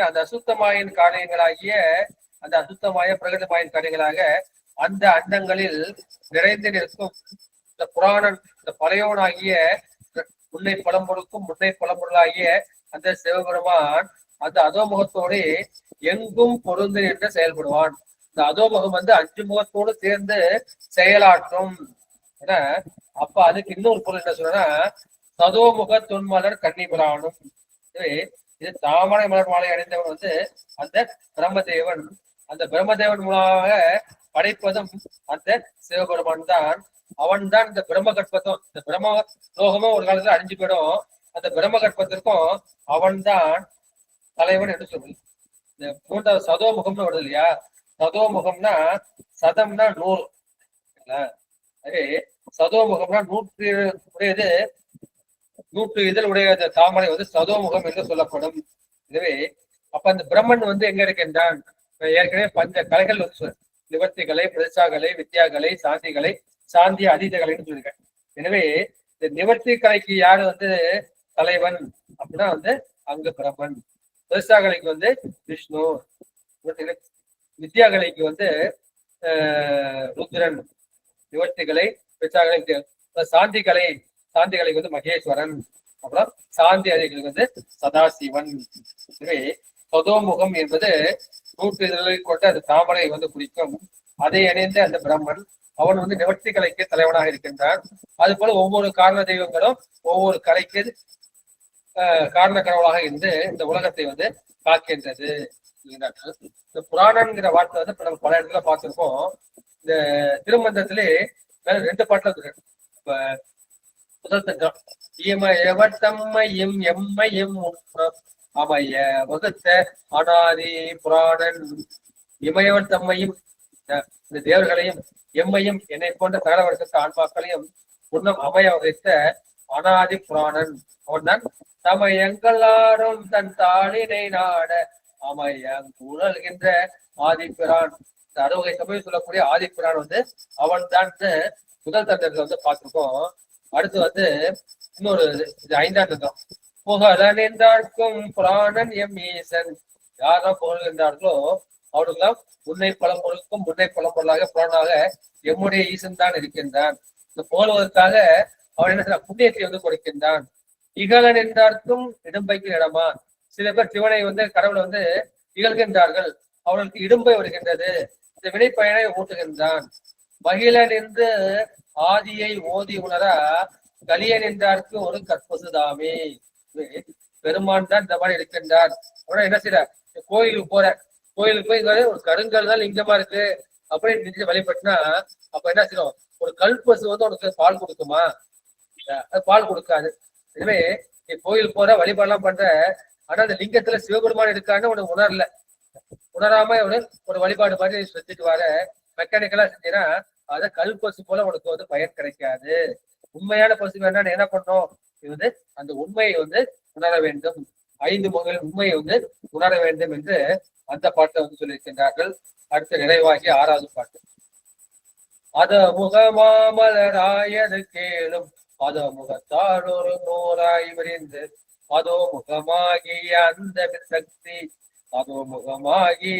அந்த அசுத்தமாயின் காரியங்களாகிய அந்த அசுத்தமாய பிரகடமாயின் காரியங்களாக அந்த அண்டங்களில் நிறைந்து நிற்கும் இந்த புராணன், இந்த பழையோனாகிய முன்னை பழம்பொருளுக்கும் முன்னை பழம்பொருளாகிய அந்த சிவபெருமான் அந்த அதோமுகத்தோடு எங்கும் பொருந்து என்று செயல்படுவான். இந்த அதோமுகம் வந்து 5 முகத்தோடு சேர்ந்து செயலாற்றும். ஏன்னா அப்ப அதுக்கு இன்னொரு பொருள் என்ன சொல்றேன்னா, சதோமுக தொன்மலர் கன்னிபுராணம். இது தாமரை மலர் மாலை அடைந்தவன் வந்து அந்த பிரம்மதேவன். அந்த பிரம்மதேவன் மூலமாக படைப்பதும் அந்த சிவபெருமான் தான். அவன் தான் இந்த பிரம்ம கற்பத்தும், இந்த பிரம்ம லோகமும் ஒரு காலத்துல அழிஞ்சு போயிடும். அந்த பிரம்ம கற்பத்திற்கும் அவன் தான் தலைவன் என்று சொல்லு. இந்த மூன்றாவது சதோமுகம்னு வருது இல்லையா, சதோமுகம்னா சதம்னா 100. அதே சதோமுகம்னா 100 உடையது, 100 இதழ் உடைய தாமரை வந்து சதோமுகம் என்று சொல்லப்படும். எனவே அப்ப அந்த பிரம்மன் வந்து எங்க இருக்கின்றான்? ஏற்கனவே 5 கலைகள் வந்து நிவர்த்திகளை, பிரதிஷ்டாகலை, வித்யாகலை, சாந்திகளை, சாந்தி அதீதகலைன்னு சொல்லியிருக்கேன். எனவே இந்த நிவர்த்தி கலைக்கு யாரு வந்து தலைவன் அப்படின்னா வந்து அங்கு பிரம்மன். பிரதிஷ்டாகலைக்கு வந்து விஷ்ணு, வித்யாகலைக்கு வந்து ருத்ரன், நிவர்த்திகளை பிரதிஷ்டாகலை, சாந்திகலைக்கு வந்து மகேஸ்வரன், அப்புறம் சாந்தி அதிகளுக்கு வந்து சதாசிவன். எனவே சதோமுகம் என்பது 100 இதழை கொண்ட அந்த தாமரை வந்து குறிக்கும். அதை அணிந்த அந்த பிரம்மன் அவன் வந்து நிவர்த்தி கலைக்கு தலைவனாக இருக்கின்றான். அது போல ஒவ்வொரு காரண தெய்வங்களும் ஒவ்வொரு கலைக்கு காரண கடவுளாக இருந்து இந்த உலகத்தை வந்து காக்கின்றது. இந்த புராணம்ங்கிற வார்த்தை வந்து நம்ம பல இடத்துல பார்த்திருக்கோம். இந்த திருமந்திரத்திலே 2 பாட்டுல இருக்கு. இப்ப முதல் தஞ்சம் இமயவத்தம்மையும் எம்மையும் அமைய வகுத்த அனாதி புராணன். இமயவன் தம்மையும், இந்த தேவர்களையும், எம்மையும் என்னை போன்ற சகல வருஷத்து ஆன்மாக்களையும் முன்னம் அமைய வகைத்த அனாதி புராணன் அவன்தான். தமையங்களாரும் தன் தாளினை நாட அமையங் உணர்கின்ற ஆதிப்பிரான். இந்த 60 சமயம் சொல்லக்கூடிய ஆதிப்பிரான் வந்து அவன் தான் முதல் தந்தத்துல வந்து பார்த்திருக்கோம். அடுத்து வந்து இன்னொரு 5ஆம் தந்தம். புகழன் என்றார்க்கும் புராணன் எம் ஈசன். யாரெல்லாம் புகழ்கின்றார்களோ அவர்களெல்லாம் உன்னை பழம்பொருளுக்கும் முன்னை பழம்பொருளாக புராணாக எம்முடைய ஈசன் தான் இருக்கின்றான். இந்த புகழ்வதற்காக அவன் என்ன செய்ய புண்ணியத்தை வந்து கொடுக்கின்றான். இகழன் என்றார்க்கும் இடும்பைக்கு இடமா. சில பேர் சிவனை வந்து கடவுளை வந்து இகழ்கின்றார்கள், அவர்களுக்கு இடும்பை வருகின்றது. இந்த வினைப்பயனை ஊட்டுகின்றான். மகிழன் என்று ஆதியை ஓதி உணரா கலியன் என்றார்க்கு ஒரு கற்பசுதாமே. பெருமான் தான் இந்த மாதிரி இருக்கின்றார். என்ன செய்யற, கோயிலுக்கு போற, கோயிலுக்கு போய் ஒரு கருங்கல் தான் லிங்கமா இருக்கு அப்படின்னு நினைச்சு வழிபட்டுனா அப்ப என்ன செய்யும், ஒரு கல்பசு வந்து உனக்கு பால் கொடுக்குமா? அது பால் கொடுக்காது. எனவே நீ கோயில் போற, வழிபாடுலாம் பண்ற, ஆனா அந்த லிங்கத்துல சிவபெருமான் இருக்கான்னு உனக்கு உணரல. உணராம ஒரு வழிபாடு மாதிரி செஞ்சுட்டு வர மெக்கானிக்கலா செஞ்சீங்கன்னா அதை கல்பசு போல உனக்கு வந்து பயன் கிடைக்காது. உண்மையான பசு வேணா என்ன பண்ணோம், இது வந்து அந்த உண்மையை வந்து உணர வேண்டும். 5 முகங்களின் உண்மையை வந்து உணர வேண்டும் என்று அந்த பாட்டை வந்து சொல்லியிருக்கின்றார்கள். அடுத்து நிறைவாகி 6வது பாட்டு. அத முகமாமலராயது கேளும் அத முகத்தால் ஒரு நூறாய் விரிந்து அதோ முகமாகிய அந்த சக்தி அதோ முகமாகி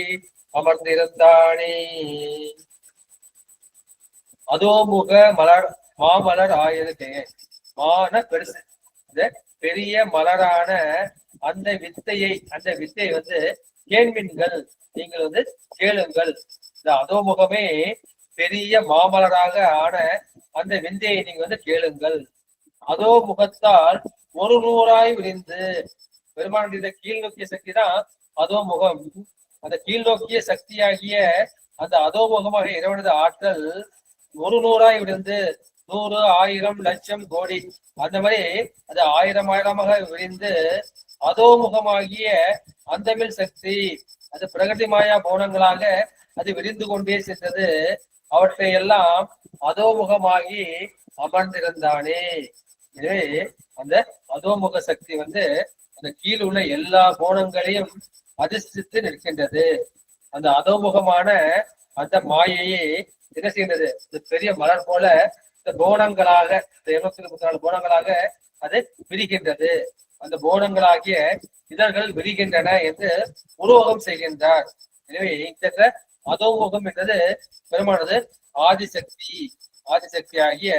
அமர்ந்திருந்தானே. அதோ முக மலர் மாமலர் ஆயது மான பெருசு, இந்த பெரிய மலரான அந்த வித்தையை வந்து கேள்வின்கள், நீங்கள் வந்து கேளுங்கள். இந்த அதோமுகமே பெரிய மாமலராக ஆன அந்த விந்தையை நீங்க வந்து கேளுங்கள். அதோ முகத்தால் ஒரு நூறாய் விரிந்து, பெருமானுடைய கீழ் நோக்கிய சக்தி தான் அதோ முகம். அந்த கீழ் நோக்கிய சக்தியாகிய அந்த அதோமுகமாக இறைவனது ஆற்றல் ஒரு நூறாய் விழுந்து 100, 1000, லட்சம், கோடி அந்த மாதிரி அது 1000 விரிந்து அதோமுகமாகிய அந்தமில் சக்தி அது பிரகதி மாயா பௌனங்களாக அது விரிந்து கொண்டே சென்றது. அவற்றை எல்லாம் அதோமுகமாகி அமர்ந்திருந்தானே. எனவே அந்த அதோமுக சக்தி வந்து அந்த கீழ் உள்ள எல்லா கோணங்களையும் அதிர்ஷ்டித்து நிற்கின்றது. அந்த அதோமுகமான அந்த மாயையை என்ன செய்கின்றது, இந்த பெரிய மலர் போல இந்த போனங்களாக, இந்த 234 போனங்களாக அது விரிகின்றது. அந்த போனங்களாகிய இதழ்கள் விரிகின்றன என்று உருவகம் செய்கின்றார். எனவே இந்த அதோமுகம் என்றது பெருமானது ஆதிசக்தி ஆகிய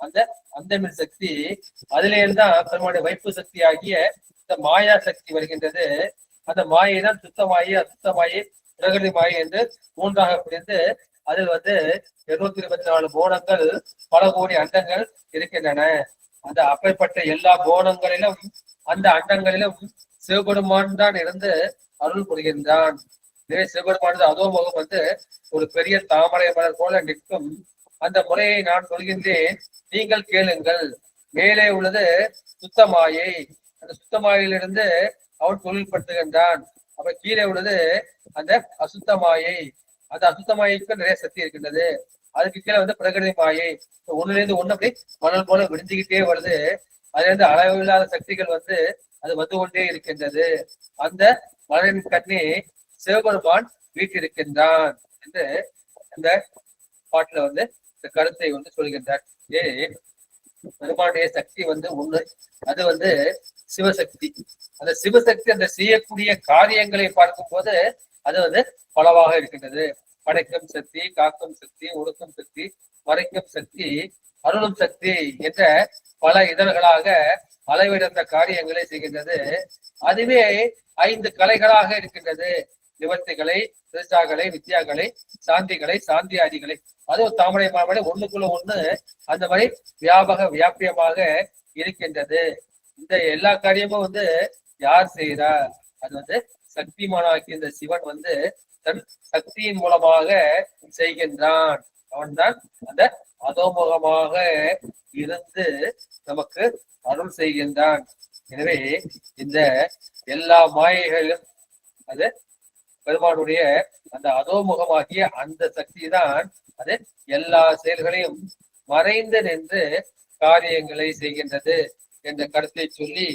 அந்த அந்தமில் சக்தி. அதிலே இருந்தான் பெருமானுடைய வைப்பு சக்தி ஆகிய இந்த மாயா சக்தி வருகின்றது. அந்த மாயை தான் சுத்தமாயி அசுத்தமாயி பிரகிருதி மாயை என்று மூன்றாக பிரிந்து அதில் 224 கோணங்கள், பல கோடி அண்டங்கள் இருக்கின்றன. அந்த அப்பேற்பட்ட எல்லா கோணங்களிலும் அந்த அண்டங்களிலும் சிவபெருமான் தான் இருந்து அருள் புரிகின்றான். எனவே சிவபெருமானது அதோ முகம் ஒரு பெரிய தாமரை மலர் போல நிற்கும். அந்த முறையை நான் சொல்கின்றேன், நீங்கள் கேளுங்கள். மேலே உள்ளது சுத்தமாயை. அந்த சுத்தமாயிலிருந்து அவன் தொழில்படுத்துகின்றான். அப்ப கீழே உள்ளது அந்த அசுத்தமாயை. அந்த அசுத்தமாய்க்கு நிறைய சக்தி இருக்கின்றது. அதுக்கு கீழே பிரகிருதி மாயை. ஒண்ணுல இருந்து ஒண்ணு அப்படி மணல் போல விடிஞ்சுக்கிட்டே வருது. அதுல இருந்து அளவில்லாத சக்திகள் அது வந்து கொண்டே இருக்கின்றது. அந்த மலரின் கண்ணே சிவபெருமான் வீட்டிருக்கின்றான் என்று இந்த பாட்டுல இந்த கருத்தை சொல்கின்றார். பெருமானுடைய சக்தி ஒண்ணு, அது சிவசக்தி. அந்த சிவசக்தி அந்த செய்யக்கூடிய காரியங்களை பார்க்கும் போது அது பலவாக இருக்கின்றது. படைக்கும் சக்தி, காக்கும் சக்தி, ஒடுக்கும் சக்தி, மறைக்கும் சக்தி, அருளும் சக்தி என்ற பல இதழ்களாக அளவிடந்த காரியங்களை செய்கின்றது. அதுவே 5 கலைகளாக இருக்கின்றது. நிவர்த்திகளை, திருச்சாக்களை, வித்யாக்களை, சாந்திகளை, சாந்தியாதிகளை. அதுவும் தாமரை மாமலை ஒண்ணுக்குள்ள ஒண்ணு அந்த மாதிரி வியாபியமாக இருக்கின்றது. இந்த எல்லா காரியமும் யார் செய்கிறார்? அது சக்திமானாக்கி இந்த சிவன் தன் சக்தியின் மூலமாக செய்கின்றான். அவன்தான் அந்த அதோமுகமாக இருந்து நமக்கு அருள் செய்கின்றான். எனவே இந்த எல்லா மாயைகளும் அது பெருமானுடைய அந்த அதோமுகமாகிய அந்த சக்தி தான் அது எல்லா செயல்களையும் மறைந்து நின்று காரியங்களை செய்கின்றது என்ற கருத்தை சொல்லி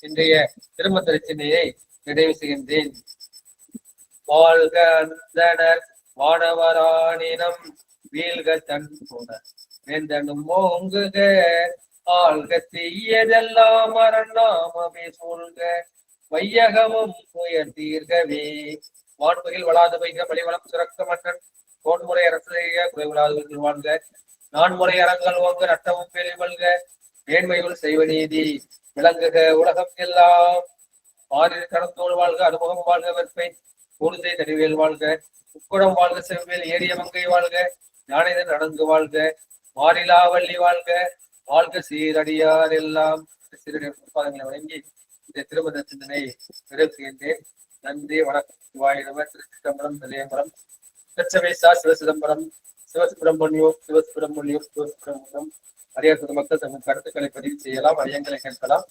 இன்றைய திருமண சின்னையை நிறைவு செய்கின்றேன். வாழ்க அந்தனர் வானவராணினம் வீழ்க தன் போன வேந்தனும் ஓங்குக ஆள்க தீயதெல்லாம் அரணாமமே சூழ்க வையகமும் துயர் தீர்கவே. வான்முகில் வளாது வைக வழிவளம் சுரக்க மன்னன் கோன்முறை அரசைய குறைவிலாது வாழ்க. நான்முறை அறங்கள் ஓங்க நட்டமும் பேரை வல்க. மேன்மைகள் செய்வ நீதி விளங்குக உலகம் எல்லாம். ஆறில் கடந்தோடு வாழ்க அனுபவம் வாழ்க வெற்பை பொழுதை தடிவேல் வாழ்க. உக்குடம் வாழ்க செவ்வேல் ஏரிய மங்கை வாழ்க. ஞானிதன் நடந்து வாழ்க. மாறிலா வள்ளி வாழ்க. வாழ்க சீரடியார் எல்லாம். சிறுபாதங்களை வழங்கி இந்த திருமண சிந்தனை நிறைவு செய்கின்றேன். நன்றி, வணக்கம். சிவாயிரவர் திருச்சிதம்பரம், நிலையம்பரம், திருச்சபேசா சிவசிதம்பரம், சிவசுப்பிரமணியம், சிவசுப்பிரமணியம், சிவசுப்பிரமணியம். அறியாத மக்கள் தங்கள் கருத்துக்களை பதிவு செய்யலாம், ஐயங்களை கேட்கலாம்.